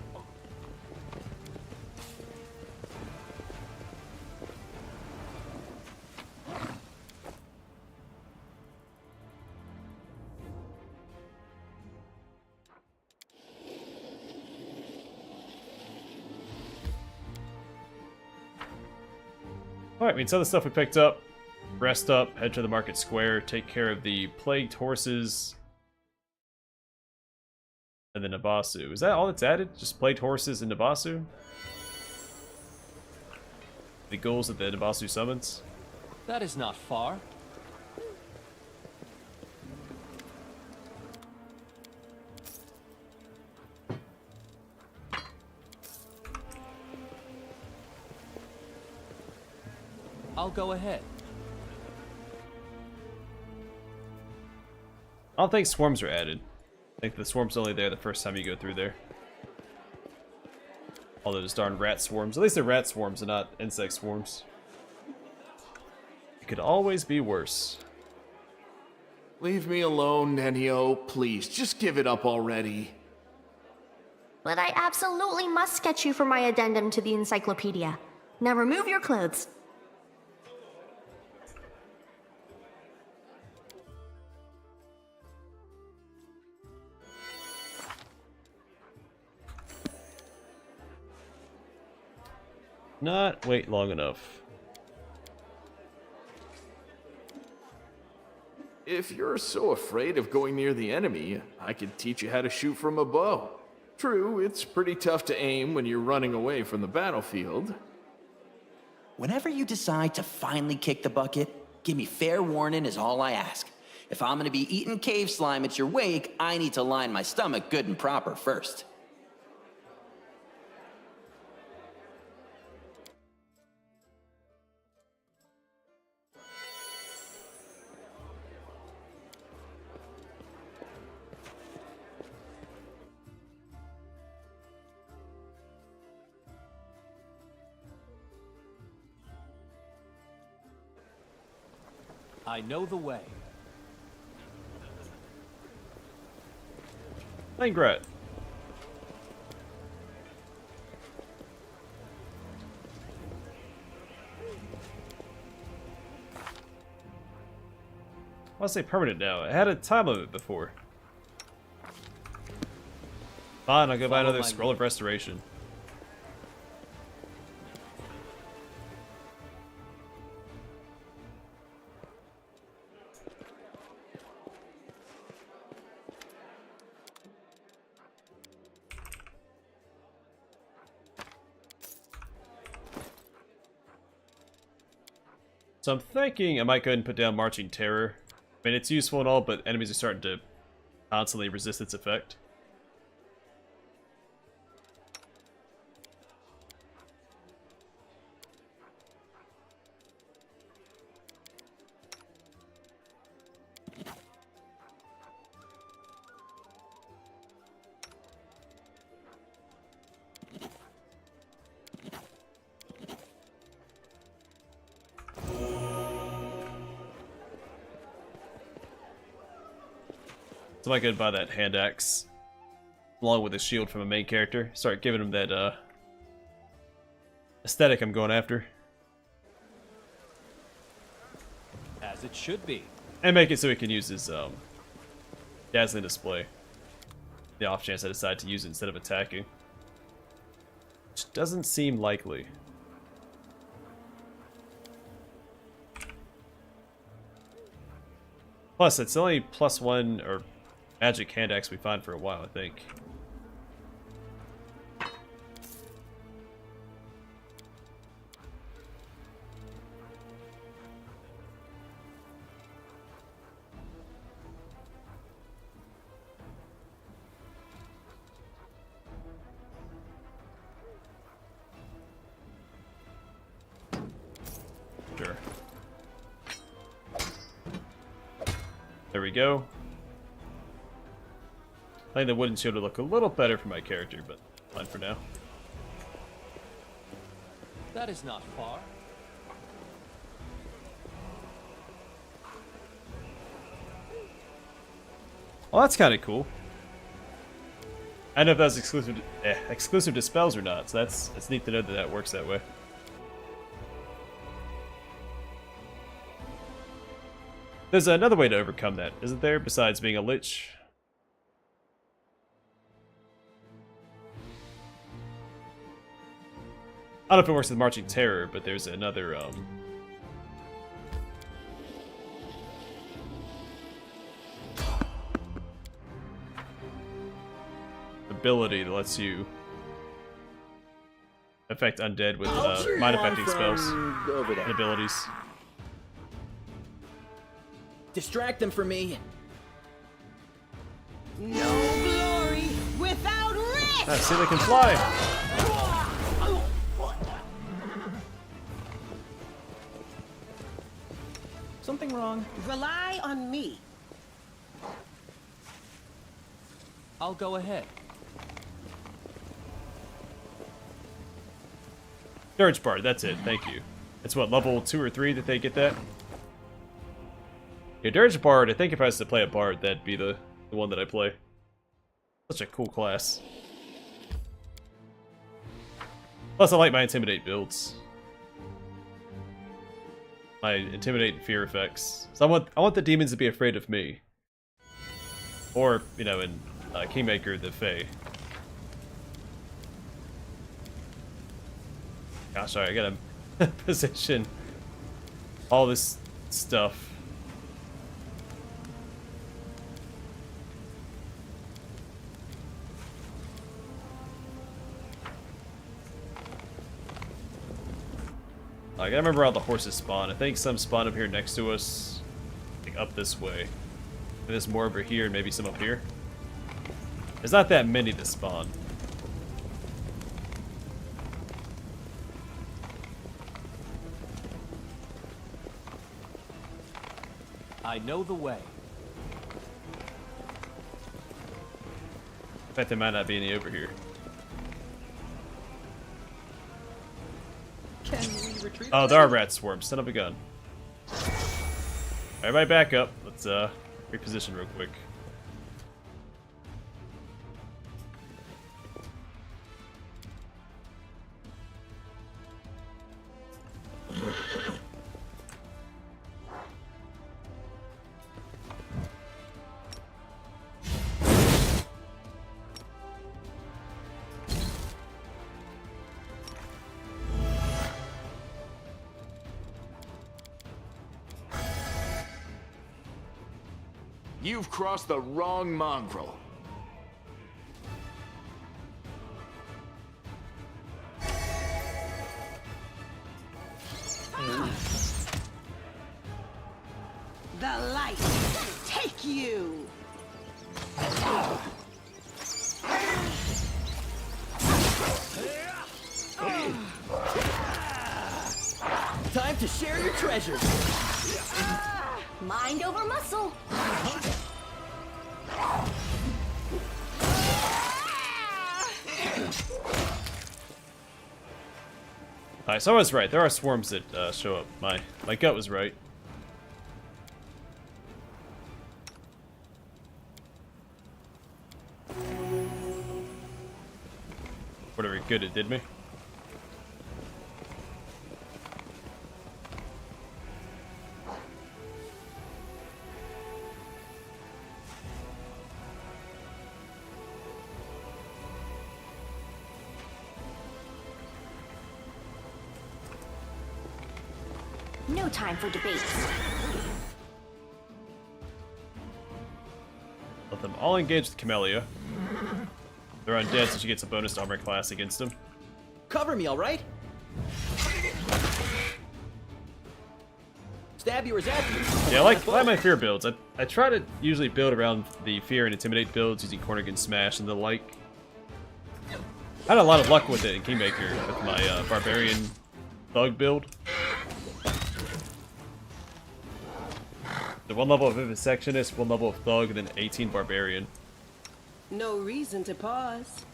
Speaker 1: Alright, I mean, some of the stuff we picked up. Rest up, head to the market square, take care of the plagued horses. And the Nabasu. Is that all that's added? Just plagued horses and Nabasu? The goals that the Nabasu summons?
Speaker 4: That is not far. I'll go ahead.
Speaker 1: I don't think swarms are added. I think the swarm's only there the first time you go through there. All those darn rat swarms. At least they're rat swarms and not insect swarms. It could always be worse.
Speaker 5: Leave me alone, Nenio. Please, just give it up already.
Speaker 9: But I absolutely must sketch you for my addendum to the encyclopedia. Now remove your clothes.
Speaker 1: Not wait long enough.
Speaker 5: If you're so afraid of going near the enemy, I could teach you how to shoot from a bow. True, it's pretty tough to aim when you're running away from the battlefield.
Speaker 3: Whenever you decide to finally kick the bucket, give me fair warning is all I ask. If I'm gonna be eating cave slime at your wake, I need to line my stomach good and proper first.
Speaker 4: I know the way.
Speaker 1: Langrat. I'll say permanent now. I had a time limit before. Fine, I'll go buy another Scroll of Restoration. So I'm thinking I might go ahead and put down Marching Terror. I mean, it's useful and all, but enemies are starting to constantly resist its effect. So I might go buy that hand axe along with a shield from a main character. Start giving him that aesthetic I'm going after.
Speaker 4: As it should be.
Speaker 1: And make it so he can use his dazzling display. The off chance I decide to use it instead of attacking. Which doesn't seem likely. Plus, it's only +1 or magic hand axe we find for a while, I think. Sure. There we go. I think the wooden shield would look a little better for my character, but fine for now.
Speaker 4: That is not far.
Speaker 1: Well, that's kind of cool. I don't know if that's exclusive to spells or not, so it's neat to know that that works that way. There's another way to overcome that, isn't there, besides being a lich? I don't know if it works with Marching Terror, but there's another, ability that lets you affect undead with mind-affecting spells
Speaker 7: over there.
Speaker 1: and abilities.
Speaker 7: Distract them for me.
Speaker 2: No glory without risk!
Speaker 1: Ah, see, they can fly!
Speaker 7: Something wrong?
Speaker 2: Rely on me.
Speaker 4: I'll go ahead.
Speaker 1: Dirge Bard, that's it, thank you. It's what, level 2 or 3 that they get that? Yeah, Dirge Bard, I think if I was to play a Bard, that'd be the one that I play. Such a cool class. Plus, I like my Intimidate builds. My Intimidate and Fear effects. So I want the demons to be afraid of me. Or, you know, in Kingmaker, the Fae. Gosh, sorry, I gotta position all this stuff. I gotta remember how the horses spawn. I think some spawn up here next to us. I think up this way. And there's more over here and maybe some up here. There's not that many that spawn.
Speaker 4: I know the way.
Speaker 1: In fact, there might not be any over here.
Speaker 7: Can we retreat?
Speaker 1: Oh, there are rat swarms. Son of a gun. Everybody back up. Let's reposition real quick.
Speaker 5: You've crossed the wrong mongrel.
Speaker 2: The light take you.
Speaker 7: Time to share your treasures.
Speaker 9: Mind over muscle.
Speaker 1: Alright, so I was right. There are swarms that show up. My gut was right. Whatever good it did me.
Speaker 9: No time for debates.
Speaker 1: Let them all engage with Camellia. They're undead, so she gets a bonus armor class against them.
Speaker 7: Cover me, all right? Stab you or zap you.
Speaker 1: Yeah, I like my fear builds. I try to usually build around the fear and intimidate builds using corner against smash and the like. I had a lot of luck with it in Kingmaker with my barbarian thug build. The 1 level of vivisectionist, 1 level of thug, and then 18 barbarian.
Speaker 2: No reason to pause.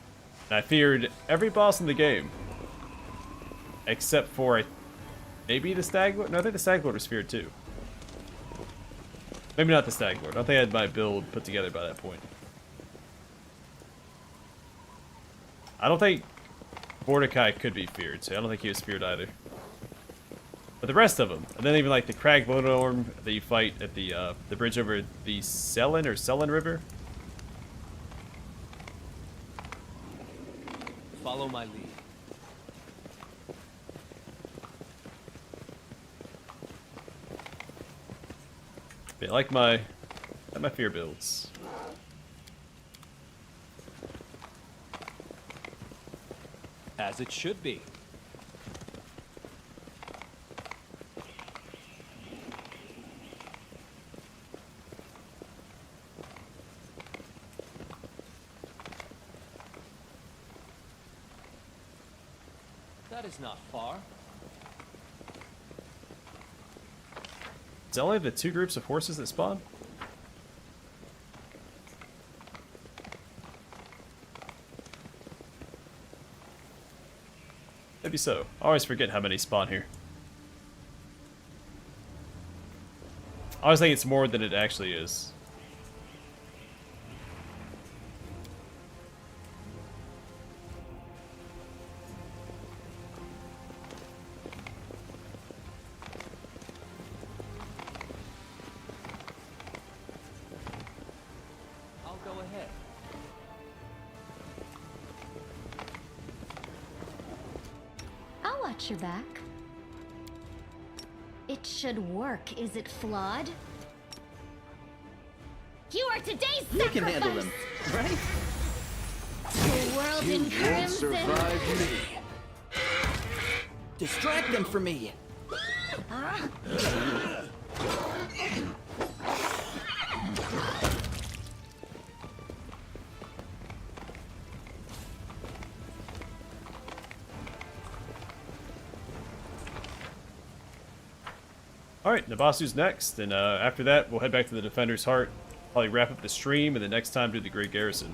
Speaker 1: And I feared every boss in the game. Except for, maybe the Stag Lord? No, I think the Stag Lord was feared too. Maybe not the Stag Lord. I don't think I had my build put together by that point. I don't think Mordecai could be feared, so I don't think he was feared either. But the rest of them, and then even like the Crag Bonorm that you fight at the bridge over the Selen River.
Speaker 4: Follow my lead.
Speaker 1: Yeah, I like my fear builds.
Speaker 4: As it should be. That is not far.
Speaker 1: Does that only have the 2 groups of horses that spawn? Maybe so. I always forget how many spawn here. I always think it's more than it actually is.
Speaker 4: I'll go ahead.
Speaker 6: I'll watch your back. It should work. Is it flawed? You are today's
Speaker 7: You can handle them, right?
Speaker 6: The world in crimson.
Speaker 5: me.
Speaker 7: Distract them for me.
Speaker 1: Alright, Nabasu's next, and after that, we'll head back to the Defender's Heart. Probably wrap up the stream, and the next time do the Great Garrison.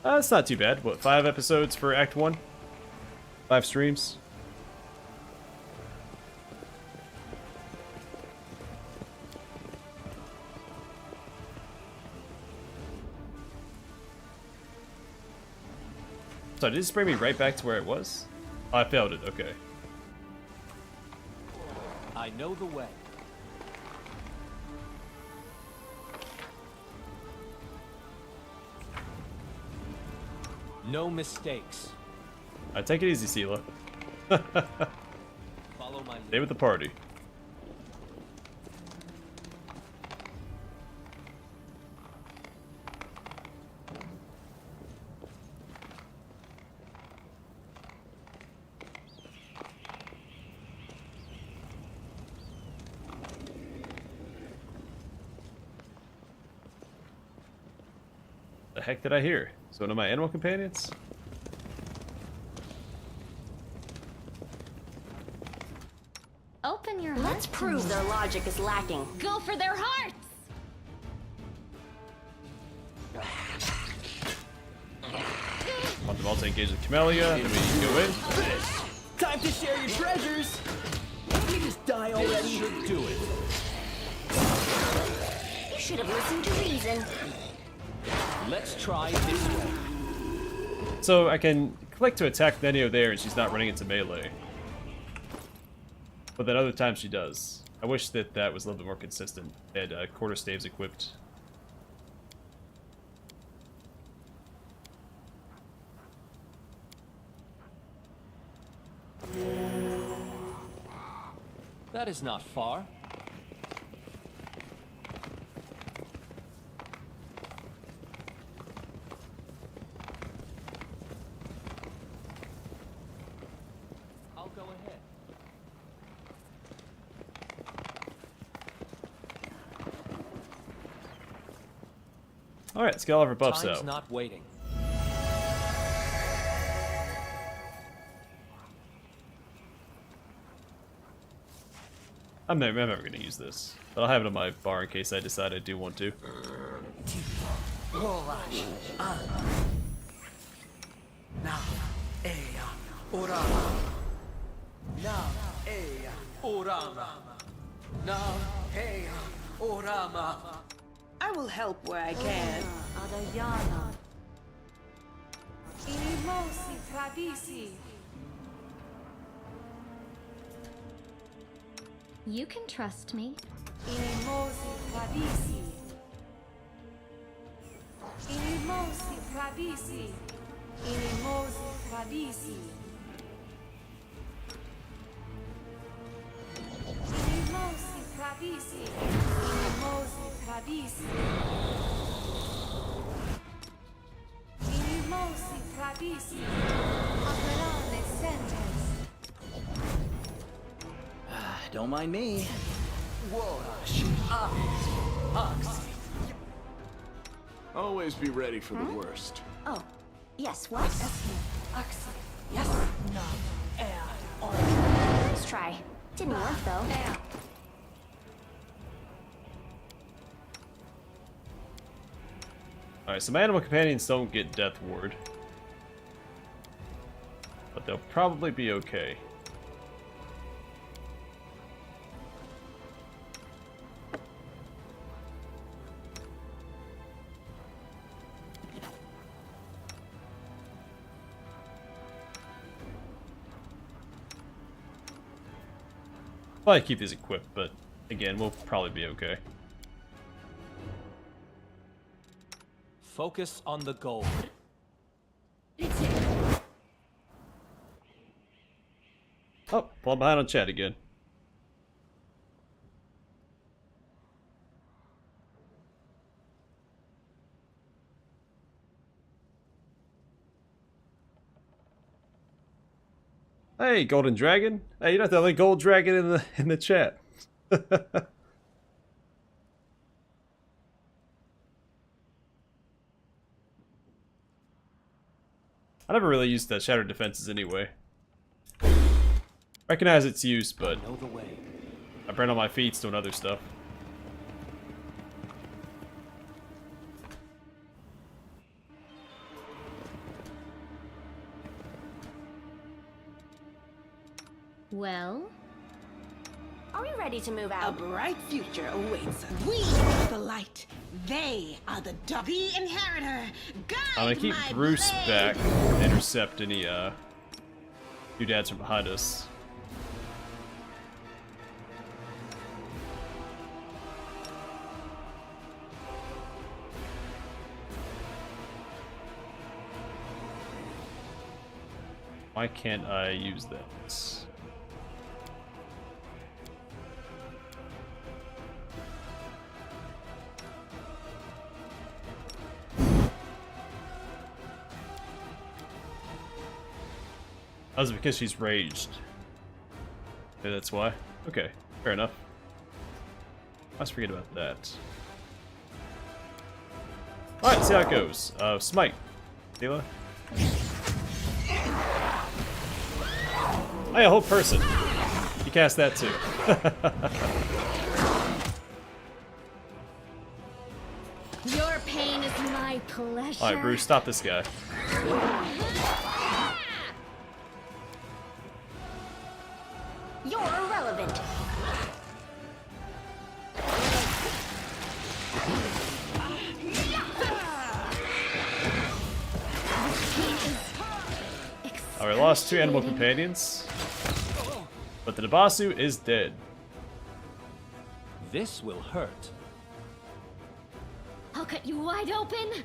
Speaker 1: That's not too bad. What, 5 episodes for Act 1? 5 streams? So did this bring me right back to where it was? Oh, I failed it, okay.
Speaker 4: I know the way. No mistakes.
Speaker 1: Alright, take it easy, Sela.
Speaker 4: Follow my
Speaker 1: Stay
Speaker 4: lead.
Speaker 1: with the party. The heck did I hear? Is one of my animal companions?
Speaker 6: Open your
Speaker 9: Let's
Speaker 6: heart to
Speaker 9: prove
Speaker 6: me.
Speaker 9: their logic is lacking.
Speaker 6: Go for their hearts!
Speaker 1: Want them all to engage with Camellia, then we go in.
Speaker 7: Time to share your treasures. Let me just die already.
Speaker 4: Should do it.
Speaker 9: You should have listened to reason.
Speaker 4: Let's try this way.
Speaker 1: So I can click to attack Nenio there and she's not running into melee. But then other times she does. I wish that that was a little bit more consistent. They had quarter staves equipped.
Speaker 4: That is not far. I'll go ahead.
Speaker 1: Alright, let's get all of our buffs
Speaker 4: Time's
Speaker 1: out.
Speaker 4: not waiting.
Speaker 1: I'm never going to use this, but I'll have it on my bar in case I decide I do want to.
Speaker 2: I will help where I can.
Speaker 8: Adayana. Inimosi Tradisi.
Speaker 6: You can trust me.
Speaker 8: Inimosi Tradisi. Inimosi Tradisi. Inimosi Tradisi. Inimosi Tradisi. Inimosi Tradisi. Inimosi Tradisi. Aperane Sentes.
Speaker 7: Don't mind me.
Speaker 5: Always be ready for the worst.
Speaker 9: Oh, yes, what? Nice try. Didn't work though.
Speaker 1: Alright, so my animal companions don't get Death Ward. But they'll probably be okay. Probably keep these equipped, but again, we'll probably be okay.
Speaker 4: Focus on the goal.
Speaker 1: Oh, falling behind on chat again. Hey, Golden Dragon. Hey, you're not the only gold dragon in the chat. I never really used the Shattered Defenses anyway. Recognize its use, but
Speaker 4: Know the way.
Speaker 1: I burn all my feats doing other stuff.
Speaker 6: Well,
Speaker 9: Are we ready to move
Speaker 2: A
Speaker 9: out?
Speaker 2: bright future awaits us. We are the light. They are the dark. The inheritor. Guide
Speaker 1: I'm gonna keep
Speaker 2: my
Speaker 1: Bruce
Speaker 2: blade.
Speaker 1: back and intercept any doodads from behind us. Why can't I use that? Oh, is it because she's raged? Okay, that's why. Okay, fair enough. Let's forget about that. Alright, see how it goes. Smite. Tila. Oh yeah, whole person. You cast that too.
Speaker 6: your pain is my pleasure.
Speaker 1: Alright, Bruce, stop this guy.
Speaker 9: You're irrelevant.
Speaker 1: lost 2 animal companions, but the Nabasu is dead.
Speaker 4: This will hurt.
Speaker 6: I'll cut you wide open.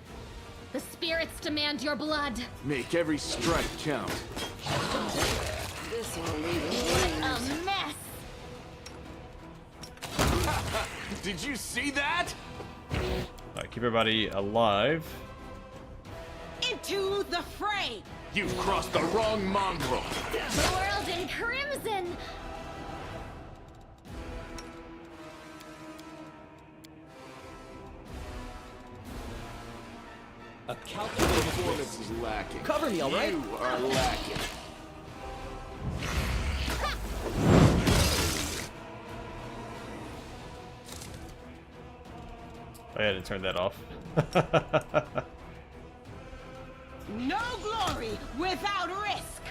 Speaker 6: The spirits demand your blood.
Speaker 5: Make every strike count.
Speaker 2: This will leave
Speaker 6: What a mess.
Speaker 5: Did you see that?
Speaker 1: Alright, keep everybody alive.
Speaker 2: into the fray.
Speaker 5: You've crossed the wrong mongrel.
Speaker 6: The world in crimson.
Speaker 4: A calculated
Speaker 5: Performance is lacking.
Speaker 7: Cover me, all right?
Speaker 5: You are lacking.
Speaker 1: I had to turn that off.
Speaker 2: No glory without risk.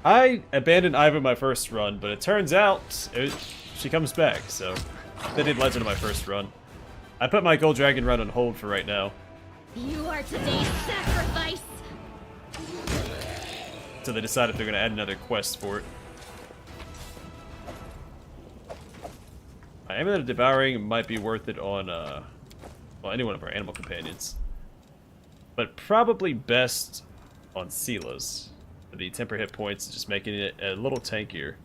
Speaker 1: I abandoned Iva my first run, but it turns out she comes back, so they did Legend of my first run. I put my Gold Dragon run on hold for right now.
Speaker 6: You are today's sacrifice.
Speaker 1: So they decide if they're going to add another quest for it. Amulet of Devouring might be worth it on, well, any one of our animal companions. But probably best on Silas. For the temper hit points, just making it a little tankier.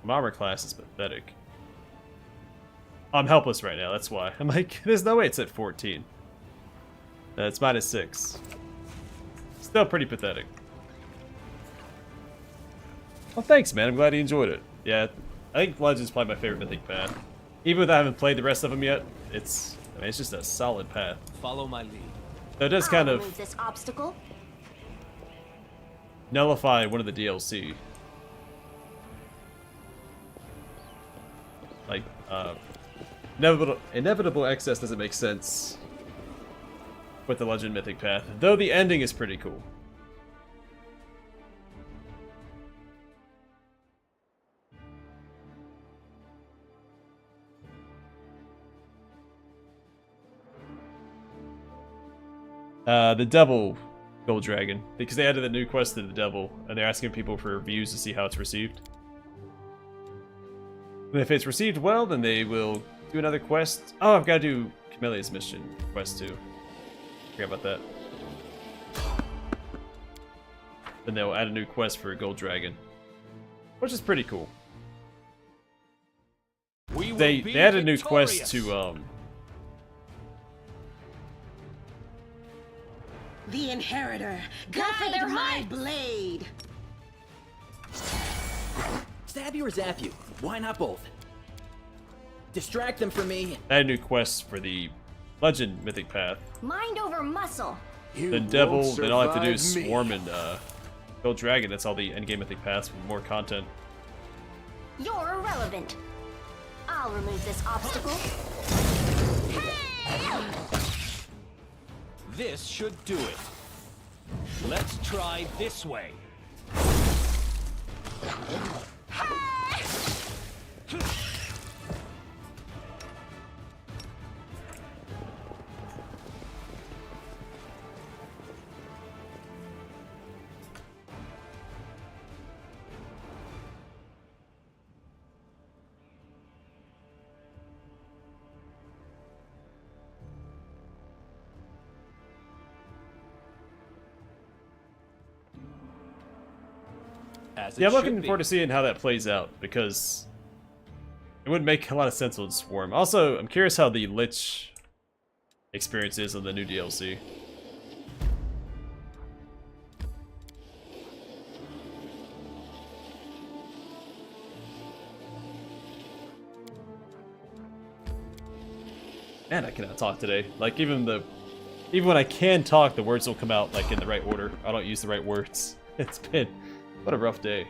Speaker 1: My armor class is pathetic. I'm helpless right now, that's why. I'm like, there's no way it's at 14. It's -6. Still pretty pathetic. Well, thanks, man. I'm glad you enjoyed it. Yeah, I think Legend's probably my favorite Mythic path. Even if I haven't played the rest of them yet, it's just a solid path.
Speaker 4: Follow my lead.
Speaker 1: So it does kind
Speaker 9: I'll
Speaker 1: of
Speaker 9: remove this obstacle.
Speaker 1: nullify one of the DLC. Like, inevitable excess doesn't make sense with the Legend Mythic path, though the ending is pretty cool. The Devil Gold Dragon, because they added the new quest to the Devil, and they're asking people for reviews to see how it's received. And if it's received well, then they will do another quest. Oh, I've got to do Camellia's mission quest too. Forget about that. Then they'll add a new quest for a Gold Dragon, which is pretty cool. They added a new quest to
Speaker 2: The Inheritor,
Speaker 6: Go for
Speaker 2: guide
Speaker 6: their
Speaker 2: my
Speaker 6: hearts.
Speaker 2: blade.
Speaker 7: Stab you or zap you? Why not both? Distract them from me.
Speaker 1: add a new quest for the Legend Mythic path.
Speaker 9: Mind over muscle.
Speaker 1: The Devil, then all I have to do is Swarm and Gold Dragon. That's all the endgame Mythic paths with more content.
Speaker 9: You're irrelevant. I'll remove this obstacle.
Speaker 4: This should do it. Let's try this way.
Speaker 1: Yeah, I'm looking forward to seeing how that plays out, because it wouldn't make a lot of sense on Swarm. Also, I'm curious how the Lich experience is on the new DLC. Man, I cannot talk today. Like, even when I can talk, the words don't come out like in the right order. I don't use the right words. It's been What a rough day.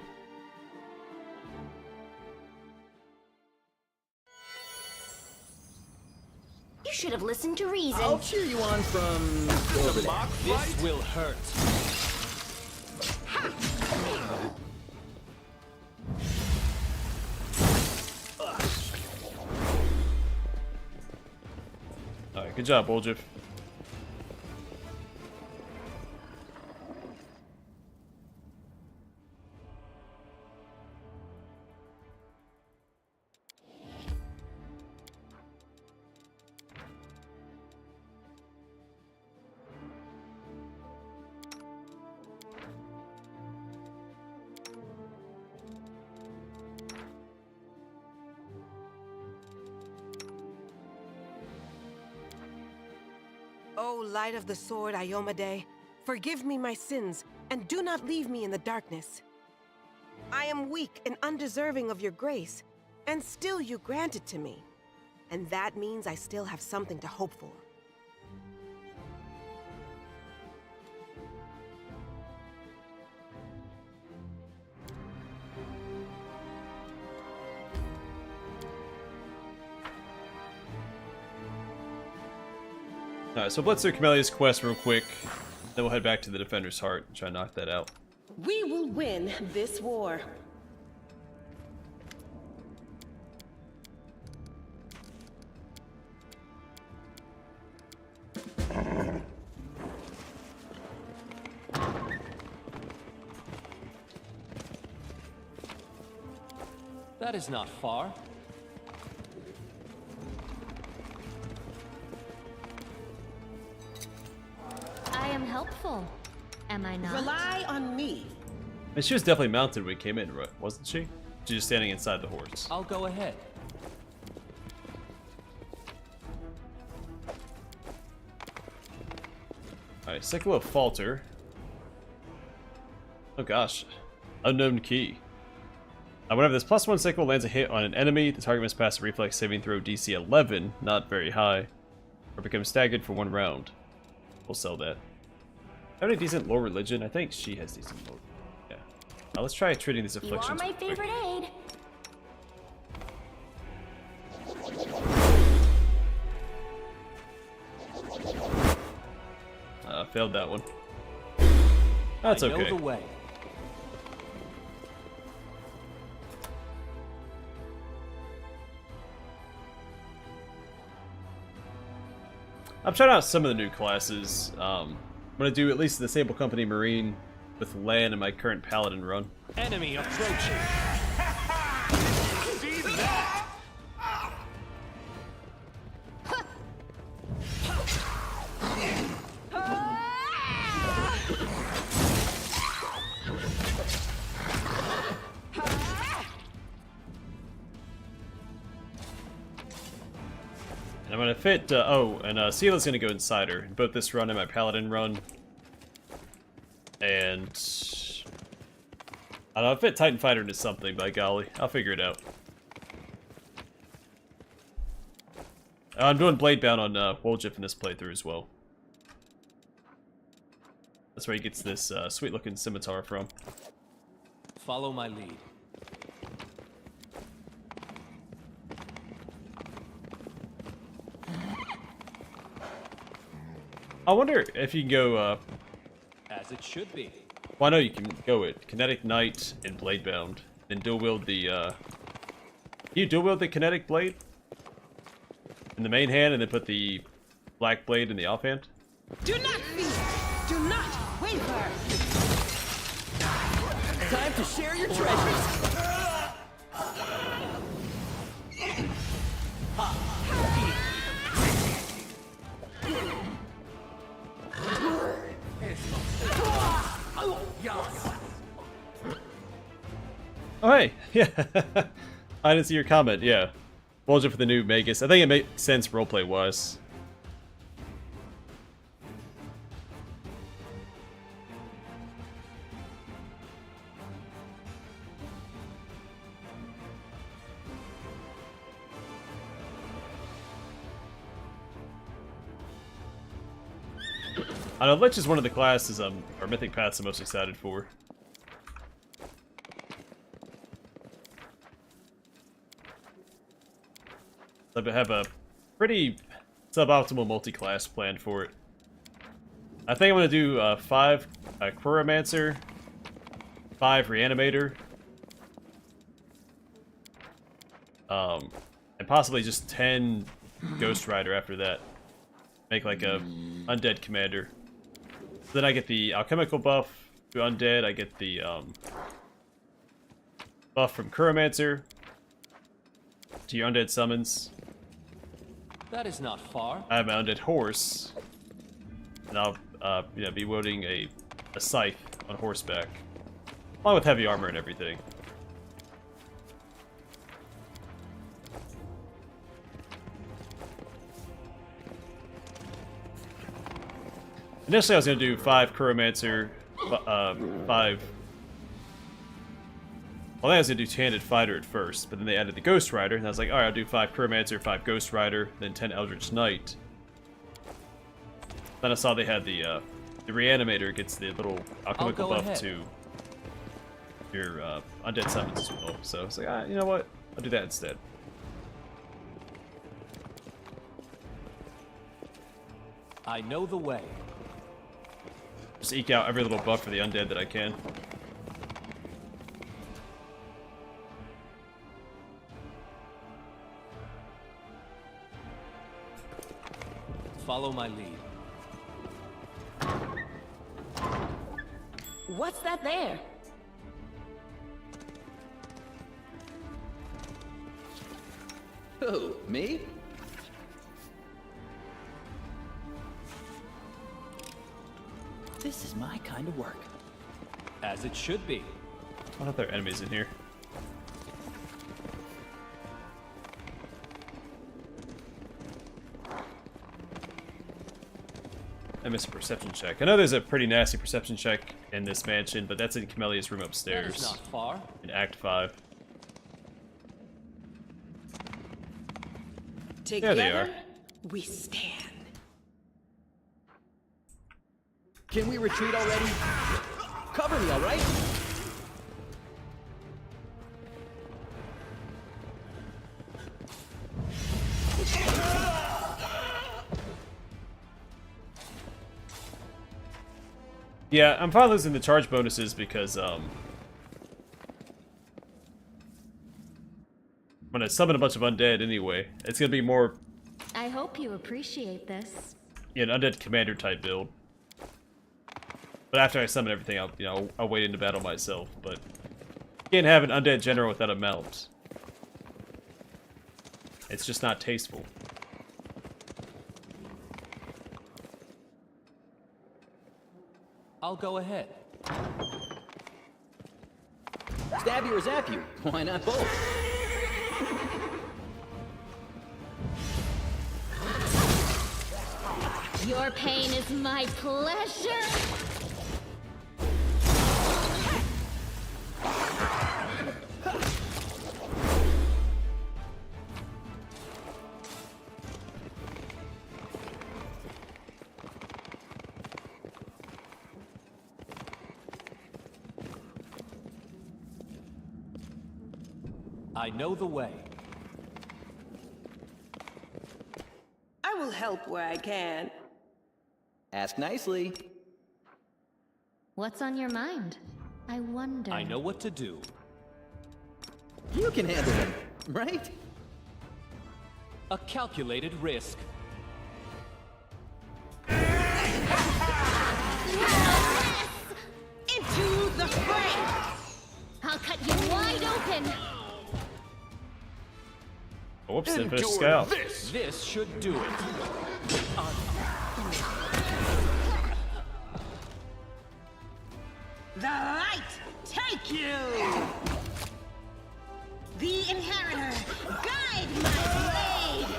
Speaker 9: You should have listened to reason.
Speaker 7: I'll cheer you on from over there.
Speaker 4: This will hurt.
Speaker 1: Alright, good job, Boljif.
Speaker 2: O light of the sword, Iomade, forgive me my sins, and do not leave me in the darkness. I am weak and undeserving of your grace, and still you grant it to me. And that means I still have something to hope for.
Speaker 1: Alright, so let's do Camelia's quest real quick. Then we'll head back to the Defender's Heart and try to knock that out.
Speaker 2: We will win this war.
Speaker 4: That is not far.
Speaker 6: I am helpful, am I not?
Speaker 2: Rely on me.
Speaker 1: And she was definitely mounted when we came in, right? Wasn't she? She's just standing inside the horse.
Speaker 4: I'll go ahead.
Speaker 1: Alright, Cyclo Falter. Oh gosh. Unknown key. Whenever this +1 cycle lands a hit on an enemy, the target must pass a reflex saving throw DC 11, not very high, or become staggered for 1 round. We'll sell that. Have any decent lore religion? I think she has decent lore. Yeah. Now let's try treating these
Speaker 9: You
Speaker 1: afflictions.
Speaker 9: are my
Speaker 1: real quick.
Speaker 9: favorite aid.
Speaker 1: Failed that one. That's
Speaker 4: I know
Speaker 1: okay.
Speaker 4: the way.
Speaker 1: I'm trying out some of the new classes. I'm gonna do at least the Sable Company Marine with Lan in my current Paladin run.
Speaker 4: Enemy approaching. See that?
Speaker 1: And I'm gonna fit. Sela's gonna go inside her in both this run and my Paladin run. And I don't know, I'll fit Titan Fighter into something, by golly. I'll figure it out. I'm doing Bladebound on Woljif in this playthrough as well. That's where he gets this sweet looking scimitar from.
Speaker 4: Follow my lead.
Speaker 1: I wonder if you can go,
Speaker 4: As it should be.
Speaker 1: well, I know you can go it. Kinetic Knight and Bladebound. Then dual wield the, you dual wield the Kinetic Blade? In the main hand and then put the Black Blade in the offhand?
Speaker 2: Do not fear. Do not waver.
Speaker 7: Time to share your treasures.
Speaker 1: Oh, hey! Yeah. I didn't see your comment, yeah. Woljif for the new Magus. I think it makes sense roleplay-wise. I know Lich is one of the classes or Mythic Paths I'm most excited for. I have a pretty suboptimal multi-class plan for it. I think I'm gonna do 5 Chromancer, 5 Reanimator, and possibly just 10 Ghost Rider after that. Make like a undead commander. Then I get the alchemical buff to undead. I get the buff from Chromancer to your undead summons.
Speaker 4: That is not far.
Speaker 1: I have my undead horse, and I'll be wielding a scythe on horseback, along with heavy armor and everything. Initially, I was going to do 5 Chromancer, 5... Well, I was going to do Two-Handed Fighter at first, but then they added the Ghost Rider, and I was like, alright, I'll do 5 Chromancer, 5 Ghost Rider, then 10 Eldritch Knight. Then I saw they had the Reanimator gets the little alchemical buff
Speaker 4: ahead.
Speaker 1: to your undead summons as well. So I was like, you know what? I'll do that instead.
Speaker 4: I know the way.
Speaker 1: Just eke out every little buff for the undead that I can.
Speaker 4: Follow my lead.
Speaker 2: What's that there?
Speaker 7: Who, me? This is my kind of work.
Speaker 4: As it should be.
Speaker 1: I thought there are enemies in here. I missed a perception check. I know there's a pretty nasty perception check in this mansion, but that's in Camelia's room
Speaker 4: That
Speaker 1: upstairs
Speaker 4: is not far.
Speaker 1: in Act 5.
Speaker 2: Together,
Speaker 1: they are.
Speaker 2: we stand.
Speaker 7: Can we retreat already? Cover me, all right?
Speaker 1: Yeah, I'm fine losing the charge bonuses because, when I summon a bunch of undead anyway, it's gonna be more,
Speaker 9: I hope you appreciate this.
Speaker 1: an undead commander type build. But after I summon everything, I'll wait into battle myself, but you can't have an undead general without a mount. It's just not tasteful.
Speaker 4: I'll go ahead.
Speaker 7: Stab you or zap you? Why not both?
Speaker 6: Your pain is my pleasure.
Speaker 4: I know the way.
Speaker 2: I will help where I can.
Speaker 7: Ask nicely.
Speaker 9: What's on your mind? I wonder.
Speaker 4: I know what to do.
Speaker 7: You can handle them, right?
Speaker 4: A calculated risk.
Speaker 2: Into the fray!
Speaker 6: I'll cut you wide open.
Speaker 1: Oh, whoops, didn't finish Skald.
Speaker 4: This should do it.
Speaker 2: The light take you! The inheritor, guide my blade!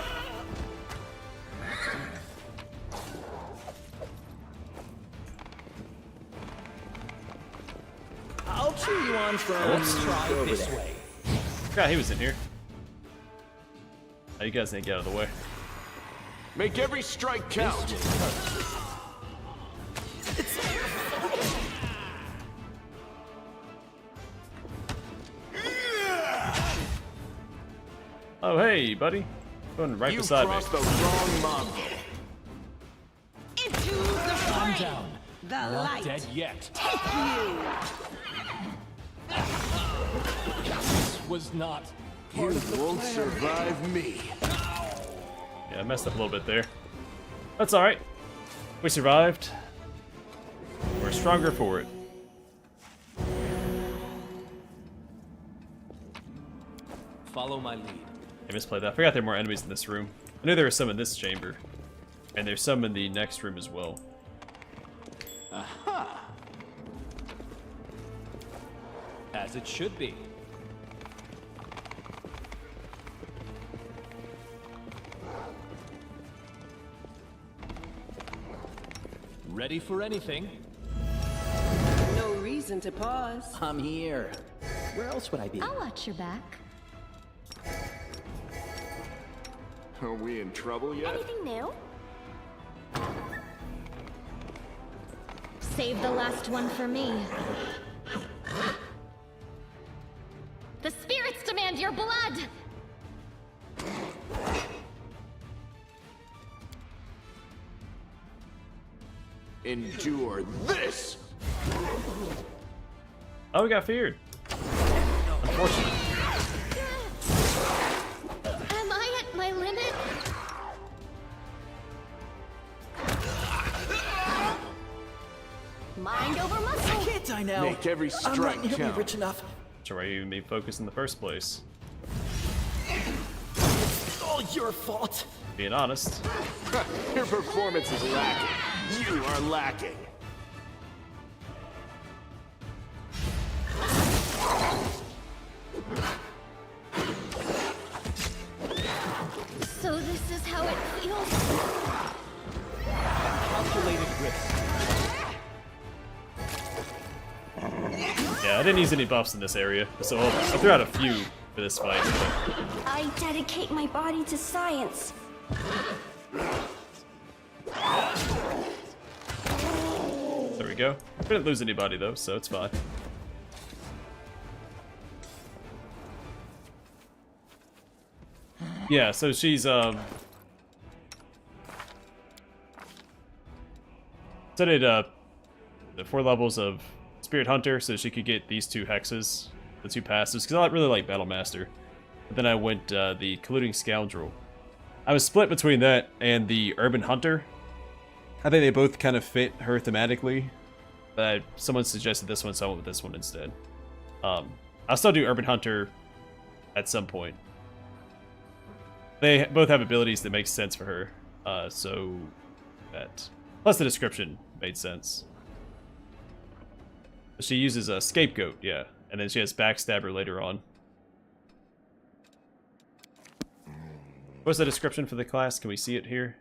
Speaker 7: I'll cheer you on from
Speaker 4: Let's try
Speaker 7: over
Speaker 4: this
Speaker 7: there.
Speaker 4: way.
Speaker 1: God, he was in here. Oh, you guys need to get out of the way.
Speaker 5: Make every strike count.
Speaker 1: Oh, hey, buddy. Going right
Speaker 5: You
Speaker 1: beside me.
Speaker 5: crossed the wrong mob.
Speaker 2: Into the
Speaker 4: Calm
Speaker 2: fray.
Speaker 4: down.
Speaker 2: The
Speaker 4: Not
Speaker 2: light.
Speaker 4: dead yet.
Speaker 2: Take you.
Speaker 4: This was not part of the
Speaker 5: Won't
Speaker 4: plan.
Speaker 5: survive me.
Speaker 1: Yeah, I messed up a little bit there. That's alright. We survived. We're stronger for it.
Speaker 4: Follow my lead.
Speaker 1: I misplayed that. I forgot there are more enemies in this room. I knew there were some in this chamber. And there's some in the next room as well.
Speaker 4: As it should be. Ready for anything?
Speaker 2: No reason to pause.
Speaker 7: I'm here. Where else would I be?
Speaker 9: I'll watch your back.
Speaker 5: Are we in trouble yet?
Speaker 9: Anything new? Save the last one for me. The spirits demand your blood!
Speaker 5: Endure this!
Speaker 1: Oh, we got feared. Unfortunate.
Speaker 9: Am I at my limit? Mind over muscle!
Speaker 7: Can't I now?
Speaker 5: Make every
Speaker 7: I'm
Speaker 5: strike
Speaker 7: not nearly
Speaker 5: count.
Speaker 7: rich enough.
Speaker 1: So why you even made focus in the first place?
Speaker 7: All your fault.
Speaker 1: Being honest.
Speaker 5: Your performance is lacking. You are lacking.
Speaker 9: So this is how it feels.
Speaker 4: Calculated risk.
Speaker 1: Yeah, I didn't use any buffs in this area, so I threw out a few for this fight. But
Speaker 9: I dedicate my body to science.
Speaker 1: there we go. Didn't lose anybody though, so it's fine. Yeah, so she's studied the 4 levels of Spirit Hunter so she could get these 2 hexes, the 2 passives, because I really like Battle Master. But then I went the Colluding Scoundrel. I was split between that and the Urban Hunter. I think they both kind of fit her thematically, but someone suggested this one, so I went with this one instead. I'll still do Urban Hunter at some point. They both have abilities that make sense for her, so that... Plus the description made sense. She uses a Scapegoat, yeah, and then she has Backstabber later on. What's the description for the class? Can we see it here?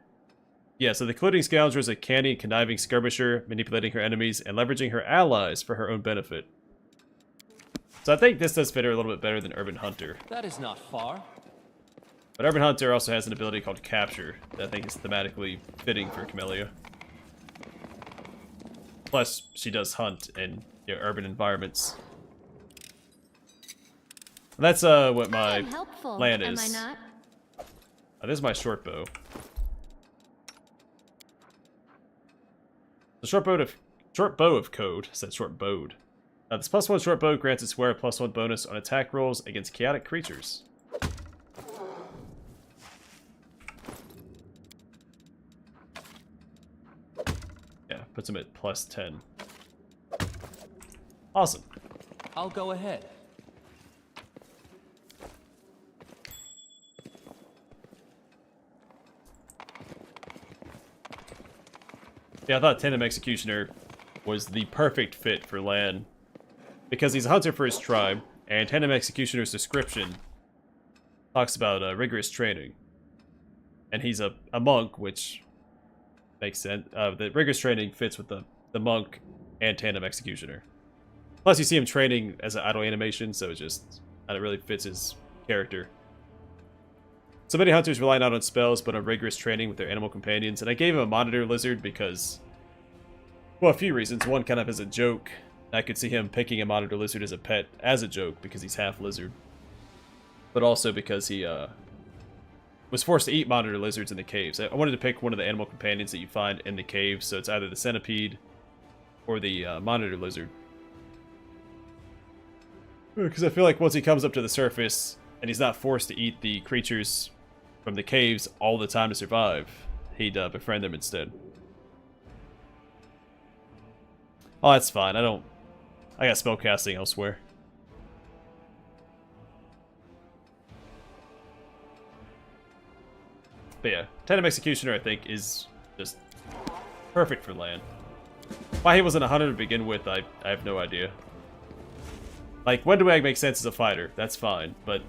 Speaker 1: Yeah, so the Colluding Scoundrel is a canny and conniving skirmisher, manipulating her enemies and leveraging her allies for her own benefit. So I think this does fit her a little bit better than Urban Hunter.
Speaker 4: That is not far.
Speaker 1: But Urban Hunter also has an ability called Capture that I think is thematically fitting for Camellia. Plus, she does hunt in urban environments. That's what my plan is.
Speaker 9: Am I not?
Speaker 1: This is my short bow. The short bow of code said short bowed. This +1 short bow grants its wearer a +1 bonus on attack rolls against chaotic creatures. Yeah, puts him at +10. Awesome.
Speaker 4: I'll go ahead.
Speaker 1: Yeah, I thought Tandem Executioner was the perfect fit for Lan, because he's a hunter for his tribe, and Tandem Executioner's description talks about rigorous training. And he's a monk, which makes sense. The rigorous training fits with the monk and Tandem Executioner. Plus, you see him training as an idle animation, so it really fits his character. So many hunters rely not on spells, but on rigorous training with their animal companions, and I gave him a monitor lizard because, well, a few reasons. One, kind of as a joke. I could see him picking a monitor lizard as a pet as a joke because he's half lizard. But also because he was forced to eat monitor lizards in the caves. I wanted to pick one of the animal companions that you find in the caves, so it's either the centipede or the monitor lizard. Because I feel like once he comes up to the surface and he's not forced to eat the creatures from the caves all the time to survive, he'd befriend them instead. Oh, that's fine. I got spellcasting elsewhere. But yeah, Tandem Executioner, I think, is just perfect for land. Why he wasn't 100 to begin with, I have no idea. Like, Wendwag makes sense as a fighter, that's fine, but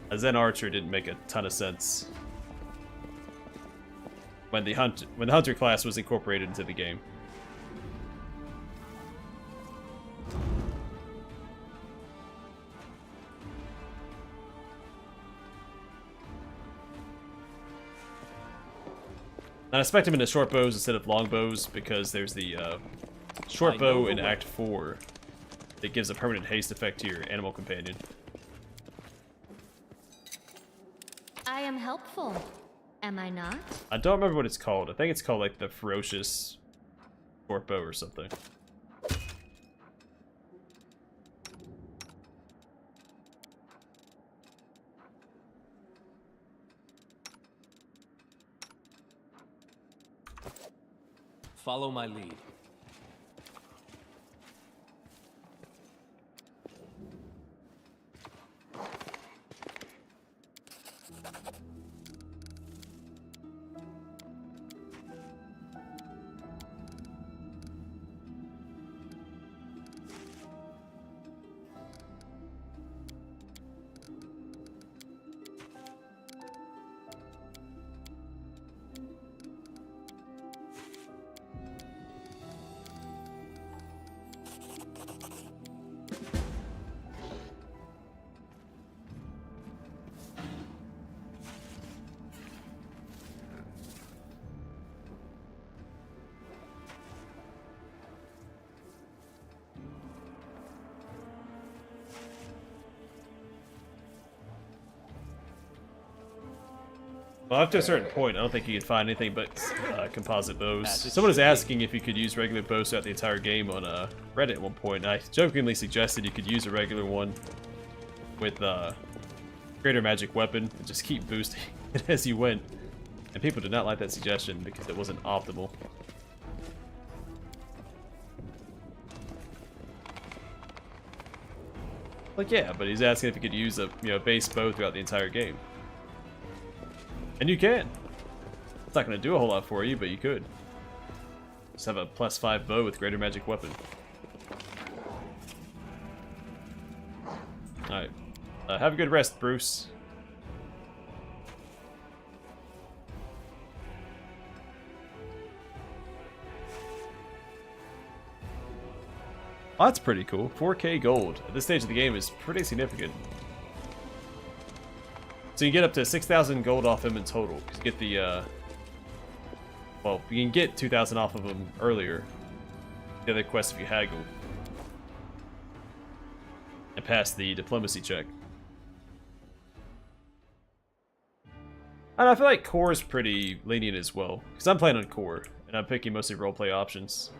Speaker 1: a Zen Archer didn't make a ton of sense when the Hunter class was incorporated into the game. And I expect him into short bows instead of long bows because there's the short bow in Act 4 that gives a permanent haste effect to your animal companion.
Speaker 6: I am helpful, am I not?
Speaker 1: I don't remember what it's called. I think it's called like the Ferocious Short Bow or something.
Speaker 4: Follow my lead.
Speaker 1: Well, up to a certain point, I don't think you can find anything but composite bows. Someone was asking if you could use regular bows throughout the entire game on Reddit at one point, and I jokingly suggested you could use a regular one with greater magic weapon and just keep boosting it as you went. And people did not like that suggestion because it wasn't optimal. Like, yeah, but he's asking if you could use a base bow throughout the entire game. And you can. It's not going to do a whole lot for you, but you could. Just have a +5 bow with greater magic weapon. Alright. Have a good rest, Bruce. Oh, that's pretty cool. 4K gold. At this stage of the game is pretty significant. So you get up to 6,000 gold off him in total. Because you get the, well, you can get 2,000 off of him earlier. The other quest if you haggle. And pass the diplomacy check. And I feel like core is pretty lenient as well. Because I'm playing on core. And I'm picking mostly roleplay options.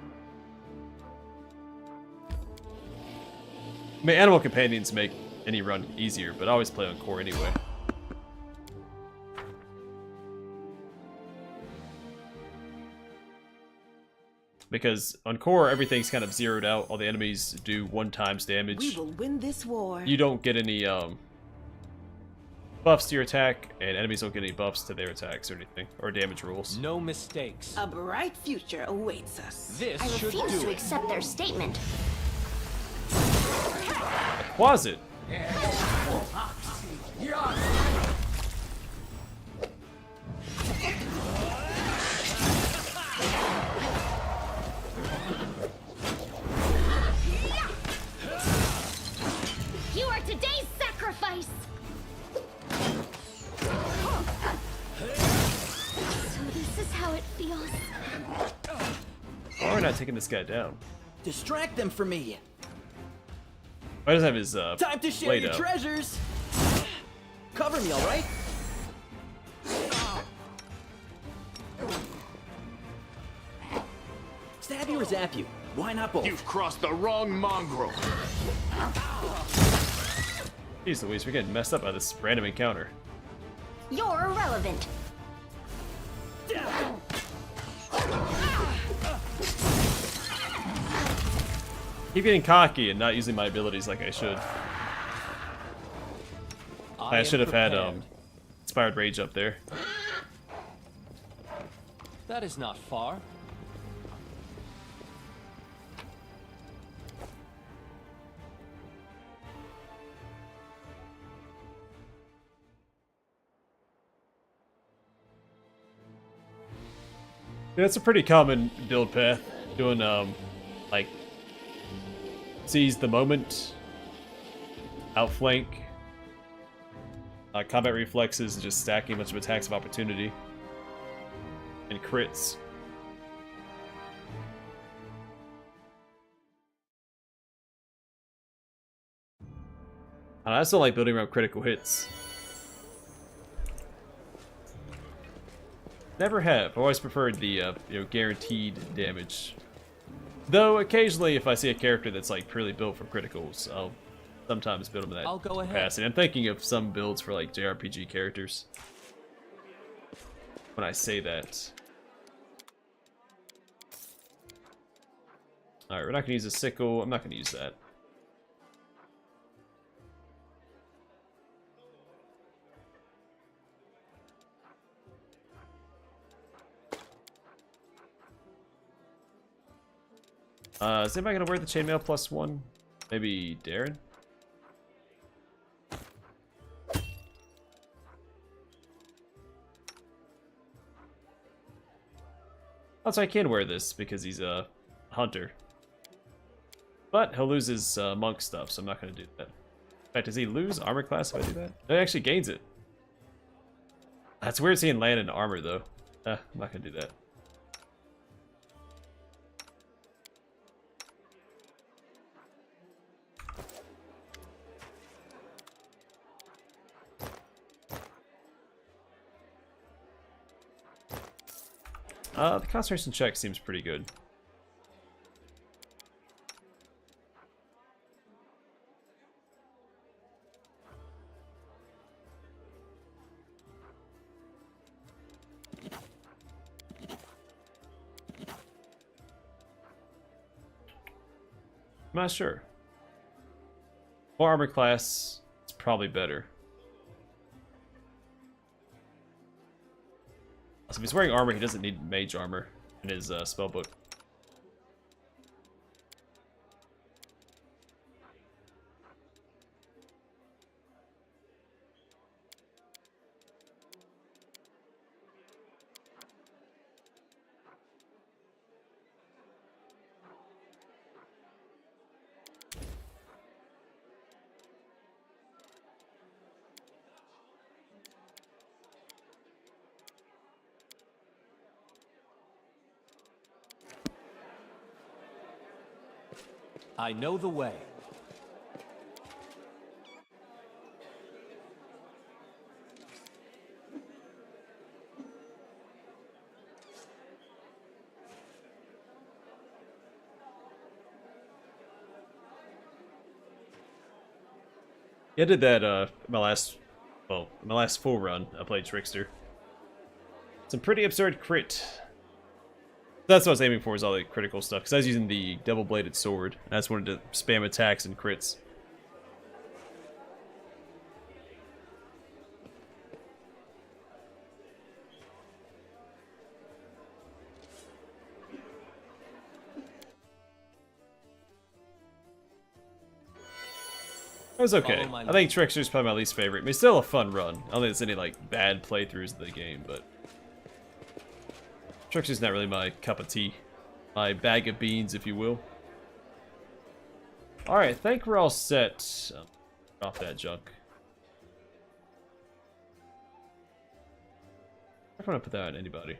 Speaker 1: I mean, animal companions make any run easier, but I always play on core anyway. Because on core, everything's kind of zeroed out. All the enemies do 1x damage.
Speaker 2: We will win this war.
Speaker 1: You don't get any buffs to your attack, and enemies don't get any buffs to their attacks or anything, or damage rules.
Speaker 4: No mistakes.
Speaker 2: A bright future awaits us.
Speaker 4: This
Speaker 9: I
Speaker 4: should
Speaker 9: refuse
Speaker 4: do
Speaker 9: to
Speaker 4: it.
Speaker 9: accept their statement.
Speaker 1: Quasit.
Speaker 6: You are today's sacrifice! So this is how it feels.
Speaker 1: Why are we not taking this guy down?
Speaker 7: Distract them for me.
Speaker 1: Why does have his
Speaker 7: Time to share
Speaker 1: blade
Speaker 7: your
Speaker 1: out?
Speaker 7: treasures. Cover me, all right? Stab you or zap you? Why not both?
Speaker 5: You've crossed the wrong mongrel.
Speaker 1: Jeez Louise, we're getting messed up by this random encounter.
Speaker 9: You're irrelevant.
Speaker 1: Keep getting cocky and not using my abilities like I should. I should have had Inspired Rage up there.
Speaker 4: That is not far.
Speaker 1: Yeah, it's a pretty common build path. Doing like seize the moment, outflank, combat reflexes, and just stacking a bunch of attacks of opportunity and crits. I still like building around critical hits. Never have. I've always preferred the guaranteed damage. Though occasionally, if I see a character that's like purely built for criticals, I'll sometimes build them in that
Speaker 4: I'll go ahead.
Speaker 1: capacity. I'm thinking of some builds for like JRPG characters. When I say that. All right, we're not gonna use a sickle. I'm not gonna use that. Is anybody gonna wear the chainmail +1? Maybe Darren? Also, I can wear this because he's a hunter. But he'll lose his monk stuff, so I'm not gonna do that. In fact, does he lose armor class if I do that? No, he actually gains it. That's weird seeing land in armor, though. I'm not gonna do that. The concentration check seems pretty good. I'm not sure. More armor class is probably better. So if he's wearing armor, he doesn't need mage armor in his spellbook.
Speaker 4: I know the way.
Speaker 1: Yeah, I did that my last full run. I played Trickster. Some pretty absurd crit. That's what I was aiming for, is all the critical stuff, because I was using the double-bladed sword. I just wanted to spam attacks and crits. It was okay. I think Trickster's probably my least favorite. I mean, it's still a fun run. I don't think there's any like bad playthroughs of the game, but Trickster's not really my cup of tea. My bag of beans, if you will. Alright, I think we're all set. Off that junk. I'm gonna put that on anybody.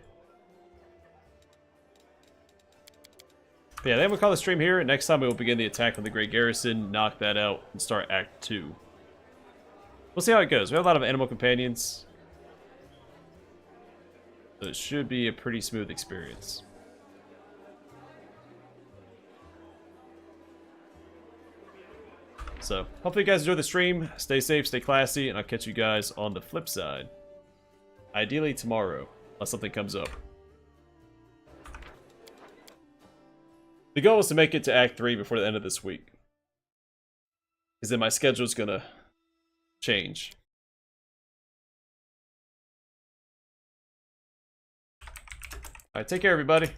Speaker 1: But yeah, then we'll call the stream here. Next time we will begin the attack on the Great Garrison, knock that out, and start Act 2. We'll see how it goes. We have a lot of animal companions. So it should be a pretty smooth experience. So, hopefully you guys enjoy the stream. Stay safe, stay classy, and I'll catch you guys on the flip side. Ideally tomorrow, unless something comes up. The goal is to make it to Act 3 before the end of this week. Because then my schedule's gonna change. Alright, take care everybody.